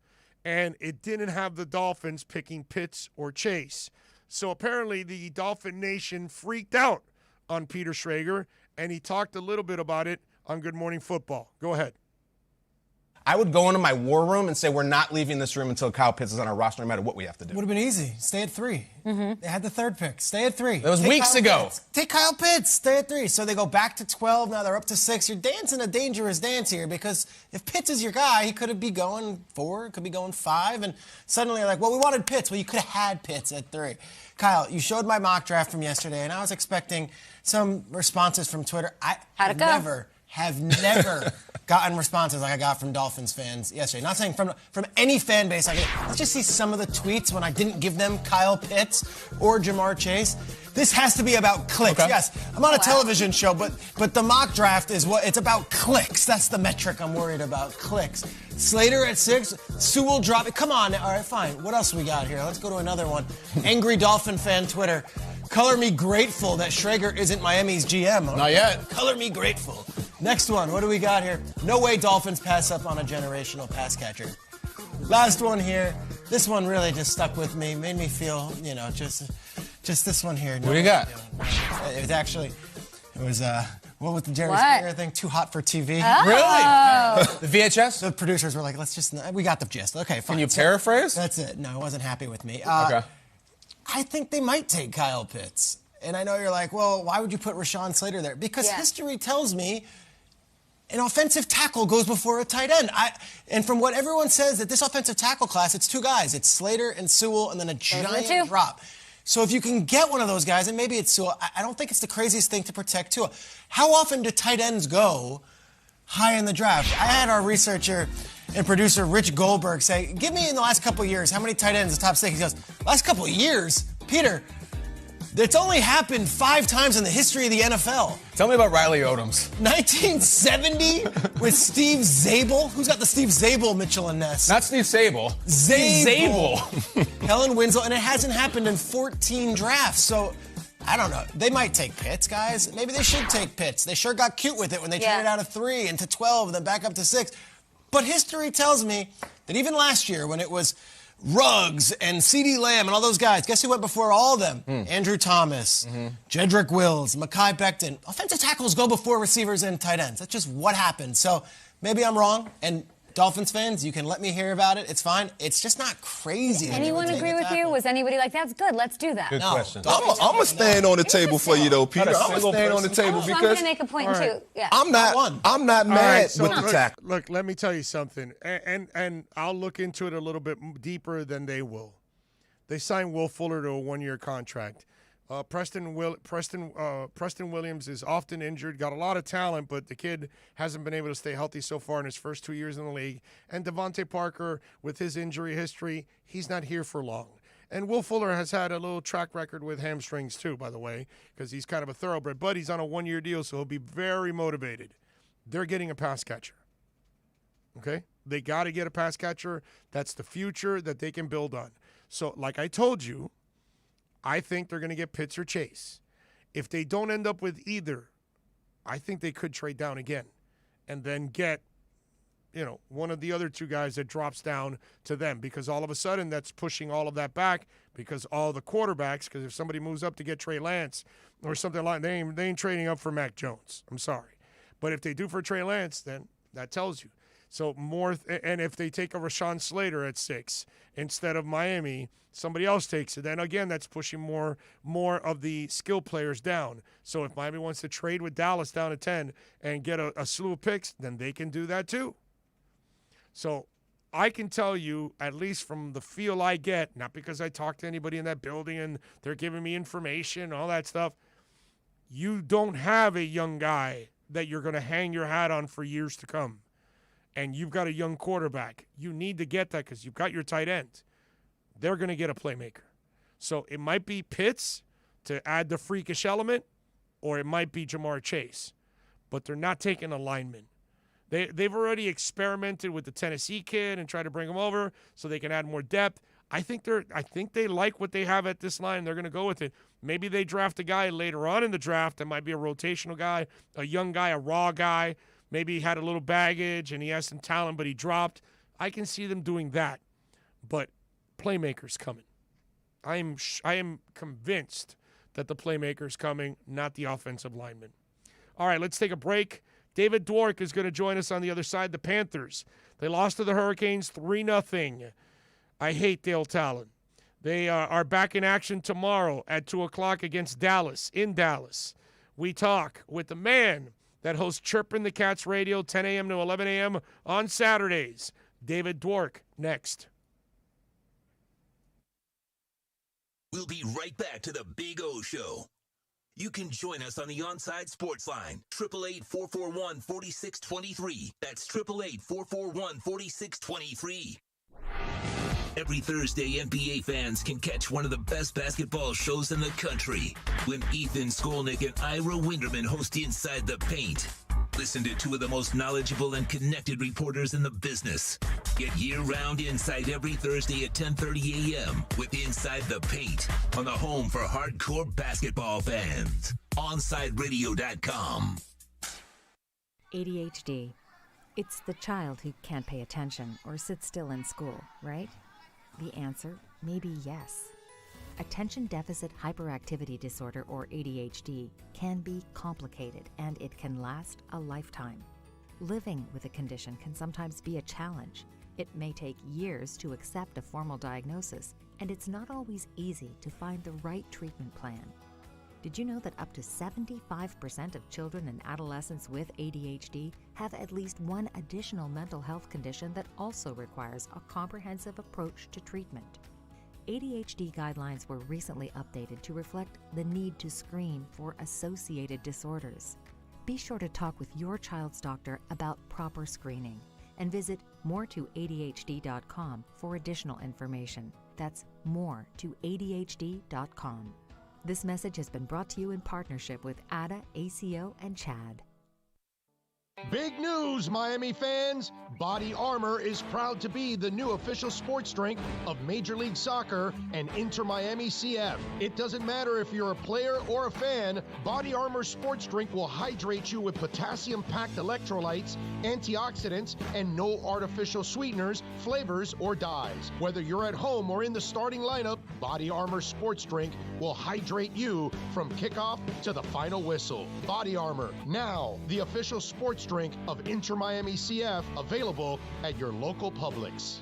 and it didn't have the Dolphins picking Pitts or Chase. So apparently the Dolphin Nation freaked out on Peter Schrager, and he talked a little bit about it on Good Morning Football. Go ahead. I would go into my war room and say we're not leaving this room until Kyle Pitts is on our roster, no matter what we have to do. Would have been easy. Stay at 3. Mm-hmm. They had the 3rd pick. Stay at 3. That was weeks ago. Take Kyle Pitts. Stay at 3. So they go back to 12. Now they're up to 6. You're dancing a dangerous dance here because if Pitts is your guy, he could be going 4, could be going 5, and suddenly you're like, well, we wanted Pitts. Well, you could have had Pitts at 3. Kyle, you showed my mock draft from yesterday, and I was expecting some responses from Twitter. How'd it go? Have never gotten responses like I got from Dolphins fans yesterday. Not saying from any fan base. Let's just see some of the tweets when I didn't give them Kyle Pitts or Jamar Chase. This has to be about clicks. Okay. Yes, I'm on a television show, but the mock draft is it's about clicks. That's the metric I'm worried about, clicks. Slater at 6, Sewell drop it. Come on. All right, fine. What else we got here? Let's go to another one. Angry Dolphin fan Twitter. Color me grateful that Schrager isn't Miami's GM. Not yet. Color me grateful. Next one, what do we got here? No way Dolphins pass up on a generational pass catcher. Last one here. This one really just stuck with me, made me feel, just this one here. What do you got? It was what was the Jerry Springer thing? Too hot for TV. Oh. Really? The VHS? The producers were like, we got the gist. Okay, fine. Can you paraphrase? That's it. No, it wasn't happy with me. Okay. I think they might take Kyle Pitts. And I know you're like, well, why would you put Rashawn Slater there? Because history tells me an offensive tackle goes before a tight end. And from what everyone says, that this offensive tackle class, it's 2 guys. It's Slater and Sewell, and then a giant drop. So if you can get one of those guys, and maybe it's Sewell, I don't think it's the craziest thing to protect Tua. How often do tight ends go high in the draft? I had our researcher and producer Rich Goldberg say, give me in the last couple of years, how many tight ends the top 6? He goes, last couple of years? Peter, It's only happened 5 times in the history of the NFL. Tell me about Riley Odoms. 1970 with Steve Zabel. Who's got the Steve Zabel Mitchell and Ness? Not Steve Sable. Zabel. Helen Winslow, and it hasn't happened in 14 drafts. So, I don't know. They might take Pitts, guys. Maybe they should take Pitts. They sure got cute with it when they traded out of 3 into 12 and then back up to 6. But history tells me that even last year when it was Ruggs and CeeDee Lamb and all those guys, guess who went before all of them? Andrew Thomas, Jedrick Wills, Mekhi Becton. Offensive tackles go before receivers and tight ends. That's just what happened. So maybe I'm wrong. And Dolphins fans, you can let me hear about it. It's fine. It's just not crazy. Anyone agree with you? Was anybody like, that's good, let's do that? Good question. I'm going to stand on the table for you, though, Peter. I'm going to stand on the table I'm because going to make a point, too. Yeah. I'm not mad with the tackle. Look, let me tell you something, and I'll look into it a little bit deeper than they will. They signed Will Fuller to a 1-year contract. Preston Williams is often injured, got a lot of talent, but the kid hasn't been able to stay healthy so far in his first 2 years in the league. And Devontae Parker, with his injury history, he's not here for long. And Will Fuller has had a little track record with hamstrings too, by the way, because he's kind of a thoroughbred. But he's on a 1-year deal, so he'll be very motivated. They're getting a pass catcher. Okay? They got to get a pass catcher. That's the future that they can build on. So, like I told you, I think they're going to get Pitts or Chase. If they don't end up with either, I think they could trade down again and then get, one of the other 2 guys that drops down to them, because all of a sudden that's pushing all of that back, because all the quarterbacks, because if somebody moves up to get Trey Lance or something like that, they ain't trading up for Mac Jones. I'm sorry. But if they do for Trey Lance, then that tells you. So and if they take a Rashawn Slater at 6 instead of Miami, somebody else takes it. Then again, that's pushing more of the skill players down. So if Miami wants to trade with Dallas down to 10 and get a slew of picks, then they can do that too. So I can tell you, at least from the feel I get, not because I talk to anybody in that building and they're giving me information, all that stuff, you don't have a young guy that you're going to hang your hat on for years to come. And you've got a young quarterback. You need to get that because you've got your tight end. They're going to get a playmaker. So it might be Pitts to add the freakish element, or it might be Jamar Chase. But they're not taking a lineman. They've already experimented with the Tennessee kid and tried to bring him over so they can add more depth. I think they like what they have at this line. They're going to go with it. Maybe they draft a guy later on in the draft that might be a rotational guy, a young guy, a raw guy. Maybe he had a little baggage and he has some talent, but he dropped. I can see them doing that. But playmakers coming. I am convinced that the playmaker's coming, not the offensive lineman. All right, let's take a break. David Dwork is going to join us on the other side. The Panthers, they lost to the Hurricanes 3-0. I hate Dale Talon. They are back in action tomorrow at 2 o'clock against Dallas, in Dallas. We talk with the man that hosts Chirpin' the Cats Radio, 10 a.m. to 11 a.m. on Saturdays. David Dwork, next. We'll be right back to the Big O Show. You can join us on the OnSide Sports Line, 888-441-4623. That's 888-441-4623. Every Thursday, NBA fans can catch one of the best basketball shows in the country when Ethan Skolnick and Ira Winderman host Inside the Paint. Listen to 2 of the most knowledgeable and connected reporters in the business. Get year-round insight every Thursday at 10:30 a.m. with Inside the Paint on the home for hardcore basketball fans. OnSideRadio.com. ADHD. It's the child who can't pay attention or sit still in school, right? The answer may be yes. Attention Deficit Hyperactivity Disorder, or ADHD, can be complicated and it can last a lifetime. Living with a condition can sometimes be a challenge. It may take years to accept a formal diagnosis, and it's not always easy to find the right treatment plan. Did you know that up to 75% of children and adolescents with ADHD have at least one additional mental health condition that also requires a comprehensive approach to treatment? ADHD guidelines were recently updated to reflect the need to screen for associated disorders. Be sure to talk with your child's doctor about proper screening and visit moretoadhd.com for additional information. That's moretoadhd.com. This message has been brought to you in partnership with ADA, ACO, and CHAD. Big news, Miami fans! Body Armor is proud to be the new official sports drink of Major League Soccer and Inter Miami CF. It doesn't matter if you're a player or a fan, Body Armor sports drink will hydrate you with potassium-packed electrolytes, antioxidants, and no artificial sweeteners, flavors, or dyes. Whether you're at home or in the starting lineup, Body Armor sports drink will hydrate you from kickoff to the final whistle. Body Armor, now the official sports drink of Inter Miami CF, available at your local Publix.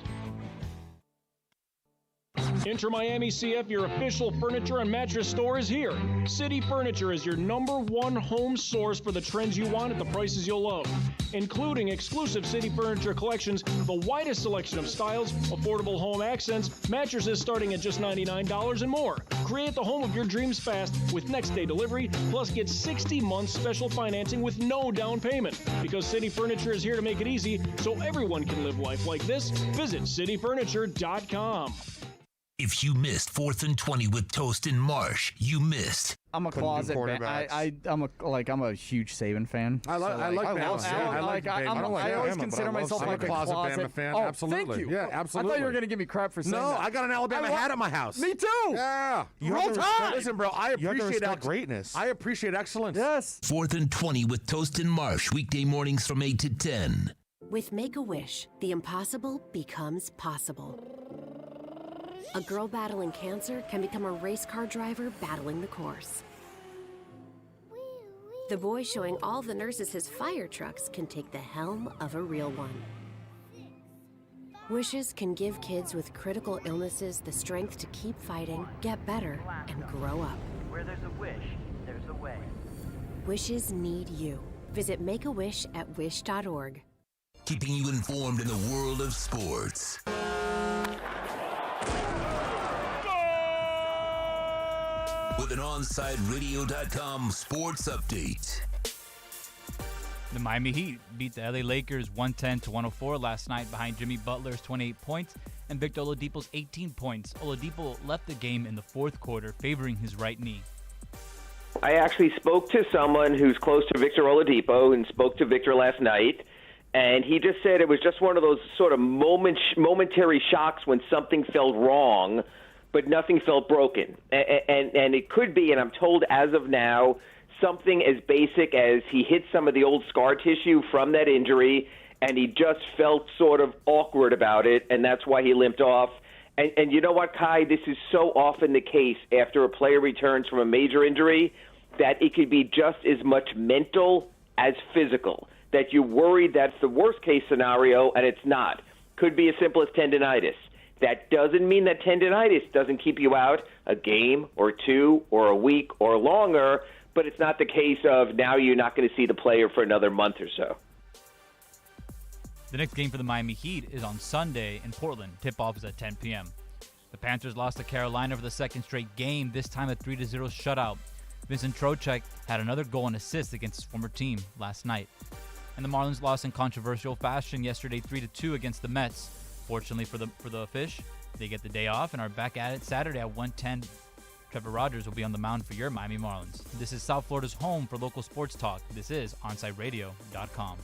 Inter Miami CF, your official furniture and mattress store, is here. City Furniture is your #1 home source for the trends you want at the prices you'll love, including exclusive City Furniture collections, the widest selection of styles, affordable home accents, mattresses starting at just $99 and more. Create the home of your dreams fast with next-day delivery, plus get 60 months special financing with no down payment. Because City Furniture is here to make it easy so everyone can live life like this, visit cityfurniture.com. If you missed 4th and 20 with Toast and Marsh, you missed. I'm a closet fan. I'm a huge Saban fan. I like Bama. I always consider myself like a closet Bama fan. Oh, Absolutely. Thank you. Yeah, absolutely. I thought you were going to give me crap for saying that. No, I got an Alabama hat at my house. Me too. Yeah. Roll Tide. Listen, bro, I appreciate greatness. I appreciate excellence. Yes. 4th and 20 with Toast and Marsh, weekday mornings from 8 to 10. With Make-A-Wish, the impossible becomes possible. A girl battling cancer can become a race car driver battling the course. The boy showing all the nurses his fire trucks can take the helm of a real one. Wishes can give kids with critical illnesses the strength to keep fighting, get better, and grow up. Where there's a wish, there's a way. Wishes need you. Visit Make-A-Wish at wish.org. Keeping you informed in the world of sports. With an OnSideRadio.com sports update. The Miami Heat beat the LA Lakers 110-104 last night behind Jimmy Butler's 28 points and Victor Oladipo's 18 points. Oladipo left the game in the fourth quarter, favoring his right knee. I actually spoke to someone who's close to Victor Oladipo and spoke to Victor last night, and he just said it was just one of those sort of momentary shocks when something felt wrong, but nothing felt broken. And it could be, and I'm told as of now, something as basic as he hit some of the old scar tissue from that injury, and he just felt sort of awkward about it, and that's why he limped off. And you know what, Kai? This is so often the case after a player returns from a major injury that it could be just as much mental as physical, that you worry that's the worst-case scenario, and it's not. Could be as simple as tendinitis. That doesn't mean that tendinitis doesn't keep you out a game or two or a week or longer, but it's not the case of now you're not going to see the player for another month or so. The next game for the Miami Heat is on Sunday in Portland. Tip-off is at 10 p.m. The Panthers lost to Carolina for the second straight game, this time a 3-0 shutout. Vincent Trocheck had another goal and assist against his former team last night. And the Marlins lost in controversial fashion yesterday 3-2 against the Mets. Fortunately for the Fish, they get the day off and are back at it Saturday at 1:10. Trevor Rogers will be on the mound for your Miami Marlins. This is South Florida's home for local sports talk. This is OnSideRadio.com.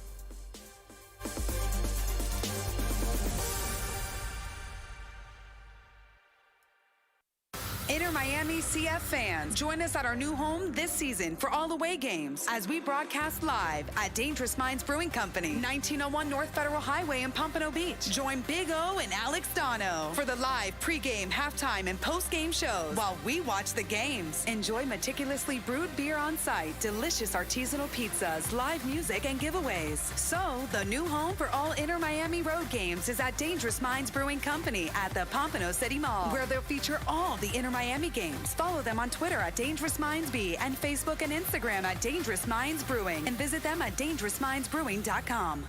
Inter Miami CF fans, join us at our new home this season for all away games as we broadcast live at Dangerous Minds Brewing Company, 1901 North Federal Highway in Pompano Beach. Join Big O and Alex Dono for the live pregame, halftime, and postgame shows while we watch the games. Enjoy meticulously brewed beer on site, delicious artisanal pizzas, live music, and giveaways. So, the new home for all Inter Miami road games is at Dangerous Minds Brewing Company at the Pompano City Mall, where they'll feature all the Inter Miami games. Follow them on Twitter at Dangerous Minds B and Facebook and Instagram at Dangerous Minds Brewing, and visit them at dangerousmindsbrewing.com.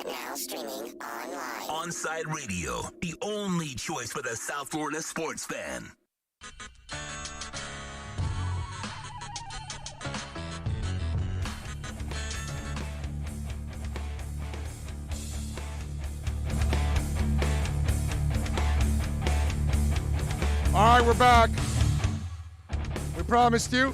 Now streaming online. OnSide Radio, the only choice for the South Florida sports fan. All right, we're back. promised you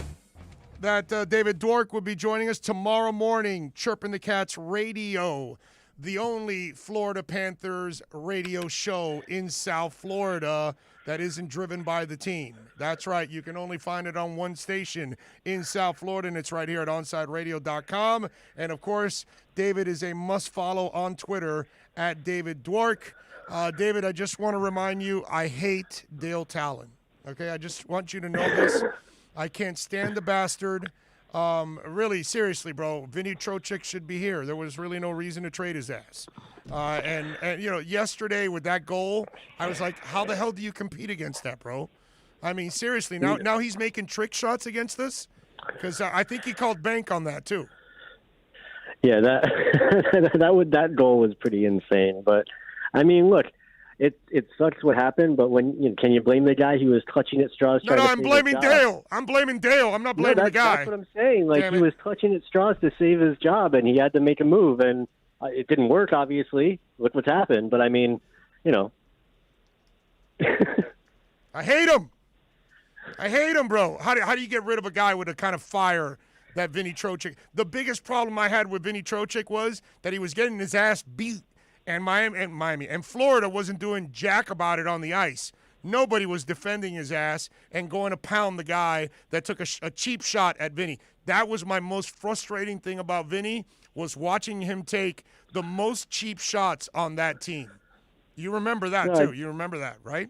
that David Dwork would be joining us tomorrow morning, Chirping the Cats Radio, the only Florida Panthers radio show in South Florida that isn't driven by the team. That's right. You can only find it on one station in South Florida, and it's right here at OnSideRadio.com. And, of course, David is a must-follow on Twitter at David Dwork. David, I just want to remind you, I hate Dale Talon. Okay, I just want you to know this. I can't stand the bastard. Really, seriously, bro, Vinny Trocheck should be here. There was really no reason to trade his ass. And yesterday with that goal, I was like, how the hell do you compete against that, bro? I mean, seriously, now he's making trick shots against us? Because I think he called bank on that, too. Yeah, that goal was pretty insane. But, I mean, look, it sucks what happened, but can you blame the guy who was clutching at straws? No, I'm blaming Dale. I'm blaming Dale. I'm not blaming the guy. That's what I'm saying. Like, he was clutching at straws to save his job, and he had to make a move, and it didn't work, obviously. Look what's happened. But, I mean, I hate him. I hate him, bro. How do you get rid of a guy with the kind of fire that Vinny Trocheck? The biggest problem I had with Vinny Trocheck was that he was getting his ass beat. And Miami and Florida wasn't doing jack about it on the ice. Nobody was defending his ass and going to pound the guy that took a cheap shot at Vinny. That was my most frustrating thing about Vinny, was watching him take the most cheap shots on that team. You remember that, too. You remember that, right?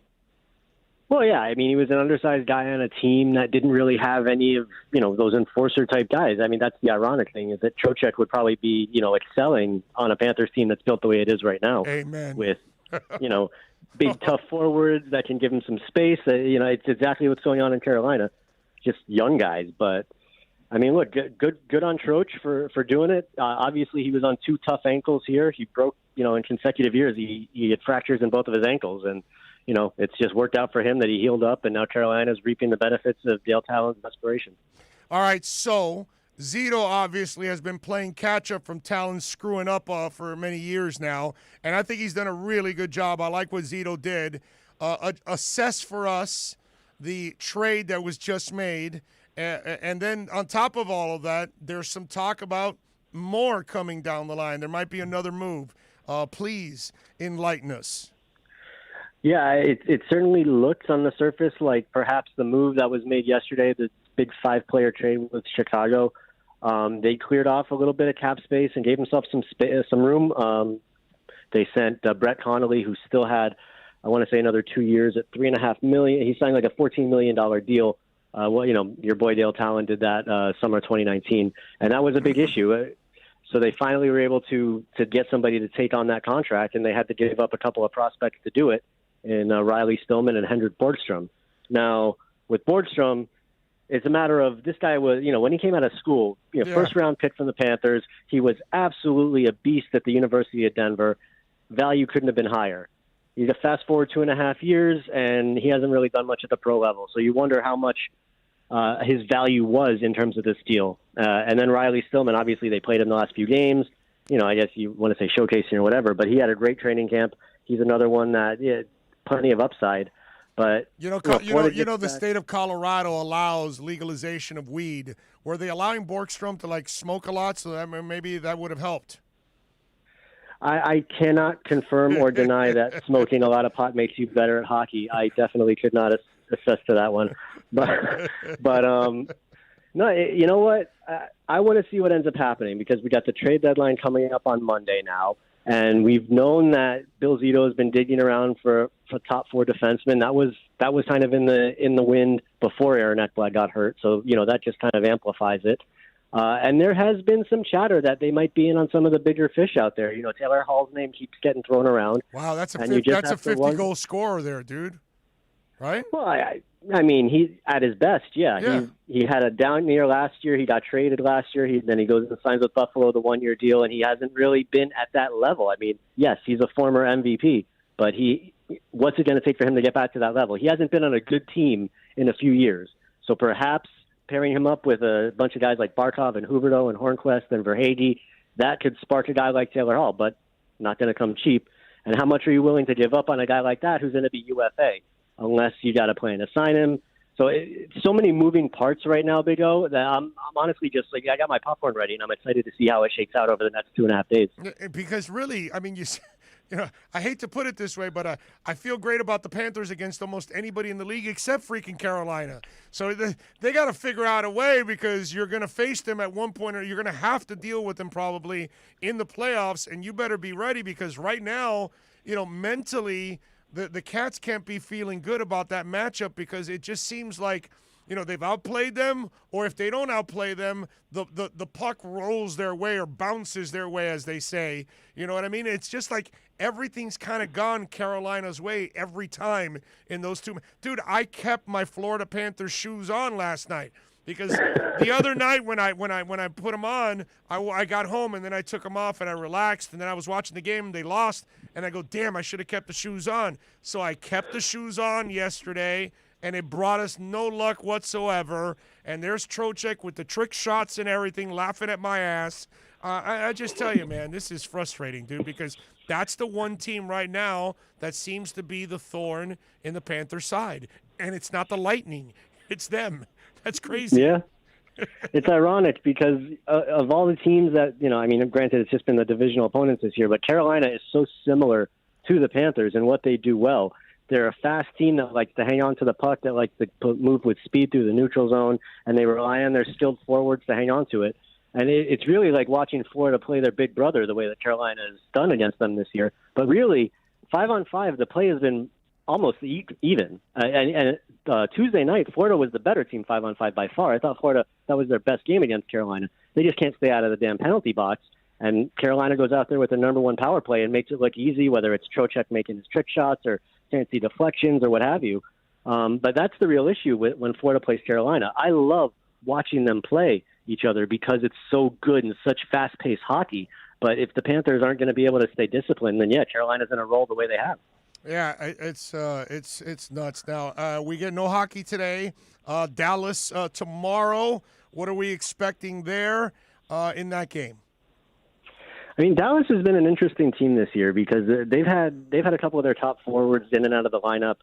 Well, yeah. I mean, he was an undersized guy on a team that didn't really have any of, those enforcer-type guys. I mean, that's the ironic thing, is that Trocheck would probably be, excelling on a Panthers team that's built the way it is right now. Amen. With, big, tough forwards that can give him some space. It's exactly what's going on in Carolina. Just young guys. But, I mean, look, good on Troch for doing it. Obviously, he was on 2 tough ankles here. He broke, in consecutive years, he had fractures in both of his ankles. And, it's just worked out for him that he healed up, and now Carolina's reaping the benefits of Dale Talon's desperation. All right, so Zito obviously has been playing catch-up from Talon screwing up for many years now, and I think he's done a really good job. I like what Zito did. Assess for us the trade that was just made, and then on top of all of that, there's some talk about more coming down the line. There might be another move. Please enlighten us. Yeah, it certainly looks on the surface like perhaps the move that was made yesterday, the big 5-player trade with Chicago, they cleared off a little bit of cap space and gave themselves some room. They sent Brett Connolly, who still had, I want to say, another 2 years at $3.5 million. He signed like a $14 million deal. Your boy Dale Talon did that summer 2019, and that was a big issue. So they finally were able to get somebody to take on that contract, and they had to give up a couple of prospects to do it, in Riley Stillman and Hendrik Borgstrom. Now, with Borgstrom, it's a matter of this guy was, when he came out of school, first-round pick from the Panthers, he was absolutely a beast at the University of Denver. Value couldn't have been higher. You fast forward 2.5 years, and he hasn't really done much at the pro level. So you wonder how much his value was in terms of this deal. And then Riley Stillman, obviously they played him the last few games. I guess you want to say showcasing or whatever, but he had a great training camp. He's another one that plenty of upside. But the state of Colorado allows legalization of weed. Were they allowing Borgstrom to smoke a lot? So that maybe that would have helped. I cannot confirm or deny that smoking a lot of pot makes you better at hockey. I definitely could not assess to that one. But no, you know what? I want to see what ends up happening, because we got the trade deadline coming up on Monday now. And we've known that Bill Zito has been digging around for top 4 defensemen. That was kind of in the wind before Aaron Ekblad got hurt. So, that just kind of amplifies it. And there has been some chatter that they might be in on some of the bigger fish out there. Taylor Hall's name keeps getting thrown around. Wow, that's a 50-goal scorer there, dude. Right? Well, I mean, he's at his best, yeah. He had a down year last year. He got traded last year. Then he goes and signs with Buffalo, the 1-year deal, and he hasn't really been at that level. I mean, yes, he's a former MVP, but what's it going to take for him to get back to that level? He hasn't been on a good team in a few years. So perhaps pairing him up with a bunch of guys like Barkov and Huberdeau and Hornquist and Verhaeghe, that could spark a guy like Taylor Hall, but not going to come cheap. And how much are you willing to give up on a guy like that who's going to be UFA? Unless you got a plan to sign him. So so many moving parts right now, Big O, that I'm honestly just like, I got my popcorn ready, and I'm excited to see how it shakes out over the next 2.5 days. Because really, I mean, I hate to put it this way, but I feel great about the Panthers against almost anybody in the league except freaking Carolina. So they got to figure out a way, because you're going to face them at one point, or you're going to have to deal with them probably in the playoffs, and you better be ready, because right now, mentally, the Cats can't be feeling good about that matchup, because it just seems like they've outplayed them, or if they don't outplay them, the puck rolls their way or bounces their way, as they say. You know what I mean? It's just like everything's kind of gone Carolina's way every time in those two. Dude, I kept my Florida Panthers shoes on last night, because the other night when I put them on, I got home and then I took them off and I relaxed, and then I was watching the game and they lost, and I go, damn, I should have kept the shoes on. So I kept the shoes on yesterday, and it brought us no luck whatsoever. And there's Trocheck with the trick shots and everything, laughing at my ass. I just tell you, man, this is frustrating, dude, because that's the one team right now that seems to be the thorn in the Panther side. And it's not the Lightning. It's them. That's crazy. Yeah. It's ironic because of all the teams that, granted, it's just been the divisional opponents this year, but Carolina is so similar to the Panthers in what they do well. They're a fast team that likes to hang on to the puck, that likes to move with speed through the neutral zone, and they rely on their skilled forwards to hang on to it. And it's really like watching Florida play their big brother the way that Carolina has done against them this year. But really, 5-on-5, the play has been almost even. And Tuesday night, Florida was the better team 5-on-5 by far. I thought Florida, that was their best game against Carolina. They just can't stay out of the damn penalty box. And Carolina goes out there with their number one power play and makes it look easy, whether it's Trocheck making his trick shots or fancy deflections or what have you. But that's the real issue when Florida plays Carolina. I love watching them play each other because it's so good and such fast-paced hockey. But if the Panthers aren't going to be able to stay disciplined, then yeah, Carolina's going to roll the way they have. Yeah, it's nuts. Now we get no hockey today. Dallas tomorrow. What are we expecting there in that game? I mean, Dallas has been an interesting team this year because they've had a couple of their top forwards in and out of the lineup.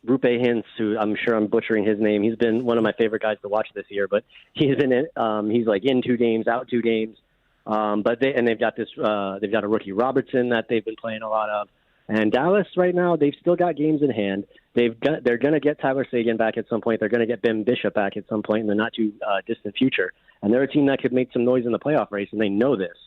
Rupe Hintz, who I'm sure I'm butchering his name, he's been one of my favorite guys to watch this year. But he's like in 2 games, out 2 games. But they've got a rookie Robertson that they've been playing a lot of. And Dallas right now, they've still got games in hand. They're going to get Tyler Seguin back at some point. They're going to get Ben Bishop back at some point in the not too distant future. And they're a team that could make some noise in the playoff race, and they know this.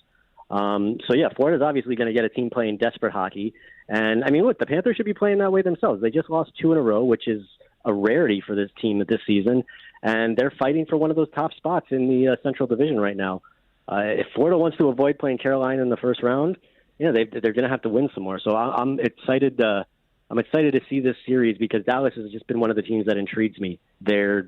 So yeah, Florida's obviously going to get a team playing desperate hockey. And I mean, look, the Panthers should be playing that way themselves. They just lost 2 in a row, which is a rarity for this team this season. And they're fighting for one of those top spots in the Central Division right now. If Florida wants to avoid playing Carolina in the first round, they're going to have to win some more. So I'm excited. I'm excited to see this series because Dallas has just been one of the teams that intrigues me. They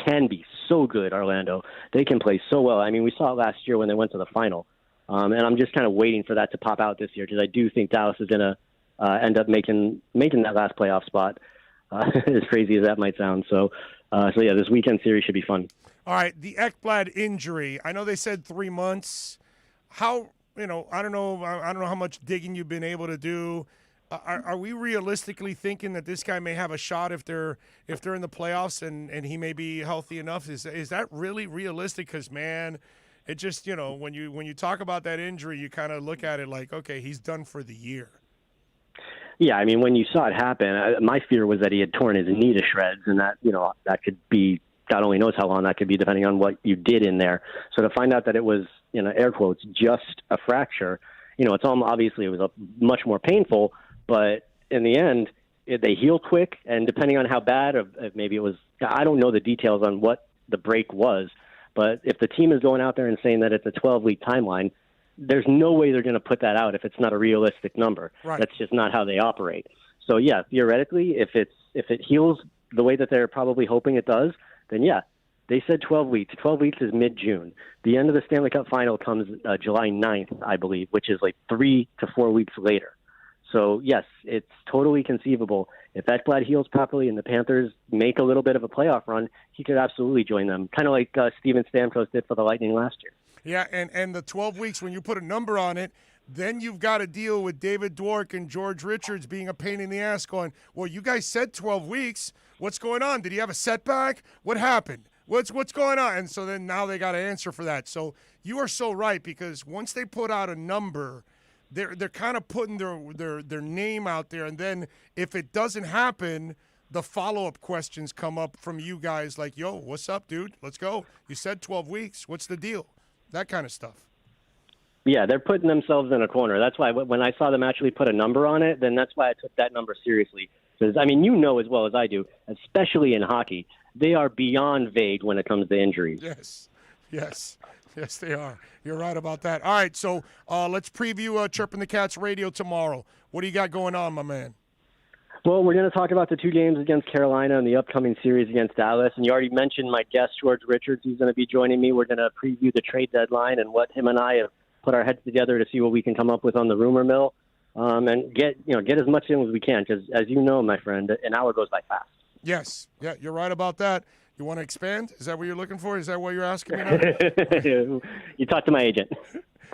can be so good, Orlando. They can play so well. I mean, we saw it last year when they went to the final. And I'm just kind of waiting for that to pop out this year because I do think Dallas is going to end up making that last playoff spot, as crazy as that might sound. So yeah, this weekend series should be fun. All right, the Ekblad injury. I know they said 3 months. How, I don't know how much digging you've been able to do. Are we realistically thinking that this guy may have a shot if they're in the playoffs and he may be healthy enough? Is that really realistic? Because, man, it just, when you talk about that injury, you kind of look at it like, okay, he's done for the year. Yeah, I mean, when you saw it happen, my fear was that he had torn his knee to shreds, and that, that could be, God only knows how long that could be depending on what you did in there. So to find out that it was, air quotes, just a fracture, it's obviously it was much more painful, but in the end, they heal quick, and depending on how bad, or maybe it was, I don't know the details on what the break was, but if the team is going out there and saying that it's a 12-week timeline, there's no way they're going to put that out if it's not a realistic number. Right. That's just not how they operate. So yeah, theoretically, if it heals the way that they're probably hoping it does, then yeah, they said 12 weeks. 12 weeks is mid-June. The end of the Stanley Cup final comes July 9th, I believe, which is like 3 to 4 weeks later. So yes, it's totally conceivable. If Ekblad heals properly and the Panthers make a little bit of a playoff run, he could absolutely join them, kind of like Steven Stamkos did for the Lightning last year. Yeah, and the 12 weeks, when you put a number on it, Then you've got to deal with David Dwork and George Richards being a pain in the ass going, well, you guys said 12 weeks. What's going on? Did he have a setback? What happened? What's going on? And so then now they got to answer for that. So you are so right, because once they put out a number, they're kind of putting their name out there. And then if it doesn't happen, the follow-up questions come up from you guys like, yo, what's up, dude? Let's go. You said 12 weeks. What's the deal? That kind of stuff. Yeah, they're putting themselves in a corner. That's why when I saw them actually put a number on it, then that's why I took that number seriously. Because, I mean, you know as well as I do, especially in hockey, they are beyond vague when it comes to injuries. Yes, they are. You're right about that. All right, so let's preview Chirping the Cats radio tomorrow. What do you got going on, my man? Well, we're going to talk about the 2 games against Carolina and the upcoming series against Dallas. And you already mentioned my guest, George Richards. He's going to be joining me. We're going to preview the trade deadline and what him and I have put our heads together to see what we can come up with on the rumor mill, and get as much in as we can. Because as you know, my friend, an hour goes by fast. Yes, yeah, you're right about that. You want to expand? Is that what you're looking for? Is that what you're asking me now? You talk to my agent.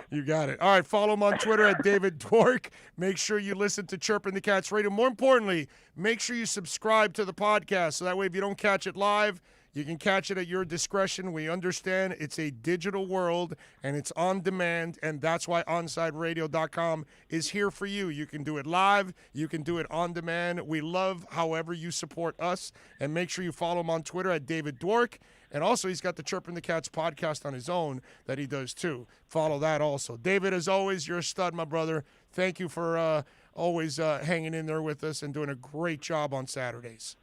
You got it. All right, follow him on Twitter at David Dwork. Make sure you listen to Chirping the Cats Radio. More importantly, make sure you subscribe to the podcast, so that way if you don't catch it live, you can catch it at your discretion. We understand it's a digital world, and it's on demand, and that's why OnSideRadio.com is here for you. You can do it live. You can do it on demand. We love however you support us, and make sure you follow him on Twitter at David Dwork. And also, he's got the Chirping the Cats podcast on his own that he does, too. Follow that also. David, as always, you're a stud, my brother. Thank you for always hanging in there with us and doing a great job on Saturdays.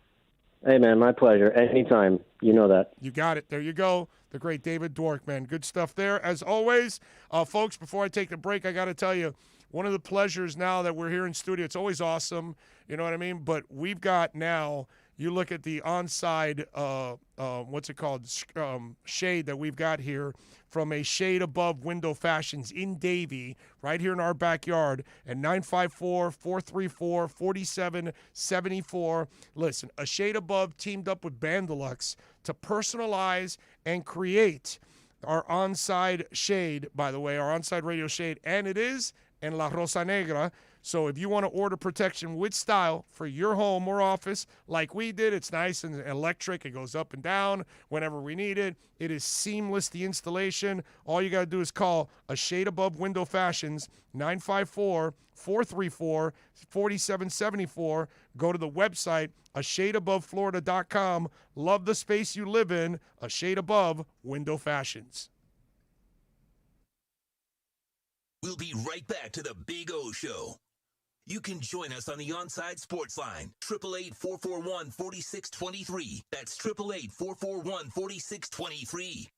Hey, man, my pleasure. Anytime. You know that. You got it. There you go. The great David Dwork, man. Good stuff there. As always, folks, before I take the break, I got to tell you, one of the pleasures now that we're here in studio, it's always awesome, you know what I mean? But we've got now, you look at the OnSide, what's it called, shade that we've got here from a shade above Window Fashions in Davie, right here in our backyard at 954-434-4774. Listen, a shade above teamed up with Bandalux to personalize and create our OnSide shade, by the way, our OnSide radio shade, and it is in La Rosa Negra. So if you want to order protection with style for your home or office like we did, it's nice and electric. It goes up and down whenever we need it. It is seamless, the installation. All you got to do is call a shade above Window Fashions, 954-434-4774. Go to the website, ashadeaboveflorida.com. Love the space you live in. A shade above Window Fashions. We'll be right back to the Big O Show. You can join us on the OnSide Sports Line, 888-441-4623. That's 888-441-4623.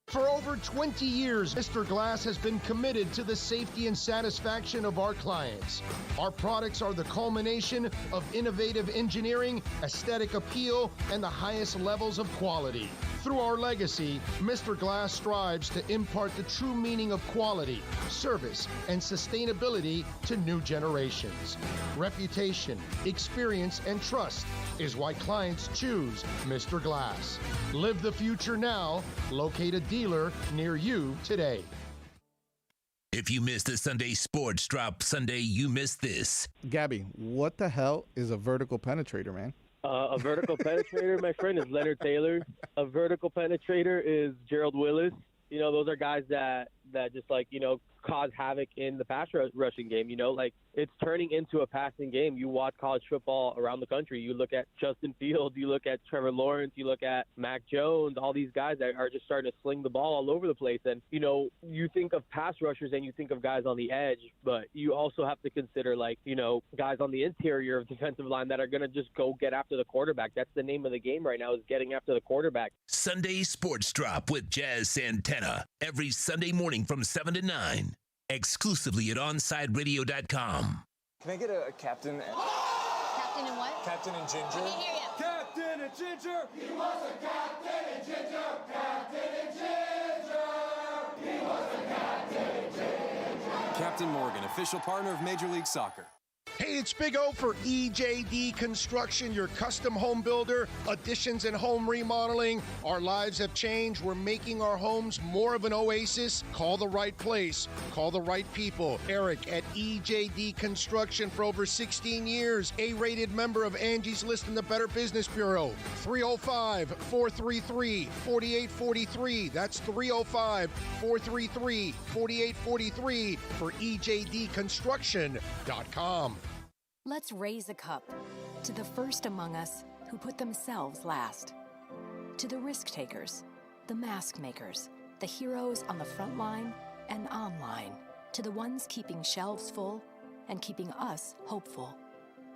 For over 20 years, Mr. Glass has been committed to the safety and satisfaction of our clients. Our products are the culmination of innovative engineering, aesthetic appeal, and the highest levels of quality. Through our legacy, Mr. Glass strives to impart the true meaning of quality, service, and sustainability to new generations. Reputation, experience, and trust is why clients choose Mr. Glass. Live the future now. Locate a dealer near you today. If you missed the Sunday Sports Drop Sunday, you missed this. Gabby, what the hell is a vertical penetrator, man? A vertical penetrator, my friend, is Leonard Taylor. A vertical penetrator is Gerald Willis. You know, those are guys that just, like, you know, cause havoc in the pass rushing game. You know, like, it's turning into a passing game. You watch college football around the country. You look at Justin Fields, you look at Trevor Lawrence, you look at Mac Jones, all these guys that are just starting to sling the ball all over the place. And, you know, you think of pass rushers and you think of guys on the edge, but you also have to consider, like, you know, guys on the interior of defensive line that are going to just go get after the quarterback. That's the name of the game right now, is getting after the quarterback. Sunday Sports Drop with Jazz Santana. Every Sunday morning from 7 to 9. Exclusively at OnSideRadio.com. Can I get a captain? Captain and what? Captain and Ginger. I can't hear you. Captain and Ginger. He was a captain and ginger. Captain and ginger. He was a captain and ginger. Captain Morgan, official partner of Major League Soccer. Hey, Hey, it's Big O for EJD Construction, your custom home builder, additions and home remodeling. Our lives have changed. We're making our homes more of an oasis. Call the right place. Call the right people. Eric at EJD Construction for over 16 years. A-rated member of Angie's List and the Better Business Bureau. 305-433-4843. That's 305-433-4843 for EJDConstruction.com. Let's raise a cup to the first among us who put themselves last. To the risk takers, the mask makers, the heroes on the front line and online. To the ones keeping shelves full and keeping us hopeful.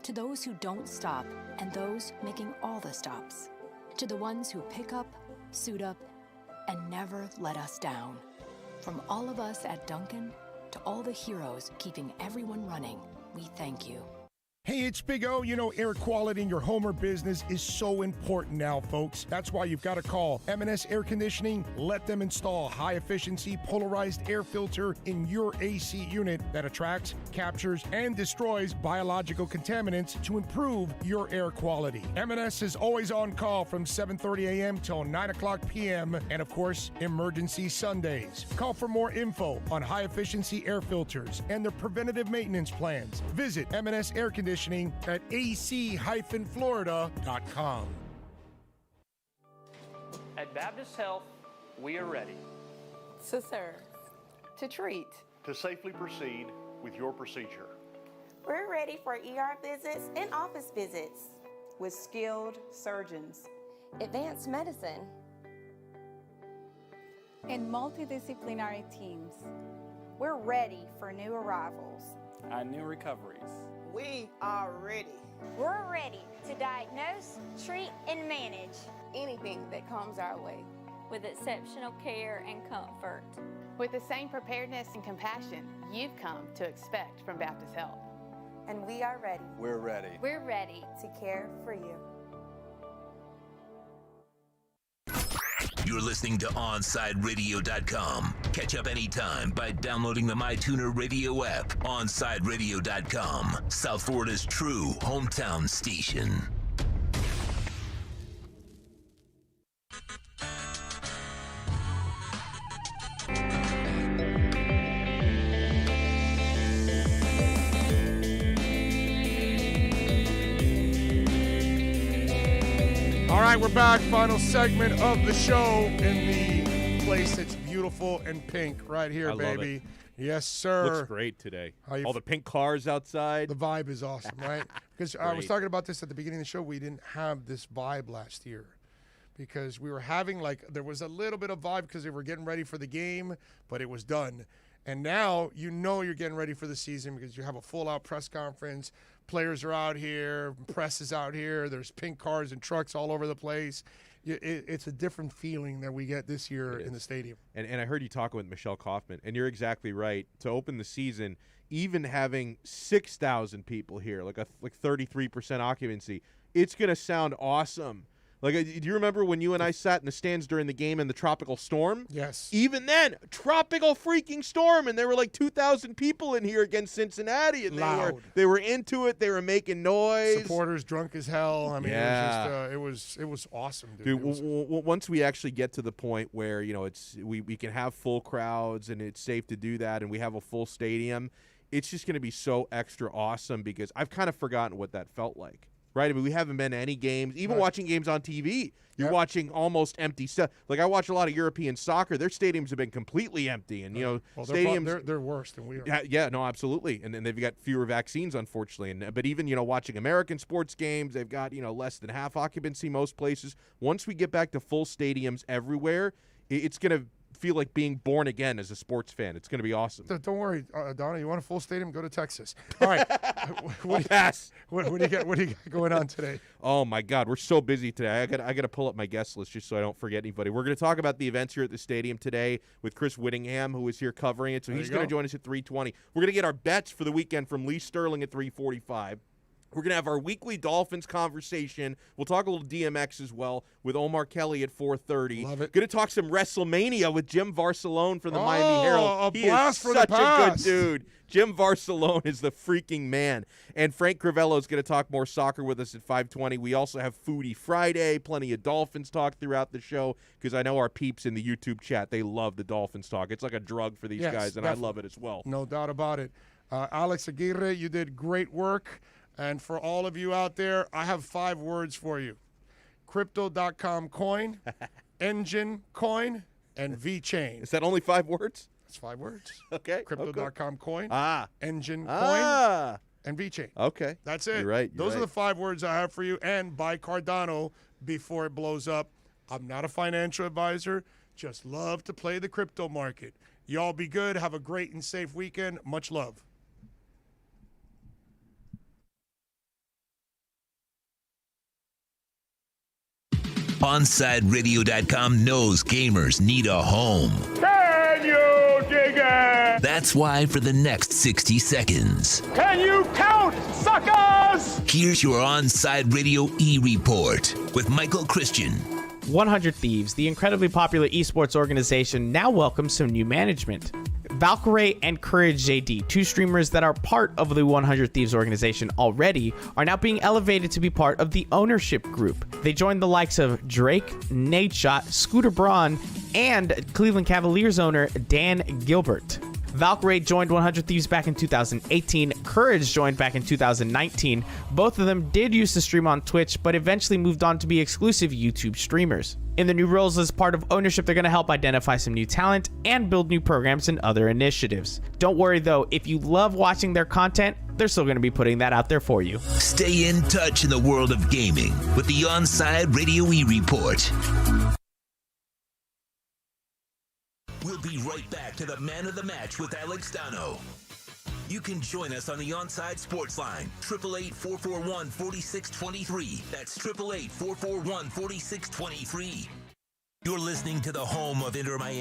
To those who don't stop and those making all the stops. To the ones who pick up, suit up, and never let us down. From all of us at Duncan to all the heroes keeping everyone running, we thank you. Hey, it's Big O. You know, air quality in your home or business is so important now, folks. That's why you've got to call M&S Air Conditioning. Let them install high-efficiency polarized air filter in your AC unit that attracts, captures, and destroys biological contaminants to improve your air quality. M&S is always on call from 7:30 a.m. till 9 o'clock p.m. and, of course, emergency Sundays. Call for more info on high-efficiency air filters and their preventative maintenance plans. Visit M&S Air Conditioning at ac-florida.com. At Baptist Health, we are ready to serve, to treat, to safely proceed with your procedure. We're ready for ER visits and office visits with skilled surgeons, advanced medicine, and multidisciplinary teams. We're ready for new arrivals and new recoveries. We are ready. We're ready to diagnose, treat, and manage anything that comes our way with exceptional care and comfort. With the same preparedness and compassion you've come to expect from Baptist Health. And we are ready. We're ready. We're ready to care for you. You're listening to OnSideRadio.com. Catch up anytime by downloading the MyTuner Radio app. OnSideRadio.com, South Florida's true hometown station. All right, we're back. Final segment of the show in the place that's beautiful and pink right here, I baby. love it. Yes, sir. Looks great today. All the pink cars outside. The vibe is awesome, right? Because I was talking about this at the beginning of the show. We didn't have this vibe last year because we were having there was a little bit of vibe because they were getting ready for the game, but it was done. And now you know you're getting ready for the season because you have a full-out press conference. Players are out here. Press is out here. There's pink cars and trucks all over the place. It's a different feeling that we get this year in the stadium. And I heard you talking with Michelle Kaufman, and you're exactly right. To open the season, even having 6,000 people here, like 33% occupancy, it's going to sound awesome. Like, do you remember when you and I sat in the stands during the game in the tropical storm? Yes. Even then, tropical freaking storm, and there were like 2,000 people in here against Cincinnati, and they were into it. They were making noise. Supporters drunk as hell. I mean, it was awesome, dude. Once we actually get to the point where we can have full crowds and it's safe to do that, and we have a full stadium, it's just going to be so extra awesome because I've kind of forgotten what that felt like. Right, I mean, we haven't been to any games. Even watching games on TV, you're watching almost empty stuff. Like I watch a lot of European soccer; their stadiums have been completely empty, and stadiums they're worse than we are. Yeah, no, absolutely, and they've got fewer vaccines, unfortunately. But even watching American sports games, they've got less than half occupancy most places. Once we get back to full stadiums everywhere, it's gonna feel like being born again as a sports fan. It's going to be awesome. Don't worry, Donna. You want a full stadium? Go to Texas. All right. What do you got going on today? Oh my God, we're so busy today. I got to pull up my guest list just so I don't forget anybody. We're going to talk about the events here at the stadium today with Chris Whittingham, who is here covering it. So he's going to join us at 3:20. We're going to get our bets for the weekend from Lee Sterling at 3:45. We're going to have our weekly Dolphins conversation. We'll talk a little DMX as well with Omar Kelly at 4:30. Love it. Going to talk some WrestleMania with Jim Varsalone from the Miami Herald. A blast for the such a past. good dude. Jim Varsalone is the freaking man. And Frank Crivello is going to talk more soccer with us at 5:20. We also have Foodie Friday, plenty of Dolphins talk throughout the show, because I know our peeps in the YouTube chat, they love the Dolphins talk. It's like a drug for these guys, and definitely. I love it as well. No doubt about it. Alex Aguirre, you did great work. And for all of you out there, I have 5 words for you. Crypto.com coin, engine coin, and VeChain. Is that only 5 words? That's 5 words. Okay. Crypto.com coin, engine coin, and VeChain. Okay. That's it. You're right. Those are the 5 words I have for you. And buy Cardano before it blows up. I'm not a financial advisor. Just love to play the crypto market. Y'all be good. Have a great and safe weekend. Much love. OnSideRadio.com knows gamers need a home. Can you dig it? That's why for the next 60 seconds, Can you count, suckers? here's your OnSide Radio E-Report with Michael Christian. 100 Thieves, the incredibly popular esports organization, now welcomes some new management. Valkyrae and Courage JD, 2 streamers that are part of the 100 Thieves organization already, are now being elevated to be part of the ownership group. They joined the likes of Drake, Nadeshot, Scooter Braun, and Cleveland Cavaliers owner Dan Gilbert. Valkyrae joined 100 Thieves back in 2018. Courage joined back in 2019. Both of them did used to stream on Twitch, but eventually moved on to be exclusive YouTube streamers. In their new roles as part of ownership, they're going to help identify some new talent and build new programs and other initiatives. Don't worry though, if you love watching their content, they're still going to be putting that out there for you. Stay in touch in the world of gaming with the OnSide Radio E-Report. We'll be right back to the man of the match with Alex Dano. You can join us on the OnSide Sports Line, 888-441-4623. That's 888-441-4623. You're listening to the home of Inter Miami.